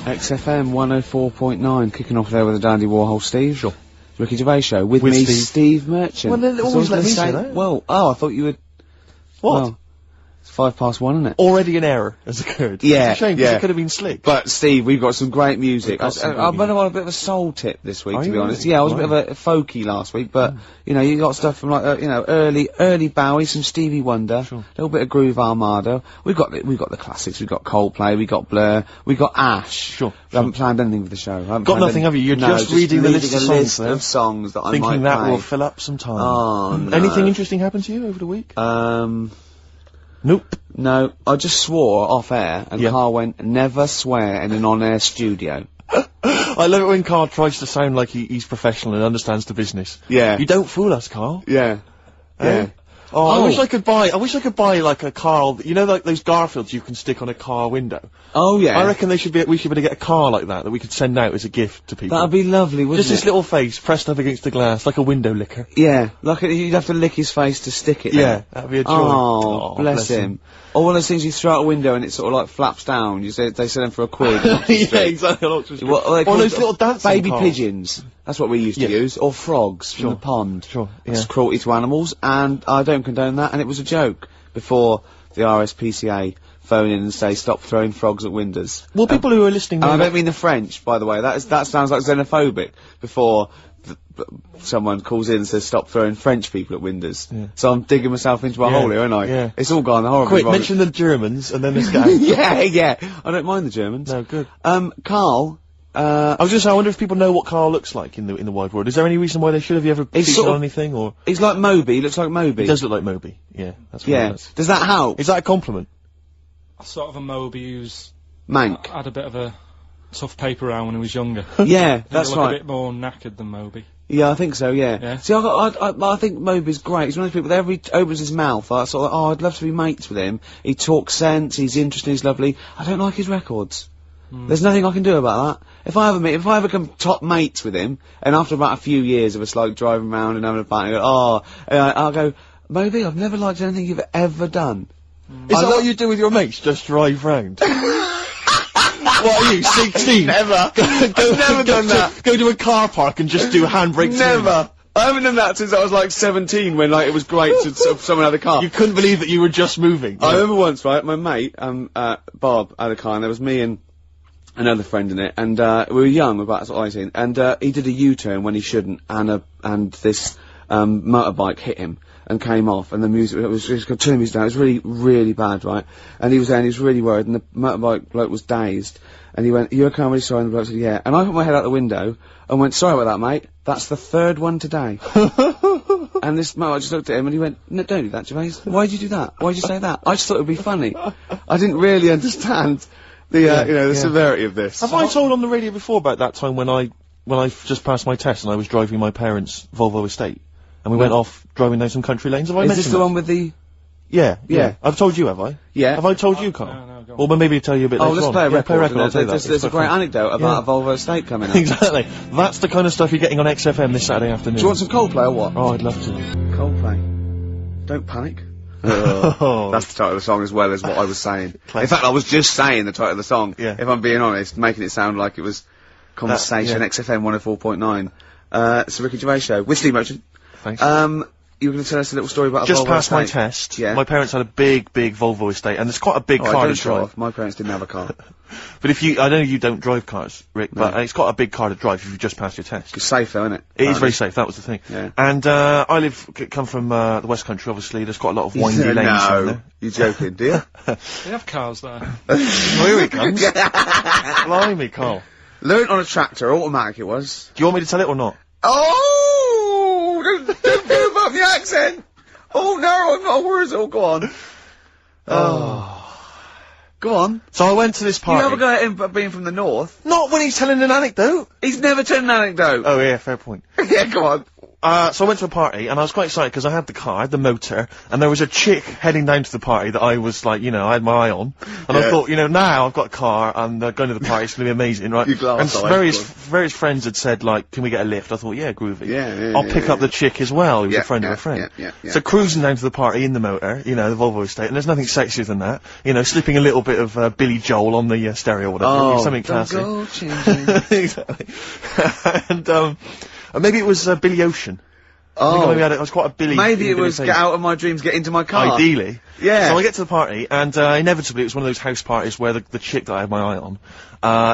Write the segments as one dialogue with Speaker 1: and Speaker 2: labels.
Speaker 1: XFM 104.9, kicking off there with the Dandy Warhol Steve.
Speaker 2: Sure.
Speaker 1: Ricky Gervais show with me, Steve Merchant.
Speaker 2: Well, they always let me say that.
Speaker 1: Well, I thought you would.
Speaker 2: What?
Speaker 1: Well, it's 5:01, isn't it?
Speaker 2: Already an error has occurred.
Speaker 1: Yeah,
Speaker 2: it's a shame, because it could have been slick.
Speaker 1: But Steve, we've got some great music. I've been on a bit of a soul tip this week, to be honest. Yeah, I was a bit of a folky last week, but you know, you got stuff from like early Bowie, some Stevie Wonder, a little bit of Groove Armada. We've got the classics. We've got Coldplay, we got Blur, we got Ash. We haven't planned anything for the show.
Speaker 2: Got nothing, have you? You're just reading the list
Speaker 1: of songs that I might play.
Speaker 2: Thinking that will fill up some time.
Speaker 1: Oh, no.
Speaker 2: Anything interesting happened to you over the week? Nope.
Speaker 1: No, I just swore off air, and Karl went, never swear in an on-air studio.
Speaker 2: I love it when Karl tries to sound like he's professional and understands the business.
Speaker 1: Yeah.
Speaker 2: You don't fool us, Karl.
Speaker 1: Yeah. Yeah.
Speaker 2: Oh, I wish I could buy like a Karl, you know, like those Garfields you can stick on a car window.
Speaker 1: Oh yeah.
Speaker 2: I reckon we should be able to get a car like that we could send out as a gift to people.
Speaker 1: That'd be lovely, wouldn't
Speaker 2: Just this little face pressed up against the glass, like a window licker.
Speaker 1: Yeah, like you'd have to lick his face to stick it there.
Speaker 2: Yeah, that'd be a joy.
Speaker 1: Oh, bless him. Or one of those things you throw out a window and it sort of like flaps down. They sell them for a quid.
Speaker 2: Yeah, exactly. Or those little dancing
Speaker 1: baby pigeons. That's what we used to use. Or frogs from the pond.
Speaker 2: Sure.
Speaker 1: That's cruelty to animals, and I don't condone that, and it was a joke before the RSPCA phone in and say stop throwing frogs at windows.
Speaker 2: Well, people who are listening...
Speaker 1: And I don't mean the French, by the way. That sounds like xenophobic before someone calls in and says stop throwing French people at windows. Yeah. So I'm digging myself into a hole here, aren't I? Yeah. It's all gone horribly wrong.
Speaker 2: Quick, mention the Germans and then this guy.
Speaker 1: Yeah. I don't mind the Germans.
Speaker 2: No, good.
Speaker 1: Karl...
Speaker 2: I was just saying, I wonder if people know what Karl looks like in the wide world. Is there any reason why they should? Have you ever featured on anything, or?
Speaker 1: He's like Moby, he looks like Moby.
Speaker 2: He does look like Moby, yeah. That's what
Speaker 1: Does that help?
Speaker 2: Is that a compliment?
Speaker 3: Sort of a Moby who's...
Speaker 1: Mank.
Speaker 3: Had a bit of a tough paper round when he was younger.
Speaker 1: Yeah, that's right.
Speaker 3: A bit more knackered than Moby.
Speaker 1: Yeah, I think so, yeah. See, I think Moby's great. He's one of those people, whenever he opens his mouth, I sort of, I'd love to be mates with him. He talks sense, he's interesting, he's lovely. I don't like his records. There's nothing I can do about that. If I ever become top mates with him, and after about a few years of us like driving around and having a party, I'll go, Moby, I've never liked anything you've ever done.
Speaker 2: Is that what you do with your mates? Just drive round? What are you, 16?
Speaker 1: Never. I've never done that.
Speaker 2: Go to a car park and just do handbrakes.
Speaker 1: Never. I haven't done that since I was like 17, when like it was great to someone had a car.
Speaker 2: You couldn't believe that you were just moving.
Speaker 1: I remember once, right, my mate, Bob had a car, and there was me and another friend in it, and we were young, about sort of 18, and he did a U-turn when he shouldn't, and this motorbike hit him and came off, and the music, it was just turning me down. It was really, really bad, right? And he was there, and he was really worried, and the motorbike bloke was dazed, and he went, "You okay? I'm really sorry." And the bloke said, "Yeah." And I put my head out the window and went, "Sorry about that, mate. That's the third one today." And this motorbike just looked at him and he went, "No, don't do that, Gervais. Why'd you do that? Why'd you say that?" I just thought it would be funny. I didn't really understand the severity of this.
Speaker 2: Have I told on the radio before about that time when I just passed my test and I was driving my parents' Volvo estate, and we went off driving down some country lanes? Have I mentioned
Speaker 1: this the one with the...
Speaker 2: Yeah. I've told you, have I?
Speaker 1: Yeah.
Speaker 2: Have I told you, Karl?
Speaker 3: No, go on.
Speaker 2: Or maybe tell you a bit later on.
Speaker 1: Let's play a record.
Speaker 2: I'll tell you that.
Speaker 1: There's a great anecdote about a Volvo estate coming up.
Speaker 2: Exactly. That's the kind of stuff you're getting on XFM this Saturday afternoon.
Speaker 1: Do you want some Coldplay or what?
Speaker 2: Oh, I'd love to.
Speaker 1: Coldplay. Don't panic. That's the title of the song as well as what I was saying. In fact, I was just saying the title of the song, if I'm being honest, making it sound like it was Conversation, XFM 104.9. It's the Ricky Gervais show with Steve Merchant.
Speaker 2: Thanks.
Speaker 1: You were going to tell us a little story about a
Speaker 2: just
Speaker 1: Volvo
Speaker 2: passed
Speaker 1: estate.
Speaker 2: my test.
Speaker 1: Yeah.
Speaker 2: My parents had a big Volvo estate, and it's quite a big car to drive.
Speaker 1: My parents didn't have a car.
Speaker 2: But I know you don't drive cars, Rick, but it's quite a big car to drive if you've just passed your test.
Speaker 1: It's safe though, isn't it?
Speaker 2: It is very safe, that was the thing.
Speaker 1: Yeah.
Speaker 2: And, I come from, the West Country, obviously, there's quite a lot of windy lanes down there.
Speaker 1: You're joking, do you?
Speaker 3: They have cars there.
Speaker 2: Here he comes. Blimey, Karl.
Speaker 1: Learned on a tractor, automatic it was.
Speaker 2: Do you want me to tell it or not?
Speaker 1: Oh! Don't go above the accent! Oh no, I'm not worried. Oh, go on. Go on.
Speaker 2: So I went to this party.
Speaker 1: You have a go at him being from the north.
Speaker 2: Not when he's telling an anecdote.
Speaker 1: He's never told an anecdote.
Speaker 2: Oh yeah, fair point.
Speaker 1: Yeah, go on.
Speaker 2: so I went to a party, and I was quite excited because I had the car, I had the motor, and there was a chick heading down to the party that I was like, I had my eye on. And I thought, now I've got a car, and going to the party, it's gonna be amazing, right? And various friends had said, like, can we get a lift? I thought, yeah, groovy. I'll pick up the chick as well, who was a friend of a friend. So cruising down to the party in the motor, the Volvo estate, and there's nothing sexier than that. Slipping a little bit of Billy Joel on the stereo or whatever, something classy. Exactly. And maybe it was Billy Ocean. I think maybe I was quite a Billy.
Speaker 1: Maybe it was Get Out of My Dreams, Get Into My Car.
Speaker 2: Ideally.
Speaker 1: Yeah.
Speaker 2: So I get to the party, and inevitably it was one of those house parties where the chick that I had my eye on,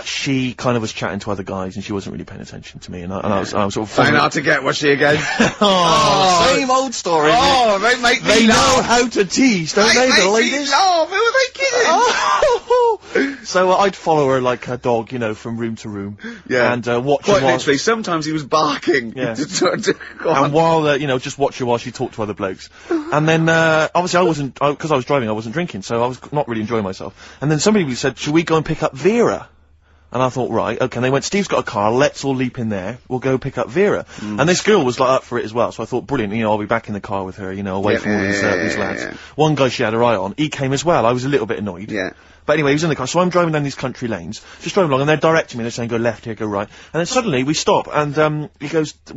Speaker 2: she kind of was chatting to other guys, and she wasn't really paying attention to me, and I was sort of...
Speaker 1: Trying hard to get, was she again?
Speaker 2: Same old story.
Speaker 1: Oh, they make me
Speaker 2: They know
Speaker 1: laugh.
Speaker 2: how to tease, don't they, the ladies?
Speaker 1: They make me laugh. Who are they kidding?
Speaker 2: So I'd follow her like a dog, from room to room.
Speaker 1: Yeah.
Speaker 2: And watch her
Speaker 1: Quite
Speaker 2: while...
Speaker 1: literally, sometimes he was barking.
Speaker 2: Yeah.
Speaker 1: And
Speaker 2: while, just watch her while she talked to other blokes. And then, obviously because I was driving, I wasn't drinking, so I was not really enjoying myself. And then somebody said, should we go and pick up Vera? And I thought, right, okay. And they went, Steve's got a car, let's all leap in there, we'll go pick up Vera. And this girl was, like, up for it as well, so I thought, brilliant, I'll be back in the car with her, away from all these lads. One guy she had her eye on, he came as well, I was a little bit annoyed.
Speaker 1: Yeah.
Speaker 2: But anyway, he was in the car, so I'm driving down these country lanes, just driving along, and they're directing me, they're saying, go left here, go right. And then suddenly, we stop, and, one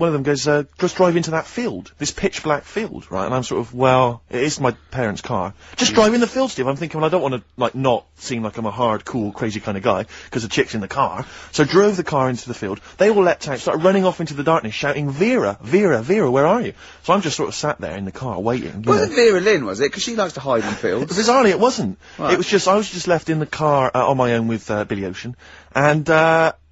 Speaker 2: of them goes, just drive into that field, this pitch black field, right? And I'm sort of, well, it is my parents' car. Just drive in the field, Steve. I'm thinking, well, I don't want to, like, not seem like I'm a hard, cool, crazy kind of guy, because the chick's in the car. So I drove the car into the field, they all leapt out, started running off into the darkness, shouting, Vera, Vera, Vera, where are you? So I'm just sort of sat there in the car, waiting.
Speaker 1: Wasn't Vera Lynn, was it? Because she likes to hide in fields.
Speaker 2: Bizarrely, it wasn't.
Speaker 1: Right.
Speaker 2: It was just, I was just left in the car, on my own with Billy Ocean, and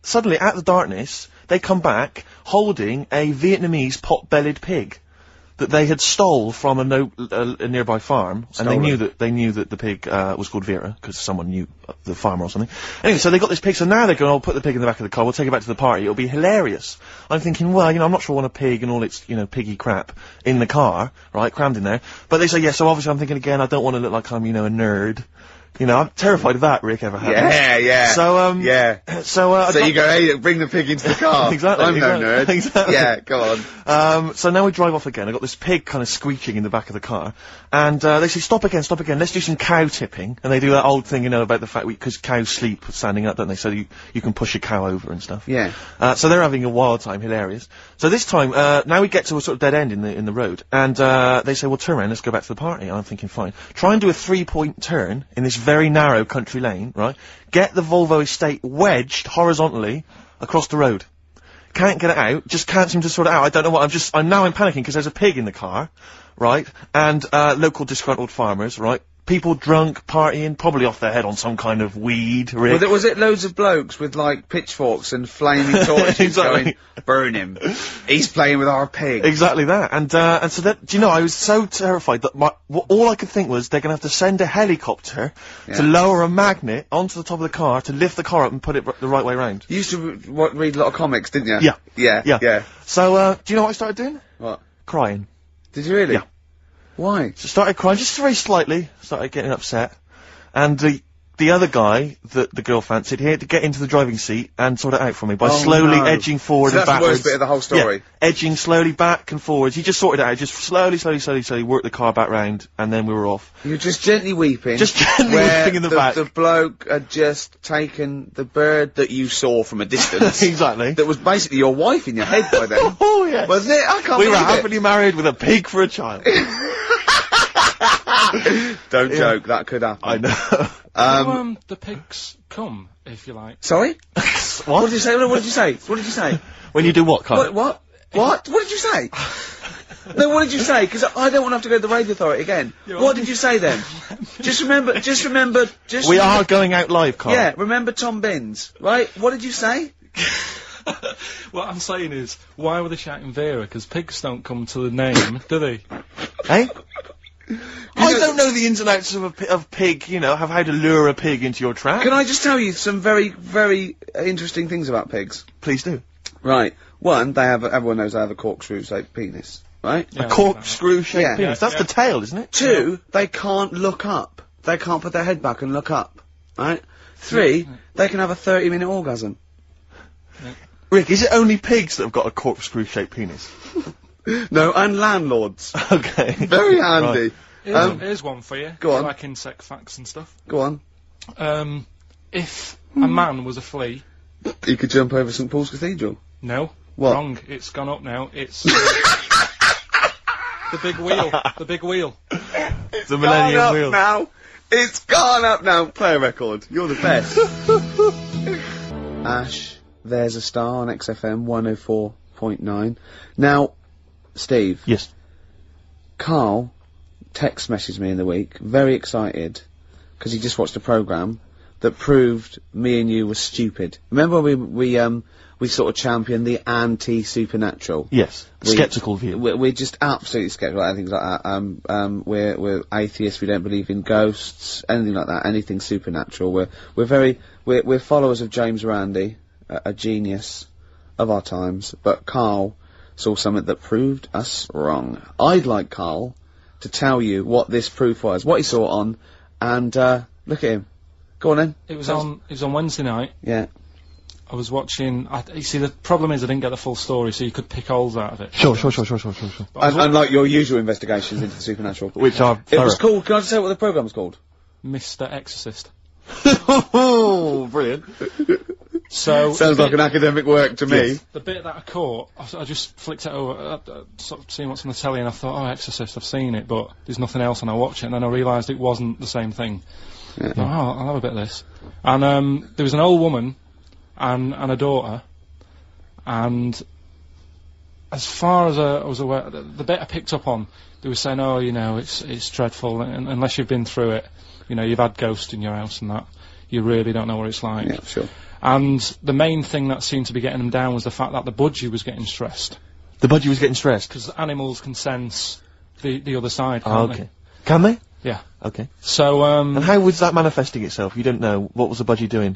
Speaker 2: suddenly, out of the darkness, they come back holding a Vietnamese pot-bellied pig that they had stole from a nearby farm, and they knew that the pig was called Vera because someone knew the farmer or something. Anyway, so they got this pig, so now they're going, I'll put the pig in the back of the car, we'll take it back to the party, it'll be hilarious. I'm thinking, well, I'm not sure I want a pig and all its, piggy crap in the car, right, crammed in there. But they say, yeah, so obviously I'm thinking again, I don't want to look like I'm, a nerd. I'm terrified of that, Rick, ever happened.
Speaker 1: Yeah.
Speaker 2: So,
Speaker 1: So you go, hey, bring the pig into the car.
Speaker 2: Exactly.
Speaker 1: I'm no nerd.
Speaker 2: Exactly.
Speaker 1: Yeah, go on.
Speaker 2: So now we drive off again. I got this pig kind of screeching in the back of the car. And, they say, stop again, let's do some cow tipping. And they do that old thing, about the fact because cows sleep standing up, don't they? So you can push a cow over and stuff.
Speaker 1: Yeah.
Speaker 2: So they're having a wild time, hilarious. So this time, now we get to a sort of dead end in the road. And, they say, well, turn around, let's go back to the party. And I'm thinking, fine. Try and do a 3-point turn in this very narrow country lane, right? Get the Volvo estate wedged horizontally across the road. Can't get it out, just can't seem to sort it out. I don't know what, I'm panicking because there's a pig in the car, right? And, local disgruntled farmers, right? People drunk, partying, probably off their head on some kind of weed, Rick.
Speaker 1: Was it loads of blokes with, like, pitchforks and flaming torches
Speaker 2: Exactly.
Speaker 1: going, burn him. He's playing with our pig.
Speaker 2: Exactly that. And so that, do you know, I was so terrified that all I could think was they're gonna have to send a helicopter to lower a magnet onto the top of the car to lift the car up and put it the right way round.
Speaker 1: You used to read a lot of comics, didn't you?
Speaker 2: Yeah.
Speaker 1: Yeah.
Speaker 2: So, do you know what I started doing?
Speaker 1: What?
Speaker 2: Crying.
Speaker 1: Did you really?
Speaker 2: Yeah.
Speaker 1: Why?
Speaker 2: So started crying, just very slightly, started getting upset. And the other guy that the girl fancied, he had to get into the driving seat and sort it out for me by slowly edging forward
Speaker 1: So
Speaker 2: and backwards.
Speaker 1: that's the worst bit of the whole story.
Speaker 2: Yeah, edging slowly back and forwards. He just sorted it out, just slowly worked the car back round, and then we were off.
Speaker 1: You're just gently weeping.
Speaker 2: Just gently weeping in the back.
Speaker 1: The bloke had just taken the bird that you saw from a distance.
Speaker 2: Exactly.
Speaker 1: That was basically your wife in your head by then.
Speaker 2: Oh, yes.
Speaker 1: Wasn't it? I can't
Speaker 2: We were
Speaker 1: believe it.
Speaker 2: happily married with a pig for a child.
Speaker 1: Don't joke, that could happen.
Speaker 2: I know.
Speaker 3: The pigs come, if you like.
Speaker 1: Sorry?
Speaker 2: What?
Speaker 1: What did you say? What did you say? What did you say?
Speaker 2: When you do what, Carl?
Speaker 1: What? What did you say? No, what did you say? Because I don't want to have to go to the radio authority again. What did you say then? Just remember.
Speaker 2: We are going out live, Carl.
Speaker 1: Yeah, remember Tom Binns, right? What did you say?
Speaker 3: What I'm saying is, why were they shouting Vera? Because pigs don't come to the name, do they?
Speaker 2: Hey? I don't know the ins and outs of pig, of how to lure a pig into your trap.
Speaker 1: Can I just tell you some very, very interesting things about pigs?
Speaker 2: Please do.
Speaker 1: Right. One, everyone knows they have a corkscrew-shaped penis, right?
Speaker 3: Yeah,
Speaker 2: A corkscrew-shaped
Speaker 1: Yeah.
Speaker 2: penis. That's the tail, isn't it?
Speaker 1: Two, they can't look up. They can't put their head back and look up, right? Three, they can have a 30-minute orgasm.
Speaker 2: Rick, is it only pigs that have got a corkscrew-shaped penis?
Speaker 1: No, and landlords.
Speaker 2: Okay.
Speaker 1: Very handy.
Speaker 2: Right.
Speaker 3: Here's one for you.
Speaker 1: Go on.
Speaker 3: Like insect facts and stuff.
Speaker 1: Go on.
Speaker 3: If a man was a flea...
Speaker 1: You could jump over St Paul's Cathedral.
Speaker 3: No.
Speaker 1: What?
Speaker 3: Wrong. It's gone up now. It's... the big wheel. The big wheel.
Speaker 2: It's the Millennium Wheel.
Speaker 1: Now. It's gone up now. Play a record. You're the best. Ash, there's a star on XFM 104.9. Now, Steve.
Speaker 2: Yes.
Speaker 1: Karl text messaged me in the week, very excited, because he just watched a programme that proved me and you were stupid. Remember we sort of championed the anti-supernatural?
Speaker 2: Yes. Sceptical view.
Speaker 1: We're just absolutely sceptical about things like that. We're atheists. We don't believe in ghosts, anything like that. Anything supernatural. We're followers of James Randi, a genius of our times. But Karl saw something that proved us wrong. I'd like Karl to tell you what this proof was, what he saw it on, and look at him. Go on then.
Speaker 3: It was on Wednesday night.
Speaker 1: Yeah.
Speaker 3: I was watching. You see, the problem is I didn't get the full story, so you could pick holes out of it.
Speaker 2: Sure.
Speaker 1: Unlike your usual investigations into the supernatural.
Speaker 2: Which are
Speaker 1: It was called, can I just say what the programme was called?
Speaker 3: Mr. Exorcist.
Speaker 2: Oh, brilliant.
Speaker 3: So
Speaker 1: sounds like an academic work to me.
Speaker 3: The bit that I caught, I just flicked it over, sort of seeing what's on the telly, and I thought, oh, Exorcist, I've seen it, but there's nothing else, and I watch it, and then I realised it wasn't the same thing.
Speaker 1: Yeah.
Speaker 3: I thought, oh, I'll have a bit of this. And there was an old woman and a daughter, and as far as I was aware, the bit I picked up on, they were saying, oh, you know, it's dreadful, and unless you've been through it, you know, you've had ghosts in your house and that, you really don't know what it's like.
Speaker 1: Yeah, sure.
Speaker 3: And the main thing that seemed to be getting them down was the fact that the budgie was getting stressed.
Speaker 2: The budgie was getting stressed?
Speaker 3: Because animals can sense the other side, can't
Speaker 2: okay. Can they?
Speaker 3: Yeah.
Speaker 2: Okay.
Speaker 3: So,
Speaker 2: and how was that manifesting itself? You don't know. What was the budgie doing?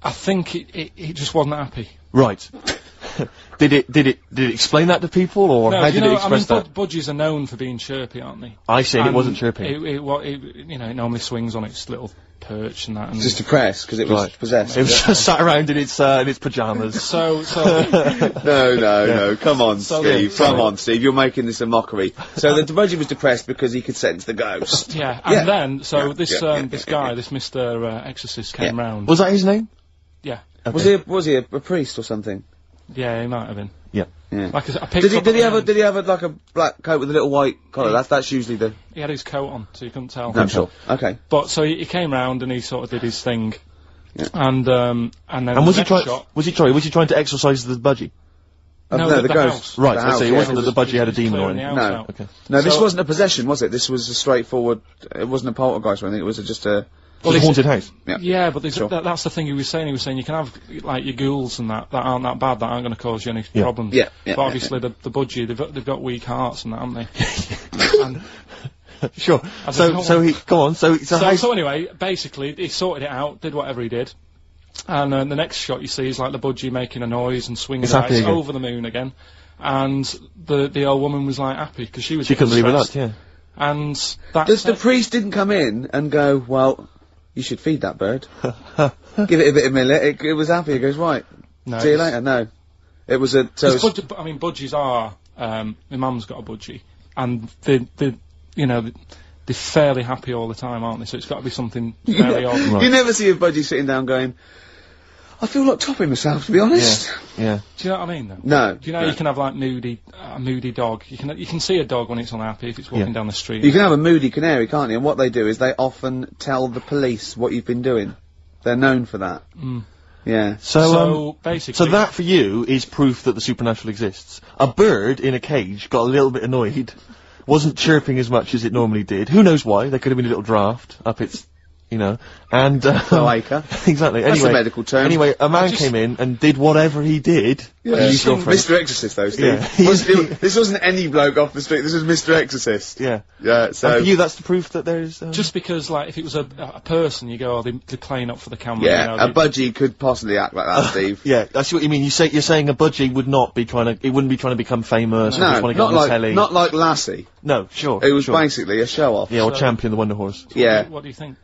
Speaker 3: I think it just wasn't happy.
Speaker 2: Right. Did it explain that to people, or
Speaker 3: no,
Speaker 2: how did it express that?
Speaker 3: Budgies are known for being chirpy, aren't they?
Speaker 2: I see, and it wasn't chirpy.
Speaker 3: You know, it normally swings on its little perch and that. And
Speaker 1: just depressed, because it was possessed.
Speaker 2: It was just sat around in its pyjamas.
Speaker 3: So
Speaker 1: No, come on, Steve, come on, Steve, you're making this a mockery. So the budgie was depressed because he could sense the ghost.
Speaker 3: Yeah, and then, this guy, this Mr. Exorcist came round.
Speaker 2: Was that his name?
Speaker 3: Yeah.
Speaker 1: Okay. Was he a priest or something?
Speaker 3: Yeah, he might have been.
Speaker 2: Yeah.
Speaker 3: Like
Speaker 1: did he have like a black coat with a little white collar? That's usually the...
Speaker 3: He had his coat on, so you couldn't tell.
Speaker 1: No, sure. Okay.
Speaker 3: But, so he came round and he sort of did his thing.
Speaker 1: Yeah.
Speaker 3: And then
Speaker 2: was he trying to exorcise the budgie?
Speaker 1: No, the ghost.
Speaker 3: House.
Speaker 2: Right, so it wasn't that the budgie had a demon or anything.
Speaker 1: No. Okay. No, this wasn't a possession, was it? This was a straightforward... It wasn't a poltergeist or anything, it was just a...
Speaker 2: Well, a haunted house.
Speaker 3: Yeah, but that's the thing he was saying. He was saying you can have, like, your ghouls and that aren't that bad, that aren't going to cause you any problems.
Speaker 1: Yeah.
Speaker 3: But obviously the budgie, they've got weak hearts and that, haven't they?
Speaker 2: And sure. So
Speaker 3: anyway, basically, he sorted it out, did whatever he did. And the next shot you see is like the budgie making a noise and swinging it's over the moon again. And the old woman was like happy because she couldn't
Speaker 2: believe that, yeah.
Speaker 3: And that
Speaker 1: the priest didn't come in and go, well, you should feed that bird. Give it a bit of millet. It was happy. It goes, right.
Speaker 3: No,
Speaker 1: see you later. No. It was a...
Speaker 3: budgies are... my mum's got a budgie. And they're fairly happy all the time, aren't they? So it's got to be something very odd.
Speaker 1: Right. You never see a budgie sitting down going, I feel like topping myself, to be honest.
Speaker 2: Yeah.
Speaker 3: Do you know what I mean, though?
Speaker 1: No.
Speaker 3: Do you know you can have, like, a moody dog? You can see a dog when it's unhappy if it's walking down the street.
Speaker 1: You can have a moody canary, can't you? And what they do is they often tell the police what you've been doing. They're known for that.
Speaker 3: Mm.
Speaker 1: Yeah.
Speaker 3: So basically...
Speaker 2: So that, for you, is proof that the supernatural exists. A bird in a cage got a little bit annoyed, wasn't chirping as much as it normally did. Who knows why? There could have been a little draft up its... and...
Speaker 1: Cloaca.
Speaker 2: Exactly.
Speaker 1: That's a medical term.
Speaker 2: Anyway, a man came in and did whatever he did.
Speaker 1: Yeah. Mr. Exorcist, though, Steve.
Speaker 2: Yeah.
Speaker 1: This wasn't any bloke off the street, this was Mr. Exorcist.
Speaker 2: Yeah.
Speaker 1: Yeah, so...
Speaker 2: And for you, that's the proof that there's...
Speaker 3: Just because, like, if it was a person, you go, they're playing up for the camera.
Speaker 1: Yeah, a budgie could possibly act like that, Steve.
Speaker 2: Yeah, I see what you mean. You're saying a budgie would not be trying to... It wouldn't be trying to become famous or just want to get on the telly.
Speaker 1: Not like Lassie.
Speaker 2: No, sure.
Speaker 1: It was basically a show-off.
Speaker 2: Yeah, or Champion the Wonder Horse.
Speaker 1: Yeah.
Speaker 3: What do you think?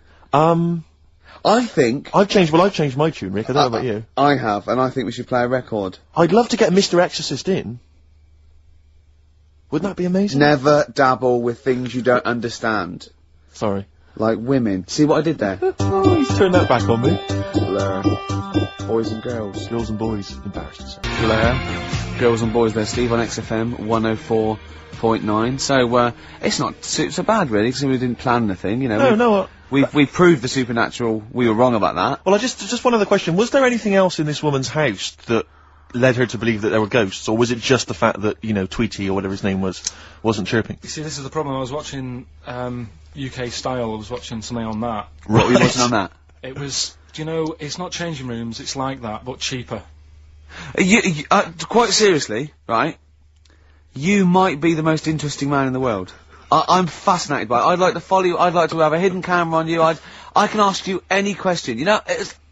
Speaker 1: I think...
Speaker 2: I've changed my tune, Rick. I don't know about you.
Speaker 1: I have, and I think we should play a record.
Speaker 2: I'd love to get Mr. Exorcist in. Wouldn't that be amazing?
Speaker 1: Never dabble with things you don't understand.
Speaker 2: Sorry.
Speaker 1: Like women. See what I did there?
Speaker 2: Oh, he's turned that back on me.
Speaker 1: Blur. Boys and girls.
Speaker 2: Girls and boys. Embarrassed to say.
Speaker 1: Blur. Girls and boys there, Steve, on XFM 104.9. So, it's not so bad, really, because we didn't plan anything, you know.
Speaker 2: No.
Speaker 1: We've proved the supernatural. We were wrong about that.
Speaker 2: Well, just one other question. Was there anything else in this woman's house that led her to believe that there were ghosts, or was it just the fact that, you know, Tweety, or whatever his name was, wasn't chirping?
Speaker 3: You see, this is the problem. I was watching UK Style. I was watching something on that.
Speaker 1: What were you watching on that?
Speaker 3: It was, do you know, it's not changing rooms, it's like that, but cheaper.
Speaker 1: Quite seriously, right? You might be the most interesting man in the world. I'm fascinated by it. I'd like to follow you. I'd like to have a hidden camera on you. I can ask you any question. You know,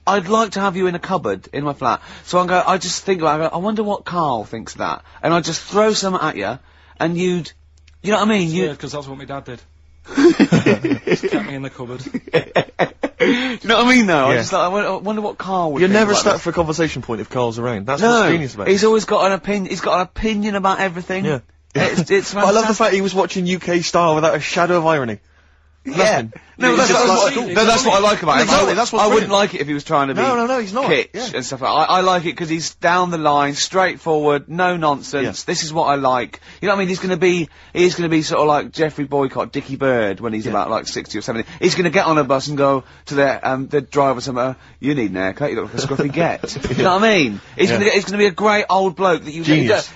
Speaker 1: I'd like to have you in a cupboard in my flat. So I just think about it, I wonder what Karl thinks of that. And I'd just throw some at you, and you know what I mean?
Speaker 3: Because that's what my dad did. Just kept me in the cupboard.
Speaker 1: Do you know what I mean, though?
Speaker 2: Yeah.
Speaker 1: I wonder what Karl would
Speaker 2: You're
Speaker 1: think
Speaker 2: never
Speaker 1: about
Speaker 2: stuck
Speaker 1: this.
Speaker 2: for a conversation point if Karl's around. That's what's genius about it.
Speaker 1: He's always got an opinion. He's got an opinion about everything.
Speaker 2: Yeah.
Speaker 1: It's
Speaker 2: But I love the fact he was watching UK Style without a shadow of irony.
Speaker 1: Yeah. No,
Speaker 2: He's
Speaker 1: that's
Speaker 2: just
Speaker 1: what I like about him.
Speaker 2: Exactly, that's what's
Speaker 1: I wouldn't
Speaker 2: brilliant.
Speaker 1: like it if he was trying to be
Speaker 2: No, he's not.
Speaker 1: kitsch
Speaker 2: Yeah.
Speaker 1: and stuff like that. I like it because he's down the line, straightforward, no nonsense.
Speaker 2: Yeah.
Speaker 1: This is what I like. You know what I mean? He's gonna be sort of like Jeffrey Boycott, Dickie Bird when he's about like 60 or 70. He's gonna get on a bus and go to the driver somewhere, you need an haircut, you look like a scruffy get. You know what I mean? He's gonna be a great old bloke that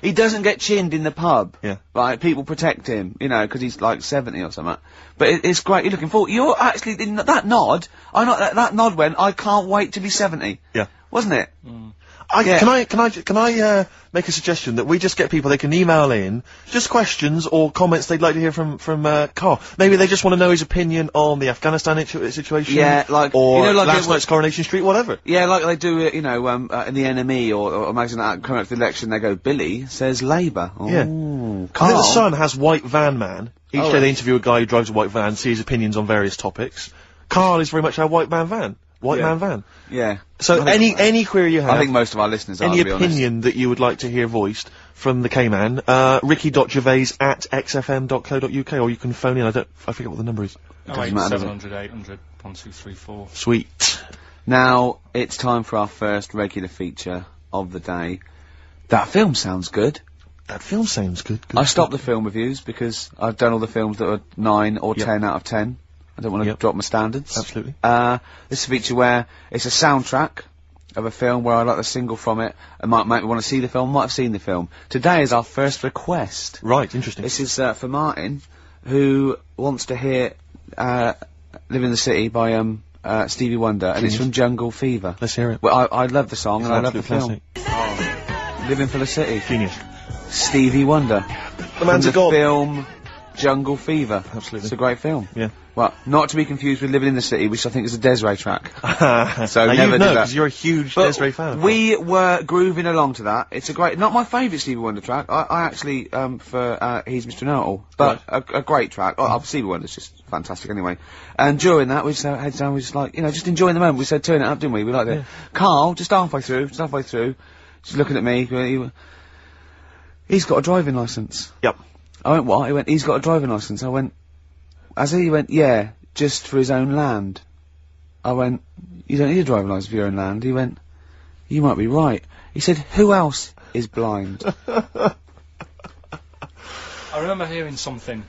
Speaker 1: he doesn't get chinned in the pub.
Speaker 2: Yeah.
Speaker 1: Right, people protect him, you know, because he's like 70 or something. But it's great. You're looking forward. You're actually in that nod. That nod went. I can't wait to be 70.
Speaker 2: Yeah.
Speaker 1: Wasn't it?
Speaker 2: Can I make a suggestion that we just get people, they can email in just questions or comments they'd like to hear from Karl. Maybe they just want to know his opinion on the Afghanistan situation.
Speaker 1: Yeah, like,
Speaker 2: or
Speaker 1: you know, like
Speaker 2: last night's Coronation Street, whatever.
Speaker 1: Yeah, like they do it, you know, in the NME or imagine that coming up to the election, they go, Billy says Labour. Oh,
Speaker 2: Yeah.
Speaker 1: Karl.
Speaker 2: I think the Sun has White Van Man. Each
Speaker 1: Oh,
Speaker 2: day they interview a guy who drives a white van, see his opinions on various topics. Karl is very much our white man van. White man van.
Speaker 1: Yeah.
Speaker 2: So any query you have,
Speaker 1: I think most of our listeners are,
Speaker 2: any
Speaker 1: to be honest.
Speaker 2: opinion that you would like to hear voiced from the K-Man, ricky.gervais@xfm.co.uk, or you can phone in, I forget what the number is.
Speaker 3: Oh,
Speaker 1: matter,
Speaker 3: 700, 800, 1234.
Speaker 2: Sweet.
Speaker 1: Now, it's time for our first regular feature of the day. That film sounds good.
Speaker 2: That film sounds good.
Speaker 1: I stopped the film reviews because I've done all the films that are 9 or 10 out of 10. I don't want to drop my standards.
Speaker 2: Absolutely.
Speaker 1: This is a feature where it's a soundtrack of a film where I like the single from it and might make me want to see the film, might have seen the film. Today is our first request.
Speaker 2: Right, interesting.
Speaker 1: This is for Martin, who wants to hear Live in the City by Stevie Wonder, and it's from Jungle Fever.
Speaker 2: Let's hear it.
Speaker 1: Well, I love the song and I love the
Speaker 2: Absolute
Speaker 1: film. Living for the City.
Speaker 2: Genius.
Speaker 1: Stevie Wonder.
Speaker 2: The man's a
Speaker 1: From
Speaker 2: god.
Speaker 1: the film Jungle Fever.
Speaker 2: Absolutely.
Speaker 1: It's a great film.
Speaker 2: Yeah.
Speaker 1: Well, not to be confused with Living in the City, which I think is a Desiree track. So
Speaker 2: now
Speaker 1: never
Speaker 2: you
Speaker 1: did
Speaker 2: know,
Speaker 1: that.
Speaker 2: because you're a huge
Speaker 1: But
Speaker 2: Desiree fan.
Speaker 1: we were grooving along to that. It's a great, not my favourite Stevie Wonder track. I actually, for He's Mr. Know-It-All, but a great track. Stevie Wonder's just fantastic anyway. And during that, we just had heads down, we just like, you know, just enjoying the moment. We said, turn it up, didn't we? We liked it. Karl, just halfway through, just looking at me, he's got a driving licence.
Speaker 2: Yep.
Speaker 1: I went, what? He went, he's got a driving licence. I went, he went, yeah, just for his own land. I went, you don't need a driving licence for your own land. He went, you might be right. He said, who else is blind?
Speaker 3: I remember hearing something.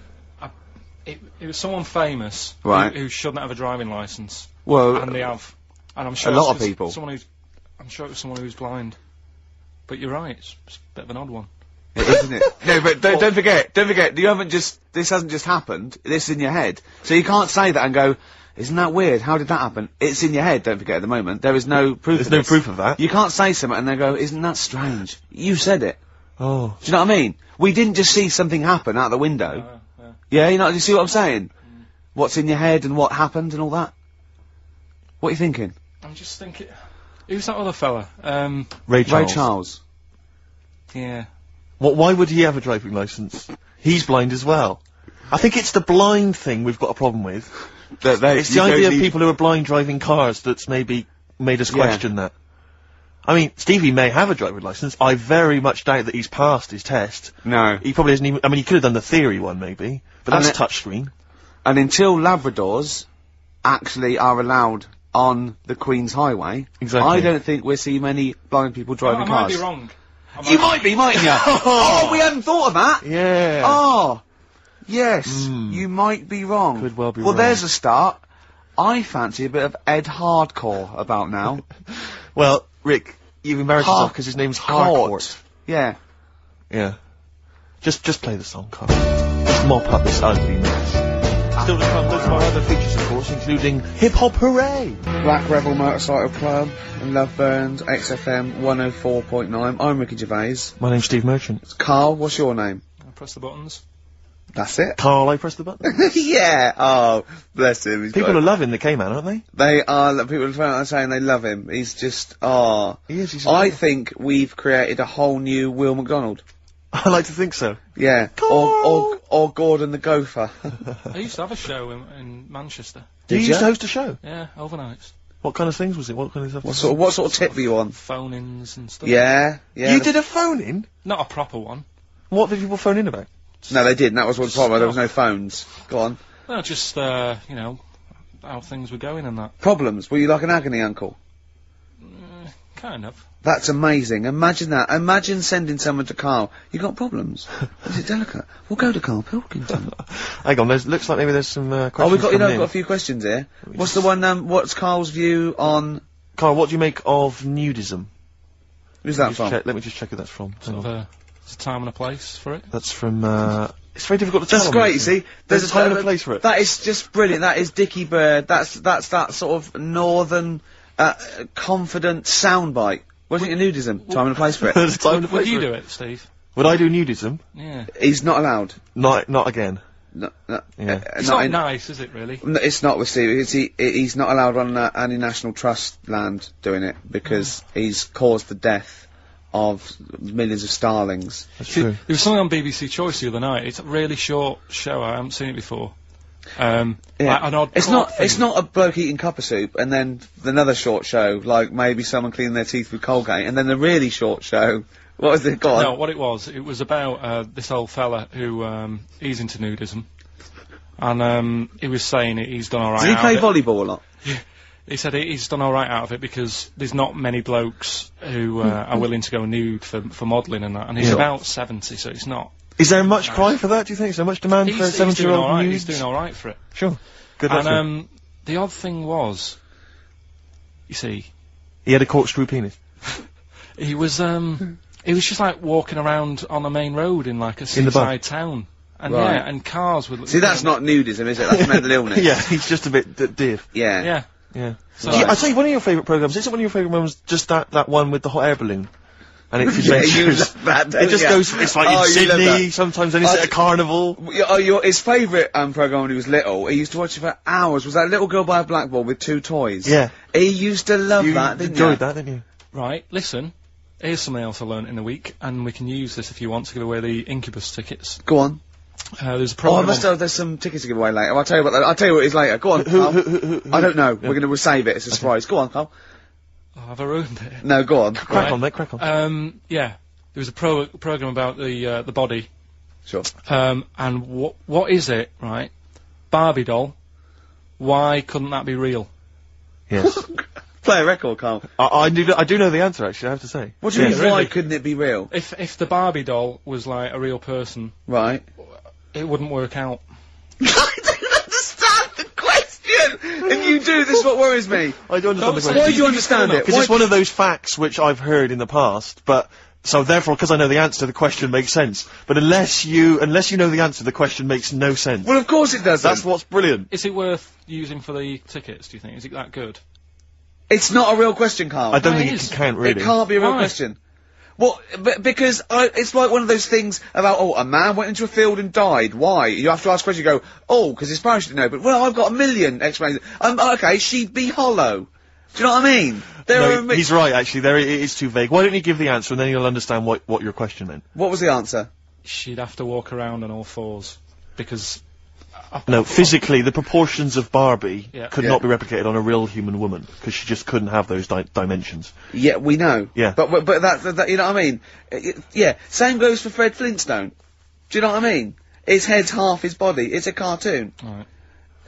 Speaker 3: It was someone famous
Speaker 1: Right.
Speaker 3: who shouldn't have a driving licence.
Speaker 1: Well,
Speaker 3: And they have. And I'm sure
Speaker 1: a lot of
Speaker 3: it's
Speaker 1: people.
Speaker 3: I'm sure it was someone who's blind. But you're right, it's a bit of an odd one.
Speaker 1: isn't it? No, but don't forget, this hasn't just happened, this is in your head. So you can't say that and go, isn't that weird? How did that happen? It's in your head, don't forget at the moment. There is no proof
Speaker 2: There's no proof of that.
Speaker 1: You can't say something and then go, isn't that strange? You said it.
Speaker 2: Oh.
Speaker 1: Do you know what I mean? We didn't just see something happen out the window. Yeah, you know, do you see what I'm saying? What's in your head and what happened and all that? What are you thinking?
Speaker 3: I'm just thinking, who's that other fella?
Speaker 2: Ray Charles.
Speaker 1: Ray Charles.
Speaker 3: Yeah.
Speaker 2: Why would he have a driving licence? He's blind as well. I think it's the blind thing we've got a problem with. It's the idea of people who are blind driving cars that's maybe made us question that. I mean, Stevie may have a driving licence. I very much doubt that he's passed his test.
Speaker 1: No.
Speaker 2: He probably hasn't even... I mean, he could have done the theory one, maybe. But that's touchscreen.
Speaker 1: And until Labradors actually are allowed on the Queen's Highway,
Speaker 2: exactly.
Speaker 1: I don't think we'll see many blind people driving cars.
Speaker 3: I might be wrong.
Speaker 1: You might be, mightn't you? Oh, we hadn't thought of that.
Speaker 2: Yeah.
Speaker 1: Oh, yes, you might be wrong.
Speaker 2: Could well be
Speaker 1: well,
Speaker 2: wrong.
Speaker 1: there's a start. I fancy a bit of Ed Hardcore about now.
Speaker 2: Well, Rick, you've embarrassed yourself because his name's Harcourt.
Speaker 1: Yeah.
Speaker 2: Yeah. Just play the song, Carl. Just mop up this ugly mess. Still to come, loads of our other features, of course, including Hip Hop Hooray!
Speaker 1: Black Rebel Motorcycle Club and Love Burns, XFM 104.9. I'm Ricky Gervais.
Speaker 2: My name's Steve Merchant.
Speaker 1: Carl, what's your name?
Speaker 3: I press the buttons.
Speaker 1: That's it.
Speaker 2: Carl, I press the button.
Speaker 1: Yeah. Oh, bless him.
Speaker 2: People are loving the K-Man, aren't they?
Speaker 1: They are. People are saying they love him. He's just. Oh.
Speaker 2: He is. He's
Speaker 1: I think we've created a whole new Will McDonald.
Speaker 2: I like to think so.
Speaker 1: Yeah. Or Gordon the Gopher.
Speaker 3: I used to have a show in Manchester.
Speaker 2: Did you used to host a show?
Speaker 3: Yeah, overnights.
Speaker 2: What kind of things was it? What kind of stuff?
Speaker 1: What sort of tip were you on?
Speaker 3: Phone-ins and stuff.
Speaker 1: Yeah. Yeah.
Speaker 2: You did a phone-in?
Speaker 3: Not a proper one.
Speaker 2: What did people phone in about?
Speaker 1: No, they didn't. That was what the problem. There was no phones. Go on.
Speaker 3: No, just you know, how things were going and that.
Speaker 1: Problems? Were you like an agony uncle?
Speaker 3: Kind of.
Speaker 1: That's amazing. Imagine that. Imagine sending someone to Carl. You got problems? Is it delicate? We'll go to Karl Pilkington.
Speaker 2: Hang on, looks like maybe there's some questions.
Speaker 1: Oh, we've got,
Speaker 2: we've
Speaker 1: got a few questions here. What's the one, what's Carl's view on...
Speaker 2: Carl, what do you make of nudism?
Speaker 1: Who's that from?
Speaker 2: Let me just check who that's from.
Speaker 3: Sort of there's a time and a place for it.
Speaker 2: That's from, it's very difficult to tell.
Speaker 1: That's great, you see.
Speaker 2: There's a time and a place for it.
Speaker 1: That is just brilliant. That is Dickie Bird. That's that sort of northern, confident soundbite. What do you think of nudism? Time and a place for it.
Speaker 2: There's a time and a place
Speaker 3: Would you
Speaker 2: for it.
Speaker 3: do it, Steve?
Speaker 2: Would I do nudism?
Speaker 3: Yeah.
Speaker 1: He's not allowed.
Speaker 2: Not again.
Speaker 1: No,
Speaker 2: Yeah.
Speaker 3: It's not nice, is it, really?
Speaker 1: No, it's not with Steve. He's not allowed on any National Trust land doing it because he's caused the death of millions of starlings.
Speaker 2: That's true.
Speaker 3: There was something on BBC Choice the other night. It's a really short show. I haven't seen it before. Like an odd
Speaker 1: it's
Speaker 3: court thing.
Speaker 1: not a bloke eating cup of soup and then another short show like maybe someone cleaning their teeth with Colgate and then the really short show. What was it? Go on.
Speaker 3: No, what it was about this old fella who he's into nudism, and he was saying he's done all right.
Speaker 1: Does he play volleyball a lot?
Speaker 3: He said he's done all right out of it because there's not many blokes who are willing to go nude for modelling and that, and he's about 70, so it's not.
Speaker 2: Is there much cry for that, do you think? Is there much demand for a 70-year-old nude?
Speaker 3: He's doing alright for it.
Speaker 2: Sure. Good luck.
Speaker 3: And the odd thing was, you see,
Speaker 2: he had a corkscrew penis.
Speaker 3: he was just like walking around on a main road in like a seaside town. And
Speaker 1: right.
Speaker 3: yeah, and cars would...
Speaker 1: See, that's not nudism, is it? That's mental illness.
Speaker 2: Yeah, he's just a bit div.
Speaker 1: Yeah.
Speaker 3: Yeah.
Speaker 2: Yeah.
Speaker 3: So
Speaker 2: I tell you, one of your favourite programmes, isn't one of your favourite programmes just that one with the hot air balloon? And it's
Speaker 1: Yeah,
Speaker 2: adventures.
Speaker 1: you love that, don't
Speaker 2: It just
Speaker 1: you?
Speaker 2: goes, it's like
Speaker 1: Oh,
Speaker 2: in
Speaker 1: you love
Speaker 2: Sydney,
Speaker 1: that.
Speaker 2: sometimes then it's at a carnival.
Speaker 1: His favourite programme when he was little, he used to watch it for hours, was that little girl by a blackboard with two toys.
Speaker 2: Yeah.
Speaker 1: He used to love that, didn't you?
Speaker 2: enjoyed that, didn't you?
Speaker 3: Right, listen, here's something else I learnt in the week, and we can use this if you want to give away the Incubus tickets.
Speaker 1: Go on.
Speaker 3: There's a
Speaker 1: Oh,
Speaker 3: programme
Speaker 1: there's some tickets to give away later. I'll tell you what it is later. Go on, Carl.
Speaker 2: Who?
Speaker 1: I don't know. We'll save it. It's a surprise. Go on, Carl.
Speaker 3: Oh, have I ruined it?
Speaker 1: No, go on.
Speaker 2: Crack on, mate, crack on.
Speaker 3: Yeah, there was a programme about the body.
Speaker 1: Sure.
Speaker 3: And what is it, right? Barbie doll. Why couldn't that be real?
Speaker 2: Yes.
Speaker 1: Play a record, Carl.
Speaker 2: I do know the answer, actually, I have to say.
Speaker 1: What do you mean,
Speaker 3: really?
Speaker 1: why couldn't it be real?
Speaker 3: If the Barbie doll was like a real person,
Speaker 1: Right.
Speaker 3: it wouldn't work out.
Speaker 1: I don't understand the question! If you do, this is what worries me.
Speaker 2: I do understand the
Speaker 3: Don't
Speaker 2: question.
Speaker 3: say-
Speaker 1: Why do you understand it?
Speaker 2: Because it's one of those facts which I've heard in the past, but... So therefore, because I know the answer, the question makes sense. But unless you know the answer, the question makes no sense.
Speaker 1: Well, of course it does.
Speaker 2: That's what's brilliant.
Speaker 3: Is it worth using for the tickets, do you think? Is it that good?
Speaker 1: It's not a real question, Carl.
Speaker 2: I don't
Speaker 3: It
Speaker 2: think
Speaker 3: is.
Speaker 2: it can really.
Speaker 1: It can't be a real
Speaker 3: Why?
Speaker 1: question. Well, because it's like one of those things about, a man went into a field and died. Why? You have to ask a question, you go, because his parents didn't know, but, well, I've got a million explanations. Okay, she'd be hollow. Do you know what I mean?
Speaker 2: No, he's right, actually. It is too vague. Why don't you give the answer, and then you'll understand what your question meant.
Speaker 1: What was the answer?
Speaker 3: She'd have to walk around on all fours, because
Speaker 2: No, physically, the proportions of Barbie could not be replicated on a real human woman, because she just couldn't have those dimensions.
Speaker 1: Yeah, we know.
Speaker 2: Yeah.
Speaker 1: But that, you know what I mean? Yeah, same goes for Fred Flintstone. Do you know what I mean? His head's half his body. It's a cartoon.
Speaker 3: Right.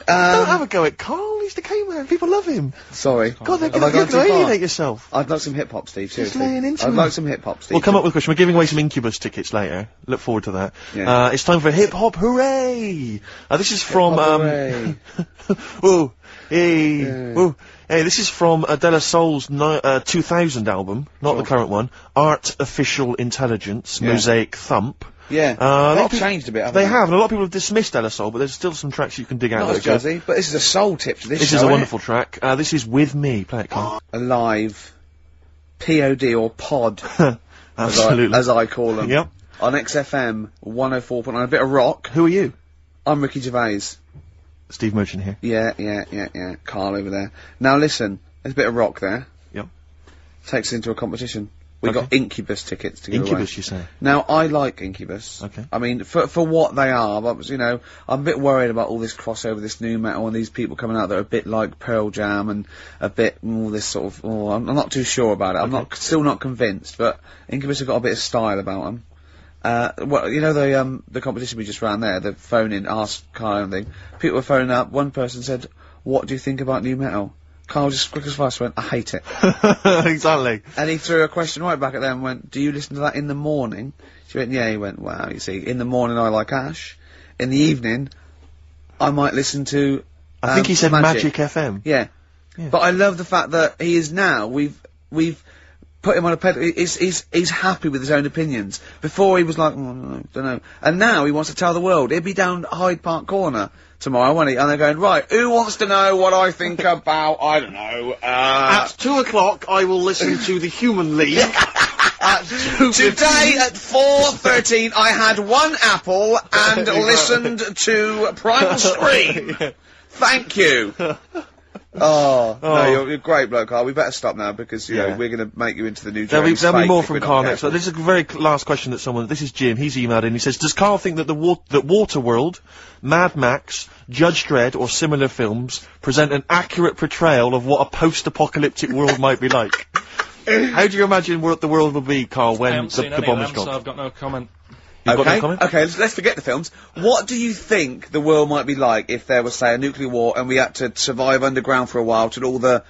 Speaker 2: Don't have a go at Carl. He's the K-man. People love him.
Speaker 1: Sorry.
Speaker 2: God, they're going to alienate yourself.
Speaker 1: I'd like some hip-hop, Steve, seriously.
Speaker 2: Just laying into
Speaker 1: I'd like some hip-hop, Steve.
Speaker 2: We'll come up with a question. We're giving away some Incubus tickets later. Look forward to that.
Speaker 1: Yeah.
Speaker 2: It's time for hip-hop hooray! This is from,
Speaker 1: hooray.
Speaker 2: Ooh, hey, ooh. Hey, this is from De La Soul's 2000 album, not the current one. Artificial Intelligence, Mosaic Thump.
Speaker 1: Yeah, they've changed a bit, haven't they?
Speaker 2: They have, and a lot of people have dismissed De La Soul, but there's still some tracks you can dig out.
Speaker 1: Not as jazzy, but this is a soul tip to this show,
Speaker 2: is a wonderful track. This is With Me. Play it, Carl.
Speaker 1: Alive. P-O-D or pod.
Speaker 2: Absolutely.
Speaker 1: As I call them.
Speaker 2: Yep.
Speaker 1: On XFM 104.9. A bit of rock.
Speaker 2: Who are you?
Speaker 1: I'm Ricky Gervais.
Speaker 2: Steve Merchant here.
Speaker 1: Yeah. Carl over there. Now listen, there's a bit of rock there.
Speaker 2: Yep.
Speaker 1: Takes us into a competition. We got Incubus tickets to give away.
Speaker 2: Incubus, you say?
Speaker 1: Now, I like Incubus.
Speaker 2: Okay.
Speaker 1: I mean, for what they are, but, you know, I'm a bit worried about all this crossover, this new metal, and these people coming out that are a bit like Pearl Jam, and a bit, all this sort of, I'm not too sure about it. I'm still not convinced, but Incubus have got a bit of style about them. Well, you know, the competition we just ran there, the phone in, ask Kyle and thing, people were phoning up, one person said, what do you think about new metal? Carl just quick as fast went, I hate it.
Speaker 2: Exactly.
Speaker 1: And he threw a question right back at them and went, do you listen to that in the morning? She went, yeah. He went, wow, you see, in the morning I like Ash. In the evening, I might listen to,
Speaker 2: I think he said Magic FM.
Speaker 1: Yeah. But I love the fact that he is now, we've put him on a pedal, he's happy with his own opinions. Before he was like, don't know. And now he wants to tell the world. He'll be down Hyde Park Corner tomorrow, won't he? And they're going, right, who wants to know what I think about, I don't know,
Speaker 2: At 2 o'clock, I will listen to the Human League.
Speaker 1: Today at 4:13, I had one apple and listened to Primal Scream. Thank you. No, you're a great bloke, Carl. We better stop now because, you know, we're going to make you into the new James.
Speaker 2: There'll be more from Carl next. So this is a very last question that this is Jim, he's emailed in. He says, does Carl think that that Waterworld, Mad Max, Judge Dredd or similar films present an accurate portrayal of what a post-apocalyptic world might be like? How do you imagine the world will be, Carl, when the bomb is gone?
Speaker 3: So I've got no comment.
Speaker 1: Okay, let's forget the films. What do you think the world might be like if there was, say, a nuclear war and we had to survive underground for a while till all the,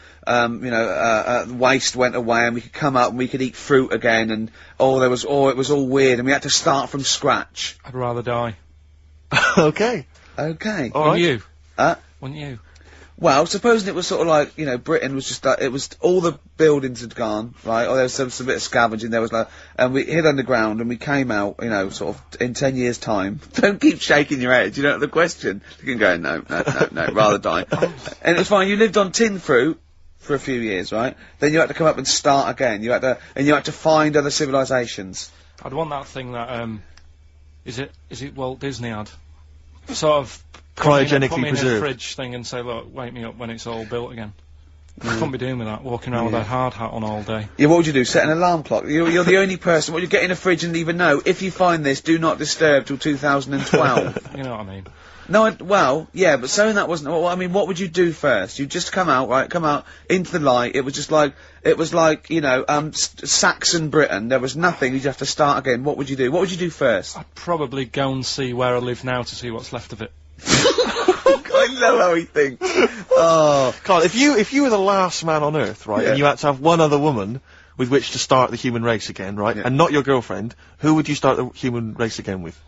Speaker 1: waste went away and we could come up and we could eat fruit again and, it was all weird and we had to start from scratch?
Speaker 3: I'd rather die.
Speaker 1: Okay.
Speaker 3: All
Speaker 1: right.
Speaker 3: Wouldn't you? Wouldn't you?
Speaker 1: Well, supposing it was sort of like, you know, Britain was just, it was, all the buildings had gone, right, or there was some bit of scavenging, there was like, and we hid underground and we came out, you know, sort of, in 10 years' time. Don't keep shaking your head, you know the question. You can go, no, rather die. And it's fine, you lived on tin fruit for a few years, right? Then you had to come up and start again, you had to find other civilizations.
Speaker 3: I'd want that thing that, is it Walt Disney had? Sort of,
Speaker 2: cryogenically
Speaker 3: put me in a
Speaker 2: preserved
Speaker 3: fridge thing and say, look, wake me up when it's all built again. I couldn't be doing with that, walking around with a hard hat on all day.
Speaker 1: Yeah, what would you do? Set an alarm clock? You're the only person. What, you get in a fridge and even know, if you find this, do not disturb till 2012.
Speaker 3: You know what I mean?
Speaker 1: No, well, yeah, but saying that wasn't, well, I mean, what would you do first? You'd just come out into the light, it was like, you know, Saxon Britain, there was nothing, you'd have to start again. What would you do? What would you do first?
Speaker 3: I'd probably go and see where I live now to see what's left of it.
Speaker 1: I know how he thinks. Oh.
Speaker 2: Carl, if you were the last man on Earth, right, and you had to have one other woman with which to start the human race again, right, and not your girlfriend, who would you start the human race again with?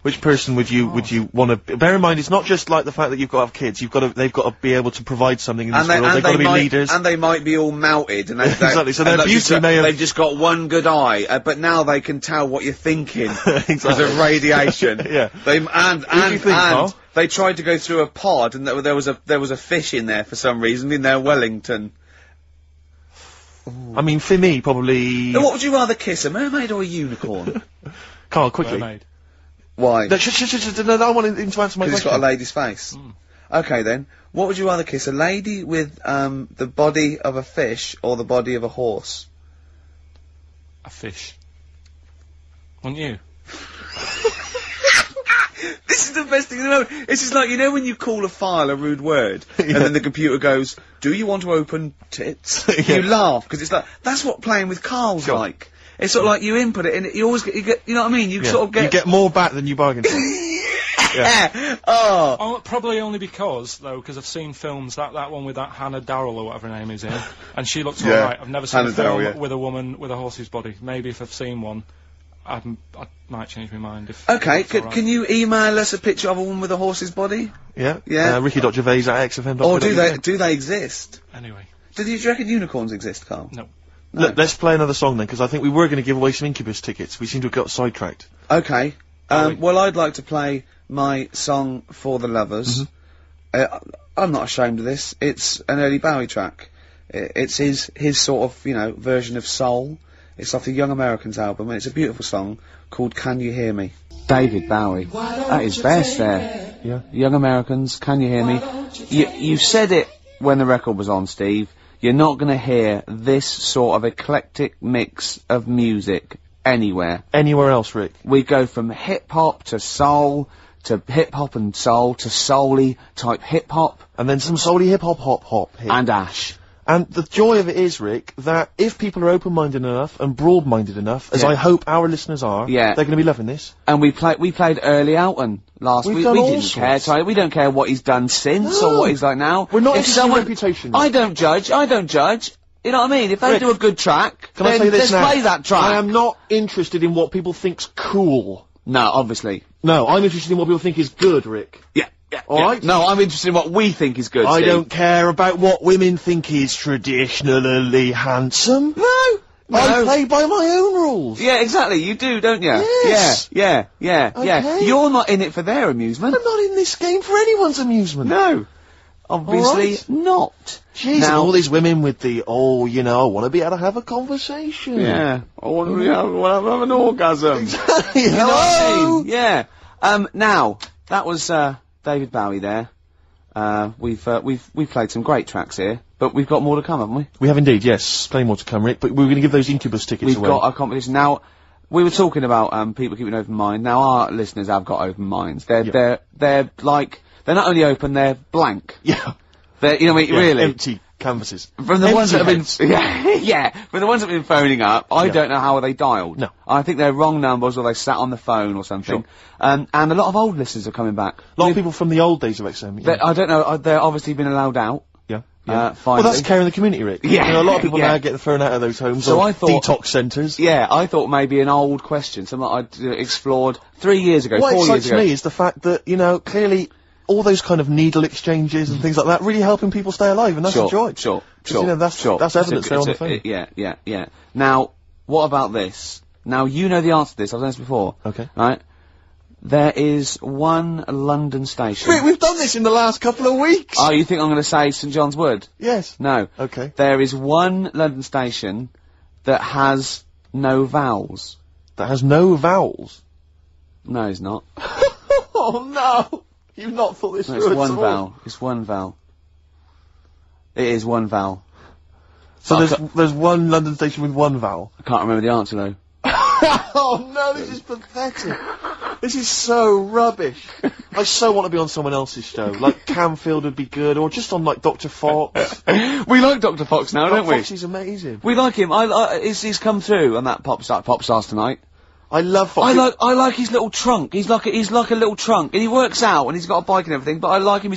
Speaker 2: Which person would you want to? Bear in mind, it's not just like the fact that you've got to have kids. They've got to be able to provide something in this world. They've got to be leaders,
Speaker 1: and they might be all melted. And
Speaker 2: exactly. So their beauty may have.
Speaker 1: They've just got one good eye, but now they can tell what you're thinking because of radiation.
Speaker 2: Yeah.
Speaker 1: They tried to go through a pod, and there was a fish in there for some reason in their Wellington.
Speaker 2: I mean, for me, probably.
Speaker 1: What would you rather kiss, a mermaid or a unicorn?
Speaker 2: Carl, quickly.
Speaker 3: Mermaid.
Speaker 1: Why?
Speaker 2: No, I want him to answer my question.
Speaker 1: It's got a lady's face. Okay then, what would you rather kiss, a lady with the body of a fish or the body of a horse?
Speaker 3: A fish. Wouldn't you?
Speaker 1: This is the best thing in the world. It's just like, you know when you call a file a rude word, and then the computer goes, do you want to open tits? You laugh, because it's like, that's what playing with Karl's like. It's sort of like you input it, and you always get, you know what I mean? You sort of get...
Speaker 2: You get more back than you bargained for.
Speaker 3: Oh, probably only because I've seen films, that one with that Hannah Darrell or whatever her name is in, and she looks alright. I've never seen a film with a woman with a horse's body. Maybe if I've seen one, I might change my mind if...
Speaker 1: Okay, can you email us a picture of a woman with a horse's body?
Speaker 2: Yeah. Ricky.gervais@xfm.co.uk.
Speaker 1: Or do they exist?
Speaker 3: Anyway.
Speaker 1: Do you reckon unicorns exist, Karl?
Speaker 3: No.
Speaker 2: Look, let's play another song then, because I think we were going to give away some Incubus tickets. We seem to have got sidetracked.
Speaker 1: Okay. Well, I'd like to play my song For the Lovers. I'm not ashamed of this. It's an early Bowie track. It's his sort of, version of soul. It's off the Young Americans album, and it's a beautiful song called Can You Hear Me? David Bowie. At his best there.
Speaker 2: Yeah.
Speaker 1: Young Americans, Can You Hear Me? You said it when the record was on, Steve. You're not going to hear this sort of eclectic mix of music anywhere.
Speaker 2: Anywhere else, Rick?
Speaker 1: We go from hip-hop to soul, to hip-hop and soul, to soul-y type hip-hop.
Speaker 2: And then some soul-y hip-hop, hop.
Speaker 1: And ash.
Speaker 2: And the joy of it is, Rick, that if people are open-minded enough and broad-minded enough, as I hope our listeners are, they're going to be loving this.
Speaker 1: And we played Early Outen last week. We didn't care, Ty. We don't care what he's done since or what he's like now.
Speaker 2: We're not interested in reputation.
Speaker 1: I don't judge. You know what I mean? If they do a good track,
Speaker 2: can I say this now?
Speaker 1: Let's play that track.
Speaker 2: I am not interested in what people think's cool.
Speaker 1: No, obviously.
Speaker 2: No, I'm interested in what people think is good, Rick.
Speaker 1: Yeah.
Speaker 2: Alright?
Speaker 1: No, I'm interested in what we think is good,
Speaker 2: I
Speaker 1: Steve.
Speaker 2: don't care about what women think is traditionally handsome.
Speaker 1: No.
Speaker 2: I play by my own rules.
Speaker 1: Yeah, exactly. You do, don't you?
Speaker 2: Yes.
Speaker 1: Yeah.
Speaker 2: Okay.
Speaker 1: You're not in it for their amusement.
Speaker 2: I'm not in this game for anyone's amusement.
Speaker 1: No. Obviously not.
Speaker 2: Jeez, and all these women with the, I want to be able to have a conversation.
Speaker 1: Yeah. I want to have an orgasm.
Speaker 2: Hello?
Speaker 1: Yeah. Now, that was, David Bowie there. We've played some great tracks here, but we've got more to come, haven't we?
Speaker 2: We have indeed, yes. Plenty more to come, Rick, but we're going to give those Incubus tickets away.
Speaker 1: We've got our competition. Now, we were talking about, people keeping an open mind. Now, our listeners have got open minds. They're like, they're not only open, they're blank.
Speaker 2: Yeah.
Speaker 1: They're, really.
Speaker 2: Empty canvases.
Speaker 1: From the ones that have been, from the ones that have been phoning up, I don't know how they dialed.
Speaker 2: No.
Speaker 1: I think they're wrong numbers or they sat on the phone or something.
Speaker 2: Sure.
Speaker 1: And a lot of old listeners are coming back.
Speaker 2: A lot of people from the old days of XM.
Speaker 1: I don't know, they're obviously been allowed out.
Speaker 2: Yeah.
Speaker 1: Finally.
Speaker 2: Well, that's caring the community, Rick.
Speaker 1: Yeah.
Speaker 2: A lot of people now get thrown out of those homes or I thought, detox centres.
Speaker 1: Yeah, I thought maybe an old question, something I'd explored 3 years ago, 4 years ago.
Speaker 2: What excites me is the fact that, clearly all those kind of needle exchanges and things like that really helping people stay alive, and that's a joy.
Speaker 1: Sure.
Speaker 2: That's evidence there on the phone.
Speaker 1: Yeah. Now, what about this? Now, you know the answer to this, I've done this before.
Speaker 2: Okay.
Speaker 1: Right? There is one London station.
Speaker 2: Rick, we've done this in the last couple of weeks!
Speaker 1: Oh, you think I'm going to say St John's Wood?
Speaker 2: Yes.
Speaker 1: No.
Speaker 2: Okay.
Speaker 1: There is one London station that has no vowels.
Speaker 2: That has no vowels?
Speaker 1: No, it's not.
Speaker 2: Oh, no! You've not thought this through
Speaker 1: It's
Speaker 2: at
Speaker 1: one
Speaker 2: all.
Speaker 1: vowel. It's one vowel. It is one vowel.
Speaker 2: So there's one London station with one vowel?
Speaker 1: I can't remember the answer, though.
Speaker 2: Oh, no, this is pathetic. This is so rubbish. I so want to be on someone else's show. Like, Camfield would be good, or just on, like, Dr. Fox.
Speaker 1: We like Dr. Fox now, don't we?
Speaker 2: Fox is amazing.
Speaker 1: We like him. He's come through on that Pop Stars Tonight.
Speaker 2: I love Fox.
Speaker 1: I like his little trunk. He's like a little trunk, and he works out, and he's got a bike and everything. But I like him.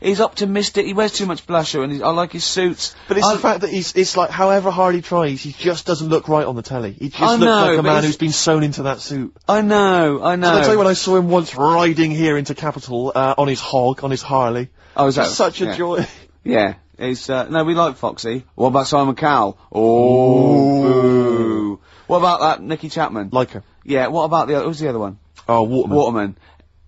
Speaker 1: He's optimistic. He wears too much blusher, and I like his suits.
Speaker 2: But it's the fact that it's like, however hard he tries, he just doesn't look right on the telly. He just looks like a man who's been sewn into that suit.
Speaker 1: I know.
Speaker 2: And I tell you, when I saw him once riding here into Capitol on his Harley.
Speaker 1: Oh, is that
Speaker 2: such a joy?
Speaker 1: Yeah. No, we like Foxy. What about Simon Cowell? Oh, boo. What about that Nicky Chapman?
Speaker 2: Like her.
Speaker 1: Yeah, what about who's the other one?
Speaker 2: Oh, Waterman.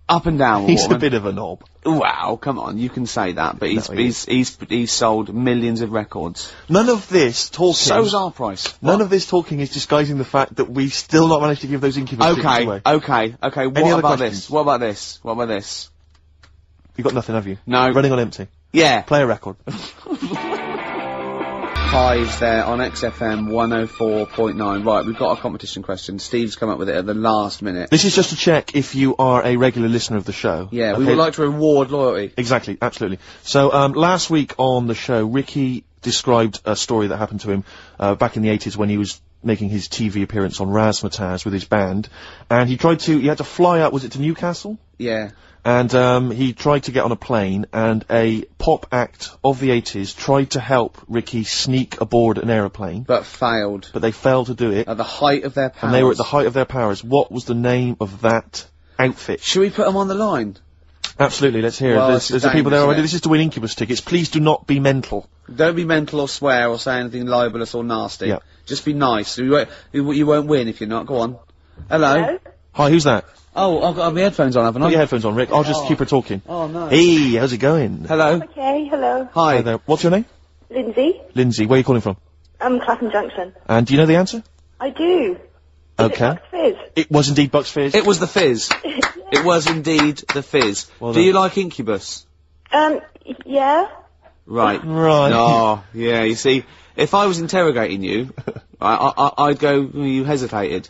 Speaker 1: Up and down,
Speaker 2: He's
Speaker 1: Waterman.
Speaker 2: a bit of a knob.
Speaker 1: Wow, come on, you can say that, but he's sold millions of records.
Speaker 2: None of this talking...
Speaker 1: So's our price.
Speaker 2: None of this talking is disguising the fact that we've still not managed to give those Incubus tickets away.
Speaker 1: Okay, what about this?
Speaker 2: You've got nothing, have you?
Speaker 1: No.
Speaker 2: Running on empty.
Speaker 1: Yeah.
Speaker 2: Play a record.
Speaker 1: Hives there on XFM 104.9. Right, we've got a competition question. Steve's come up with it at the last minute.
Speaker 2: This is just to check if you are a regular listener of the show.
Speaker 1: Yeah,
Speaker 2: okay?
Speaker 1: we would like to reward loyalty.
Speaker 2: Exactly, absolutely. So, last week on the show, Ricky described a story that happened to him, back in the 80s when he was making his TV appearance on Razzmatazz with his band. And he had to fly out, was it to Newcastle?
Speaker 1: Yeah.
Speaker 2: And, he tried to get on a plane, and a pop act of the 80s tried to help Ricky sneak aboard an aeroplane.
Speaker 1: But failed.
Speaker 2: But they failed to do it.
Speaker 1: At the height of their powers.
Speaker 2: And they were at the height of their powers. What was the name of that outfit?
Speaker 1: Should we put them on the line?
Speaker 2: Absolutely, let's hear
Speaker 1: Well,
Speaker 2: it. There's the people there already. This is to win Incubus tickets. Please do not be mental.
Speaker 1: Don't be mental or swear or say anything libelous or nasty.
Speaker 2: Yeah.
Speaker 1: Just be nice. You won't win if you're not. Go on. Hello?
Speaker 2: Hi, who's that?
Speaker 1: Oh, I've got my headphones on, haven't I?
Speaker 2: Put your headphones on, Rick. I'll just keep her talking.
Speaker 1: Oh, no.
Speaker 2: Hey, how's it going?
Speaker 1: Hello?
Speaker 4: Okay, hello.
Speaker 1: Hi.
Speaker 2: There. What's your name?
Speaker 4: Lindsay.
Speaker 2: Lindsay. Where are you calling from?
Speaker 4: Clapham Junction.
Speaker 2: And do you know the answer?
Speaker 4: I do.
Speaker 2: Okay.
Speaker 4: Is it Bucks Fizz?
Speaker 2: It was indeed Bucks Fizz.
Speaker 1: It was the Fizz. It was indeed the Fizz.
Speaker 2: Well
Speaker 1: Do you like Incubus?
Speaker 4: Yeah.
Speaker 1: Right.
Speaker 2: Right.
Speaker 1: Oh, yeah, you see, if I was interrogating you, I'd go, you hesitated.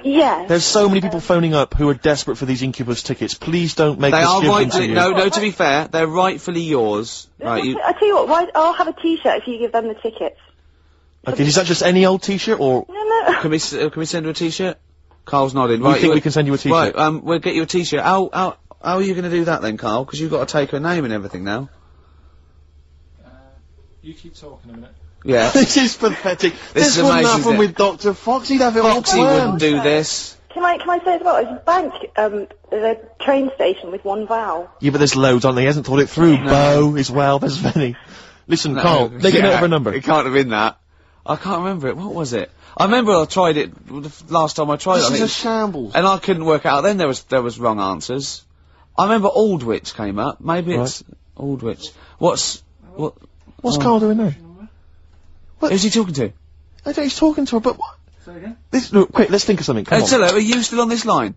Speaker 4: Yeah.
Speaker 2: There's so many people phoning up who are desperate for these Incubus tickets. Please don't make
Speaker 1: They
Speaker 2: us
Speaker 1: are
Speaker 2: give them to
Speaker 1: rightfully,
Speaker 2: you.
Speaker 1: no, to be fair, they're rightfully yours. Right,
Speaker 4: I tell you what, I'll have a T-shirt if you give them the tickets.
Speaker 2: Okay, is that just any old T-shirt, or
Speaker 4: No.
Speaker 1: Can we send her a T-shirt? Carl's nodding.
Speaker 2: you
Speaker 1: Right,
Speaker 2: think we can send you a T-shirt?
Speaker 1: Right, we'll get you a T-shirt. How are you going to do that then, Carl? Because you've got to take her name and everything now.
Speaker 3: You keep talking a minute.
Speaker 1: Yeah.
Speaker 2: This is pathetic.
Speaker 1: This
Speaker 2: This
Speaker 1: is
Speaker 2: wouldn't
Speaker 1: amazing,
Speaker 2: happen
Speaker 1: isn't
Speaker 2: with Dr. Fox. He'd have it all
Speaker 1: Foxy
Speaker 2: planned.
Speaker 1: wouldn't do this.
Speaker 4: Can I say as well, it's bank, the train station with one vowel.
Speaker 2: Yeah, but there's loads, aren't there? He hasn't thought it through. Bo as well, there's many. Listen, Carl, make a note of her number.
Speaker 1: It can't have been that. I can't remember it. What was it? I remember I tried it the last time I tried it. I
Speaker 2: This is
Speaker 1: think
Speaker 2: a shambles.
Speaker 1: and I couldn't work out. Then there was wrong answers. I remember Aldwych came up. Maybe it's Aldwych. What's
Speaker 2: Carl doing now?
Speaker 1: Who's he talking to?
Speaker 2: I don't, he's talking to her, but what?
Speaker 3: Say again?
Speaker 2: Look, quick, let's think of something, come on.
Speaker 1: Hello, are you still on this line?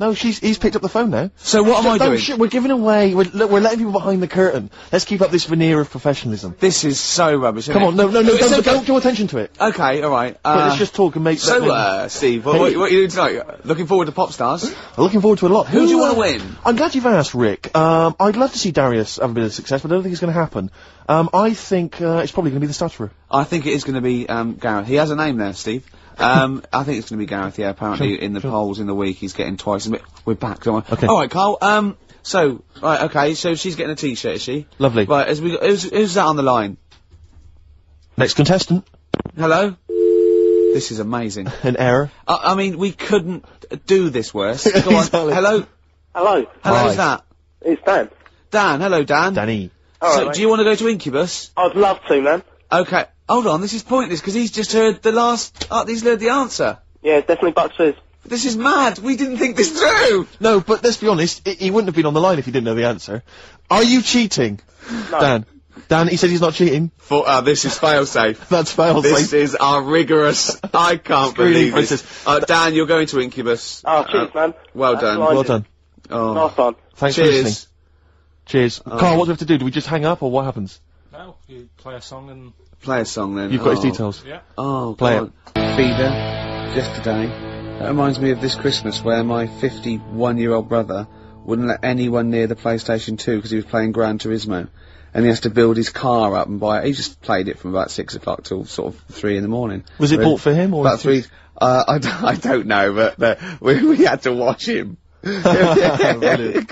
Speaker 2: No, he's picked up the phone now.
Speaker 1: So what am I doing?
Speaker 2: Shit, we're giving away, we're letting people behind the curtain. Let's keep up this veneer of professionalism.
Speaker 1: This is so rubbish.
Speaker 2: Come on, no, don't draw attention to it.
Speaker 1: Okay, alright.
Speaker 2: Let's just talk and make
Speaker 1: Steve, what are you doing tonight? Looking forward to Pop Stars?
Speaker 2: I'm looking forward to a lot.
Speaker 1: Who do you want to win?
Speaker 2: I'm glad you've asked, Rick. I'd love to see Darius have a bit of success, but I don't think it's going to happen. I think it's probably going to be the stutterer.
Speaker 1: I think it is going to be Gareth. He has a name there, Steve. I think it's going to be Gareth, yeah, apparently in the polls in the week he's getting twice a bit. We're back, don't we?
Speaker 2: Okay.
Speaker 1: Alright, Carl, okay, so she's getting a T-shirt, is she?
Speaker 2: Lovely.
Speaker 1: Right, who's that on the line?
Speaker 2: Next contestant.
Speaker 1: Hello? This is amazing.
Speaker 2: An error.
Speaker 1: I mean, we couldn't do this worse. Go on.
Speaker 2: Exactly.
Speaker 1: Hello?
Speaker 5: Hello.
Speaker 1: Hello, who's that?
Speaker 5: It's Dan.
Speaker 1: Dan, hello, Dan.
Speaker 2: Danny.
Speaker 5: Alright,
Speaker 1: So,
Speaker 5: mate.
Speaker 1: do you want to go to Incubus?
Speaker 5: I'd love to, man.
Speaker 1: Okay, hold on, this is pointless, because he's just heard he's heard the answer.
Speaker 5: Yeah, definitely Bucks Fizz.
Speaker 1: This is mad, we didn't think this through!
Speaker 2: No, but let's be honest, he wouldn't have been on the line if he didn't know the answer. Are you cheating?
Speaker 5: No.
Speaker 2: Dan, he said he's not cheating.
Speaker 1: This is fail-safe.
Speaker 2: That's fail
Speaker 1: This is our rigorous, I can't believe this. Dan, you're going to Incubus.
Speaker 5: Oh, cheers, man.
Speaker 1: Well
Speaker 5: That's
Speaker 1: done.
Speaker 5: blinding.
Speaker 2: Well done.
Speaker 1: Oh.
Speaker 5: Nice one.
Speaker 2: Thanks for listening.
Speaker 1: Cheers.
Speaker 2: Cheers. Carl, what do we have to do? Do we just hang up, or what happens?
Speaker 3: No, you play a song and...
Speaker 1: Play a song then.
Speaker 2: You've got his details.
Speaker 3: Yeah.
Speaker 1: Oh,
Speaker 2: Play
Speaker 1: God. Feeder, just today. That reminds me of this Christmas where my 51-year-old brother wouldn't let anyone near the PlayStation 2 because he was playing Gran Turismo. And he has to build his car up and buy it. He just played it from about 6 o'clock till sort of 3 in the morning.
Speaker 2: Was it bought for him, or?
Speaker 1: About 3, I don't know, but we had to watch him.
Speaker 2: Brilliant.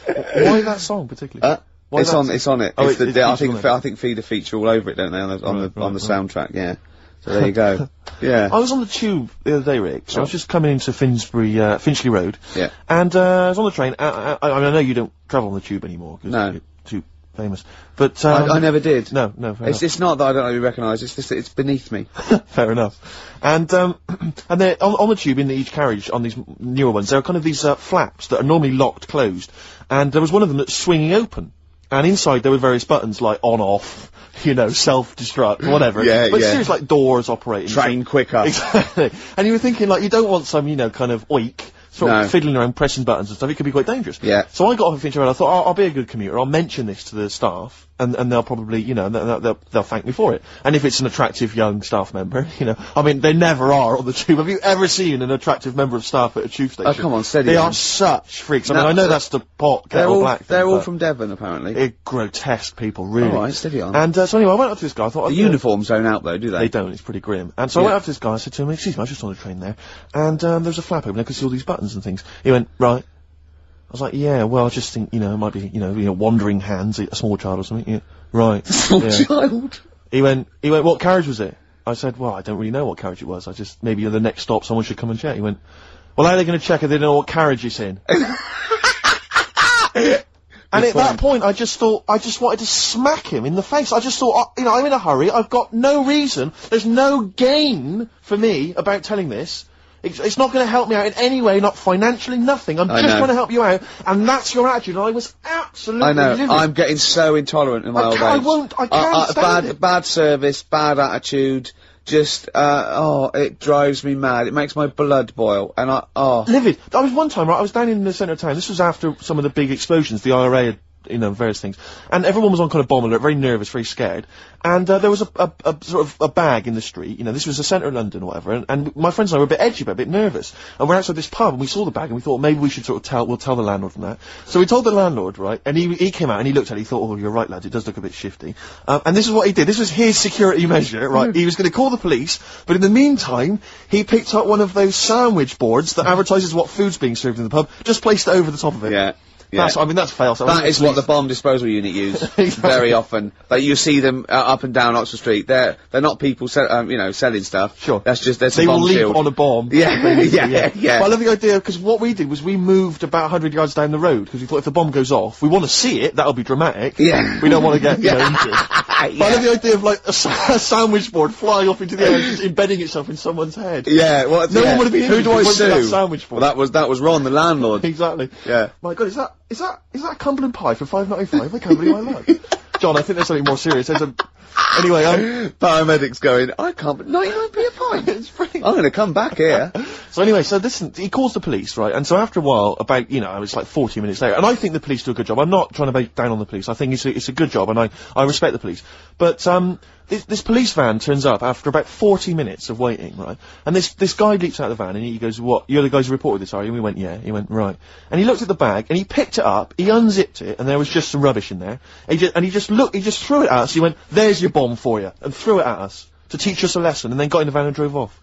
Speaker 2: Why that song particularly?
Speaker 1: It's on it.
Speaker 2: Oh,
Speaker 1: It's
Speaker 2: it's
Speaker 1: I
Speaker 2: featured
Speaker 1: think Feeder feature all over it, don't they? On the
Speaker 2: Right.
Speaker 1: soundtrack, yeah. So there you go. Yeah.
Speaker 2: I was on the tube the other day, Rick, so I was just coming into Finchley Road.
Speaker 1: Yeah.
Speaker 2: And, I was on the train. I know you don't travel on the tube anymore, because
Speaker 1: No.
Speaker 2: you're too famous. But,
Speaker 1: I never did.
Speaker 2: No, fair enough.
Speaker 1: It's not that I don't really recognise, it's just that it's beneath me.
Speaker 2: Fair enough. And they're on the tube in each carriage, on these newer ones, there are kind of these flaps that are normally locked closed. And there was one of them that's swinging open. And inside there were various buttons like on, off, self-destruct, whatever.
Speaker 1: Yeah,
Speaker 2: but
Speaker 1: yeah.
Speaker 2: seriously, like doors operating.
Speaker 1: Train quicker.
Speaker 2: Exactly. And you were thinking, like, you don't want some, kind of oik, sort
Speaker 1: No.
Speaker 2: of fiddling around, pressing buttons and stuff. It could be quite dangerous.
Speaker 1: Yeah.
Speaker 2: So I got off of Finchley Road. I thought, I'll be a good commuter. I'll mention this to the staff. and they'll probably, you know, they'll thank me for it. And if it's an attractive young staff member, you know, I mean, they never are on the tube. Have you ever seen an attractive member of staff at a tube station?
Speaker 1: Oh, come on, steady
Speaker 2: They
Speaker 1: on.
Speaker 2: are such freaks. I mean, I know that's the pot kettle black thing.
Speaker 1: They're all from Devon, apparently.
Speaker 2: They're grotesque people, really.
Speaker 1: Alright, steady on.
Speaker 2: And, so anyway, I went up to this guy, I thought...
Speaker 1: The uniforms don't out, though, do they?
Speaker 2: They don't, it's pretty grim. And so I went up to this guy, I said to him, excuse me, I was just on the train there, and, there was a flap open, I could see all these buttons and things. He went, right. I was like, yeah, well, I just think, you know, it might be, you know, wandering hands, a small child or something. Yeah, right.
Speaker 1: Small child?
Speaker 2: He went, what carriage was it? I said, well, I don't really know what carriage it was. I just, maybe at the next stop someone should come and check. He went, well, how are they going to check if they don't know what carriage it's in? And at that point, I just wanted to smack him in the face. I just thought, you know, I'm in a hurry, I've got no reason, there's no gain for me about telling this. It's not going to help me out in any way, not financially, nothing. I'm just trying to help you out, and that's your attitude. And I was absolutely livid.
Speaker 1: I'm getting so intolerant in my old age.
Speaker 2: I can't stand it.
Speaker 1: Bad service, bad attitude, just, it drives me mad. It makes my blood boil, and
Speaker 2: Livid. I was one time, right, I was down in the centre of town. This was after some of the big explosions, the IRA had, you know, various things. And everyone was on kind of bomb alert, very nervous, very scared. And, there was a sort of a bag in the street, you know, this was the centre of London or whatever, and my friends and I were a bit edgy, but a bit nervous. And we're outside this pub, and we saw the bag, and we thought maybe we should sort of we'll tell the landlord from that. So we told the landlord, right, and he came out, and he looked at it, he thought, oh, you're right, lads, it does look a bit shifty. And this is what he did, this was his security measure, right, he was gonna call the police, but in the meantime, he picked up one of those sandwich boards that advertises what food's being served in the pub, just placed it over the top of it.
Speaker 1: Yeah. Yeah.
Speaker 2: That's fail. So
Speaker 1: that is what the bomb disposal unit use very often. Like you see them up and down Oxford Street. They're not people selling stuff.
Speaker 2: Sure.
Speaker 1: That's just
Speaker 2: they will leap on a bomb.
Speaker 1: Yeah, yeah.
Speaker 2: But I love the idea because what we did was we moved about 100 yards down the road because we thought if the bomb goes off, we want to see it. That'll be dramatic.
Speaker 1: Yeah.
Speaker 2: We don't want to get injured. But I love the idea of like a sandwich board flying off into the air and just embedding itself in someone's head.
Speaker 1: Yeah. Well,
Speaker 2: no one would be injured.
Speaker 1: Who do I sue?
Speaker 2: That sandwich board.
Speaker 1: Well, that was Ron, the landlord.
Speaker 2: Exactly.
Speaker 1: Yeah.
Speaker 2: My God, is that a Cumberland pie for £5.95? I can't believe my luck. John, I think there's something more serious. Anyway,
Speaker 1: paramedics going, I can't, 99p a pint. It's free. I'm gonna come back here.
Speaker 2: So anyway, so listen, he calls the police, right? And so after a while, about, you know, it was like 40 minutes later, and I think the police do a good job. I'm not trying to bait down on the police. I think it's a good job, and I respect the police. But, this police van turns up after about 40 minutes of waiting, right? And this guy leaps out of the van and he goes, what, you're the guys who reported this, are you? And we went, yeah. He went, right. And he looked at the bag and he picked it up, he unzipped it, and there was just some rubbish in there. He just threw it at us. He went, there's your bomb for you, and threw it at us to teach us a lesson, and then got in the van and drove off.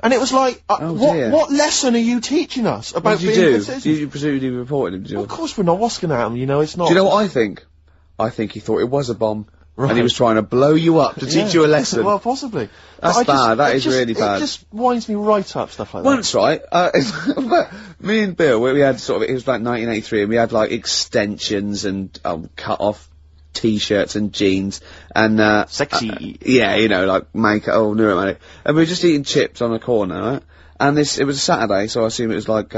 Speaker 2: And it was like, what lesson are you teaching us about being good citizens?
Speaker 1: You presumably reported him, did you?
Speaker 2: Well, of course we're not. What's going to happen? You know, it's not.
Speaker 1: Do you know what I think? I think he thought it was a bomb.
Speaker 2: Right.
Speaker 1: And he was trying to blow you up to teach you a lesson.
Speaker 2: Well, possibly.
Speaker 1: That's bad. That is really bad.
Speaker 2: It just winds me right up, stuff like that.
Speaker 1: Once, right, me and Bill, we had sort of, it was like 1983, and we had like extensions and cut off t-shirts and jeans and
Speaker 2: sexy.
Speaker 1: Yeah, you know, like makeup, neuromantic. And we were just eating chips on a corner, right? And it was a Saturday, so I assume it was like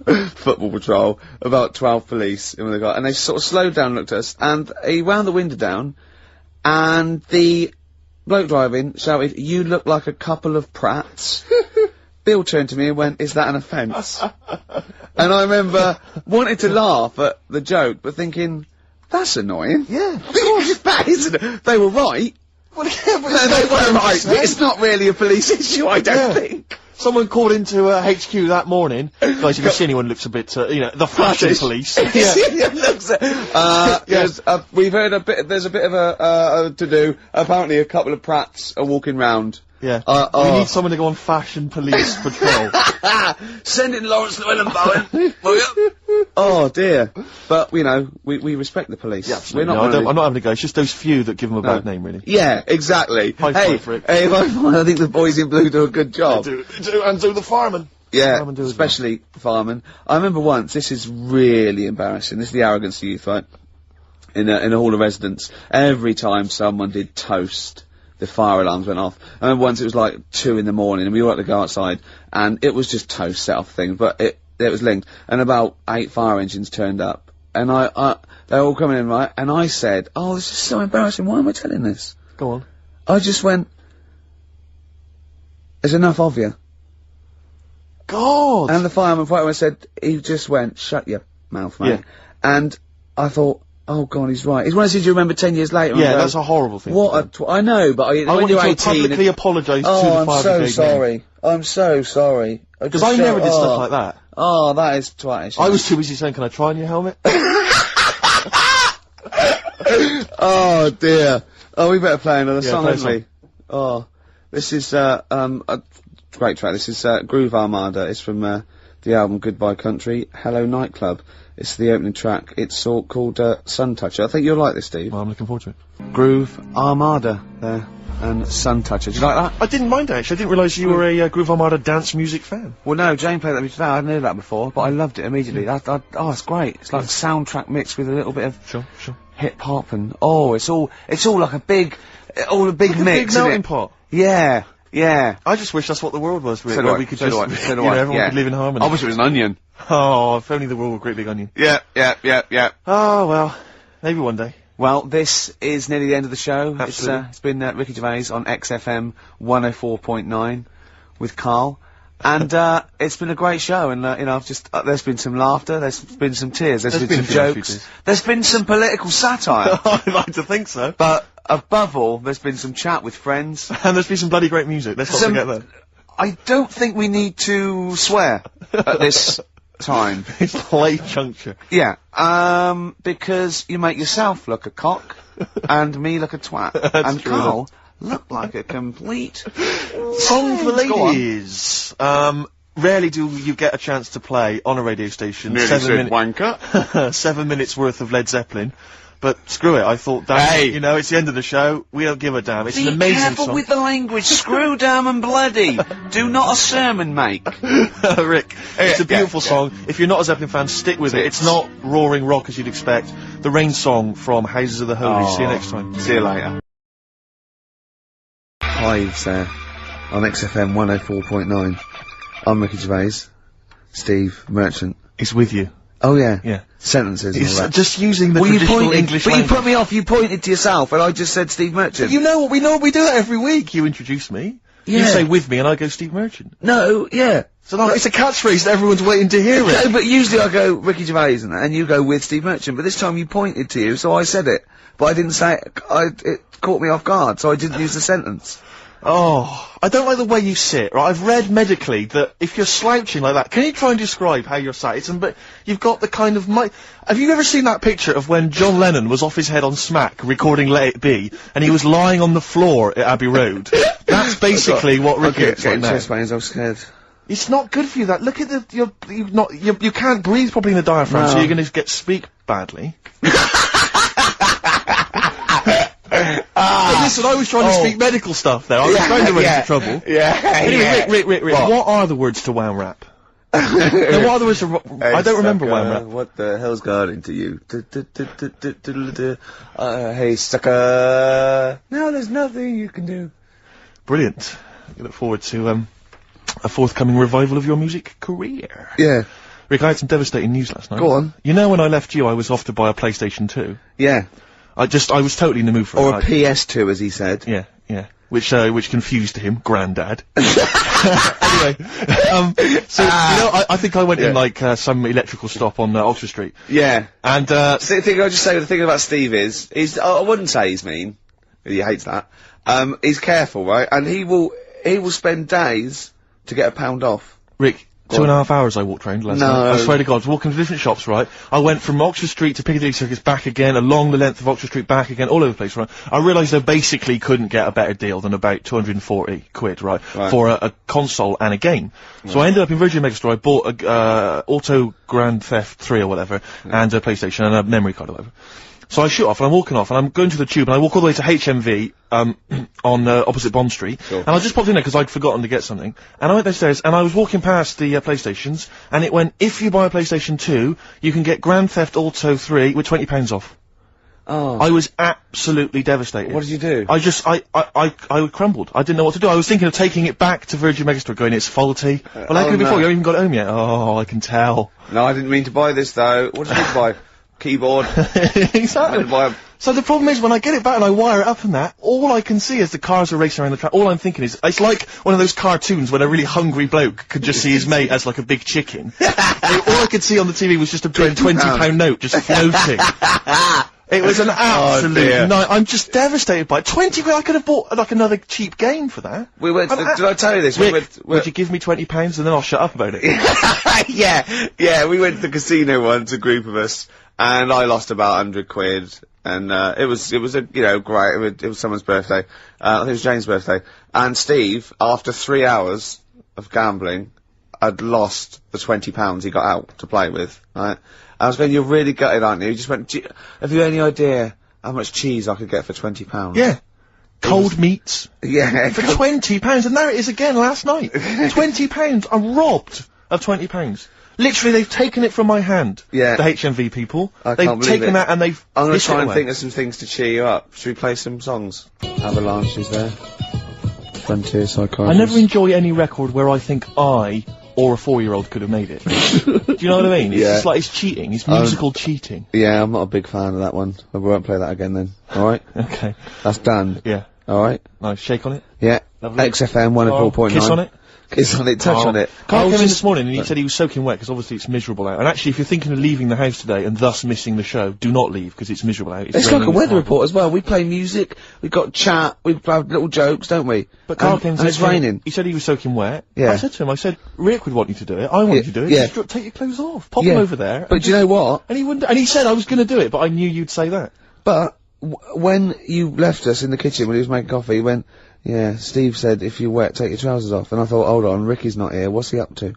Speaker 1: football patrol, about 12 police, and they sort of slowed down and looked at us, and he wound the window down, and the bloke driving shouted, "You look like a couple of prats." Bill turned to me and went, "Is that an offence?" And I remember wanting to laugh at the joke, but thinking, that's annoying.
Speaker 2: Yeah, of
Speaker 1: course. That isn't. They were right.
Speaker 2: Well, yeah, but
Speaker 1: they were right. It's not really a police issue, I don't think.
Speaker 2: Someone called into HQ that morning. Guys, if you see anyone looks a bit, the fashion police.
Speaker 1: We've heard there's a bit of a to-do. Apparently a couple of prats are walking round.
Speaker 2: Yeah. We need someone to go on fashion police patrol.
Speaker 1: Send in Lawrence Llewellyn Bowen. Oh dear. But, you know, we respect the police.
Speaker 2: Yeah, I'm not having a go. It's just those few that give them a bad name, really.
Speaker 1: Yeah, exactly.
Speaker 2: High five for it.
Speaker 1: Hey, I think the boys in blue do a good job.
Speaker 2: They do, and so the firemen.
Speaker 1: Yeah, especially firemen. I remember once, this is really embarrassing, this is the arrogance of youth, right? In a hall of residence, every time someone did toast, the fire alarms went off. I remember once it was like 2 in the morning and we all had to go outside and it was just toast set off thing, but it was linked, and about 8 fire engines turned up, and they're all coming in, right, and I said, oh, this is so embarrassing, why am I telling this?
Speaker 2: Go on.
Speaker 1: I just went, there's enough of you.
Speaker 2: God!
Speaker 1: And the fireman said, he just went, shut your mouth, mate.
Speaker 2: Yeah.
Speaker 1: And I thought, Oh God, he's right. It's one of those things you remember 10 years later.
Speaker 2: Yeah, that's a horrible thing.
Speaker 1: What I know, but
Speaker 2: I want you to publicly apologise to the fire brigade.
Speaker 1: I'm so sorry. I'm so sorry.
Speaker 2: Because I never did stuff like that.
Speaker 1: Oh, that is twatish.
Speaker 2: I was too busy saying, can I try on your helmet?
Speaker 1: Oh dear. Oh, we better play another song,
Speaker 2: play a
Speaker 1: haven't we? Oh, this is a great track. This is Groove Armada. It's from the album Goodbye Country, Hello Nightclub. It's the opening track. It's all called Sun Toucher. I think you'll like this, Steve.
Speaker 2: Well, I'm looking forward to it.
Speaker 1: Groove Armada there, and Sun Toucher. Do you like that?
Speaker 2: I didn't mind it, actually. I didn't realise you were a Groove Armada dance music fan.
Speaker 1: Well, no, Jane played that with me today. I hadn't heard that before, but I loved it immediately. Oh, it's great. It's like a soundtrack mixed with a little bit of
Speaker 2: Sure.
Speaker 1: hip hop, and it's all like a big mix.
Speaker 2: A big melting pot.
Speaker 1: Yeah.
Speaker 2: I just wish that's what the world was, Rick,
Speaker 1: So do
Speaker 2: where
Speaker 1: I.
Speaker 2: we could
Speaker 1: So do I.
Speaker 2: just,
Speaker 1: So do
Speaker 2: you know,
Speaker 1: I.
Speaker 2: everyone
Speaker 1: Yeah.
Speaker 2: could live in harmony.
Speaker 1: I wish it was an onion.
Speaker 2: Oh, if only the world were a great big onion.
Speaker 1: Yeah.
Speaker 2: Oh, well, maybe one day.
Speaker 1: Well, this is nearly the end of the show.
Speaker 2: Absolutely.
Speaker 1: It's been Ricky Gervais on XFM 104.9 with Karl. And, it's been a great show, and, I've just, there's been some laughter, there's been some tears, there's been some jokes, there's been some political satire.
Speaker 2: I'd like to think so.
Speaker 1: But, above all, there's been some chat with friends.
Speaker 2: And there's been some bloody great music, let's not forget that.
Speaker 1: I don't think we need to swear at this time.
Speaker 2: It's late juncture.
Speaker 1: Yeah, because you make yourself look a cock, and me look a twat. And
Speaker 2: true,
Speaker 1: Karl look like a complete...
Speaker 2: Song for ladies. Rarely do you get a chance to play on a radio station. 7
Speaker 1: wanker.
Speaker 2: 7 minutes worth of Led Zeppelin. But screw it, I thought that,
Speaker 1: Hey.
Speaker 2: it's the end of the show, we don't give a damn. It's
Speaker 1: Be
Speaker 2: an amazing
Speaker 1: careful
Speaker 2: song.
Speaker 1: with the language. Screw, damn and bloody. Do not a sermon make.
Speaker 2: Rick, it's a beautiful song. If you're not a Zeppelin fan, stick with it. It's not roaring rock as you'd expect. The Rain song from Houses of the Holy. See you next time.
Speaker 1: See you later. Hives there on XFM 104.9. I'm Ricky Gervais. Steve Merchant.
Speaker 2: It's with you.
Speaker 1: Oh yeah.
Speaker 2: Yeah.
Speaker 1: Sentences and all
Speaker 2: It's
Speaker 1: that.
Speaker 2: just using the
Speaker 1: Well, you
Speaker 2: traditional
Speaker 1: pointed,
Speaker 2: English
Speaker 1: but you
Speaker 2: language.
Speaker 1: put me off. You pointed to yourself, and I just said Steve Merchant.
Speaker 2: You know what we do that every week. You introduce me. You
Speaker 1: Yeah.
Speaker 2: say with me and I go Steve Merchant.
Speaker 1: No, yeah.
Speaker 2: So no, it's a catchphrase that everyone's waiting to hear it.
Speaker 1: No, but usually I go Ricky Gervais and you go with Steve Merchant, but this time you pointed to you, so I said it. But I didn't say it, it caught me off guard, so I didn't use the sentence.
Speaker 2: Oh, I don't like the way you sit, right? I've read medically that if you're slouching like that, can you try and describe how you're sat? But you've got the kind of have you ever seen that picture of when John Lennon was off his head on Smack recording Let It Be, and he was lying on the floor at Abbey Road? That's basically what Ricky looks like now.
Speaker 1: Chest pains, I'm scared.
Speaker 2: It's not good for you, that. Look at you can't breathe properly in the diaphragm, so you're gonna speak badly. Listen, I was trying to speak medical stuff there. I was trying to run into trouble. Anyway, Rick, what are the words to Wham Rap? Now, what are the words to I don't remember Wham Rap.
Speaker 1: What the hell's got into you? Hey, sucker. No, there's nothing you can do.
Speaker 2: Brilliant. I look forward to a forthcoming revival of your music career.
Speaker 1: Yeah.
Speaker 2: Rick, I had some devastating news last night.
Speaker 1: Go on.
Speaker 2: You know when I left you, I was off to buy a PlayStation 2?
Speaker 1: Yeah.
Speaker 2: I was totally in the mood for
Speaker 1: Or
Speaker 2: it.
Speaker 1: a PS2, as he said.
Speaker 2: Yeah. Which confused him, Grandad. Anyway, so, I think I went in, like, some electrical stop on, Oxford Street.
Speaker 1: Yeah.
Speaker 2: And,
Speaker 1: The thing I'll just say, the thing about Steve is, I wouldn't say he's mean. He hates that. He's careful, right? And he will spend days to get £1 off.
Speaker 2: Rick, 2.5 hours I walked round last night. I swear to God, I was walking to different shops, right? I went from Oxford Street to Piccadilly Circus, back again, along the length of Oxford Street, back again, all over the place, right? I realised I basically couldn't get a better deal than about 240 quid, right? For a console and a game. So I ended up in Virgin Megastore, I bought a, Auto Grand Theft 3 or whatever, and a PlayStation and a memory card or whatever. So I shoot off, and I'm walking off, and I'm going to the Tube, and I walk all the way to HMV, on, opposite Bond Street. Sure. And I just popped in there because I'd forgotten to get something. And I went downstairs, and I was walking past the, PlayStations, and it went, if you buy a PlayStation 2, you can get Grand Theft Auto 3 with £20 off.
Speaker 1: Oh.
Speaker 2: I was absolutely devastated.
Speaker 1: What did you do?
Speaker 2: I crumbled. I didn't know what to do. I was thinking of taking it back to Virgin Megastore, going, it's faulty. Well, how can it be faulty? You haven't even got it home yet. Oh, I can tell.
Speaker 1: No, I didn't mean to buy this, though. What did you buy? keyboard.
Speaker 2: Exactly. So the problem is, when I get it back and I wire it up and that, all I can see is the cars are racing around the track. All I'm thinking is, it's like one of those cartoons when a really hungry bloke could just see his mate as like a big chicken. All I could see on the TV was just a £20 note just floating. It was an absolute night. I'm just devastated by it. 20 quid, I could have bought like another cheap game for that.
Speaker 1: We went, did I tell you this?
Speaker 2: Rick, would you give me £20 and then I'll shut up about it?
Speaker 1: yeah, we went to the casino once, a group of us, and I lost about 100 quid. And, it was a, you know, great, it was someone's birthday. I think it was Jane's birthday. And Steve, after 3 hours of gambling, had lost the £20 he got out to play with, right? I was going, you're really gutted, aren't you? He just went, have you any idea how much cheese I could get for £20?
Speaker 2: Yeah. Cold meats.
Speaker 1: Yeah.
Speaker 2: For £20, and there it is again last night. £20. I'm robbed of £20. Literally, they've taken it from my hand.
Speaker 1: Yeah.
Speaker 2: The HMV people.
Speaker 1: I
Speaker 2: they've
Speaker 1: can't believe
Speaker 2: taken
Speaker 1: it.
Speaker 2: that and they've.
Speaker 1: I'm gonna try and
Speaker 2: away.
Speaker 1: think of some things to cheer you up. Should we play some songs? Avalanche is there. Frontier Psychiatrist.
Speaker 2: I never enjoy any record where I think I or a 4-year-old could have made it. Do you know what I mean? It's just like, it's cheating. It's musical cheating.
Speaker 1: Yeah, I'm not a big fan of that one. We won't play that again then. Alright?
Speaker 2: Okay.
Speaker 1: That's done.
Speaker 2: Yeah.
Speaker 1: Alright?
Speaker 2: Nice. Shake on it.
Speaker 1: Yeah.
Speaker 2: Lovely.
Speaker 1: XFM 104.9.
Speaker 2: Kiss on it.
Speaker 1: Kiss on it, touch on it.
Speaker 2: Carl came in this morning and he said he was soaking wet because obviously it's miserable out. And actually, if you're thinking of leaving the house today and thus missing the show, do not leave because it's miserable out.
Speaker 1: It's like a weather report as well. We play music, we've got chat, we've got little jokes, don't we?
Speaker 2: But Carl came
Speaker 1: and it's raining.
Speaker 2: He said he was soaking wet.
Speaker 1: Yeah.
Speaker 2: I said to him, Rick would want you to do it. I want you to do it.
Speaker 1: Yeah.
Speaker 2: Just take your clothes off. Pop them over there.
Speaker 1: But do you know what?
Speaker 2: And he wouldn't. And he said I was going to do it, but I knew you'd say that.
Speaker 1: But when you left us in the kitchen when he was making coffee, he went, yeah, Steve said if you're wet, take your trousers off. And I thought, hold on, Ricky's not here. What's he up to?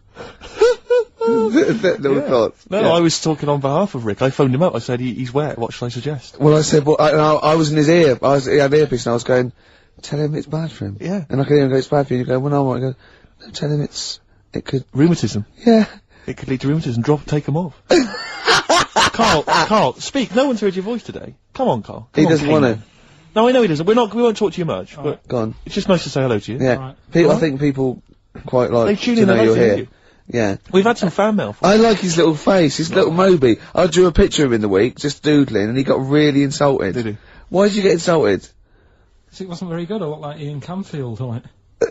Speaker 1: Little thoughts.
Speaker 2: No, I was talking on behalf of Rick. I phoned him up. I said, he's wet. What shall I suggest?
Speaker 1: Well, I said, well, I was in his ear. He had earpiece and I was going, tell him it's bad for him.
Speaker 2: Yeah.
Speaker 1: And I could hear him go, it's bad for you. And you go, well, no, I go, no, tell him it could.
Speaker 2: Rheumatism.
Speaker 1: Yeah.
Speaker 2: It could lead to rheumatism. Take him off. Carl, speak. No one's heard your voice today. Come on, Carl.
Speaker 1: He doesn't want to.
Speaker 2: No, I know he doesn't. We won't talk to you much. But
Speaker 1: go on.
Speaker 2: It's just nice to say hello to you.
Speaker 1: Yeah. Right. I think people quite like
Speaker 2: they tune
Speaker 1: to
Speaker 2: in
Speaker 1: know you're here.
Speaker 2: You.
Speaker 1: Yeah.
Speaker 2: We've had some fan mail.
Speaker 1: I like his little face, his little Moby. I drew a picture of him in the week, just doodling, and he got really insulted.
Speaker 2: Did he?
Speaker 1: Why did you get insulted?
Speaker 3: Because it wasn't very good. I looked like Ian Camfield, like.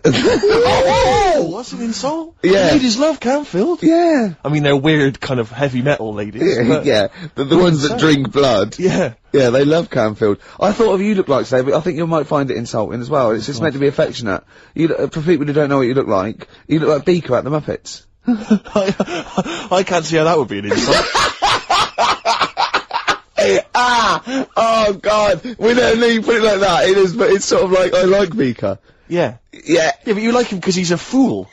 Speaker 2: Oh, what's an insult?
Speaker 1: Yeah.
Speaker 2: Ladies love Canfield.
Speaker 1: Yeah.
Speaker 2: I mean, they're weird kind of heavy metal ladies.
Speaker 1: Yeah. The ones that drink blood.
Speaker 2: Yeah.
Speaker 1: Yeah, they love Canfield. I thought of you look like today, but I think you might find it insulting as well. It's just meant to be affectionate. For people who don't know what you look like Beaker at the Muppets.
Speaker 2: I can't see how that would be an insult.
Speaker 1: Oh God! We don't need to put it like that. It is, but it's sort of like, I like Beaker.
Speaker 2: Yeah.
Speaker 1: Yeah.
Speaker 2: Yeah, but you like him because he's a fool.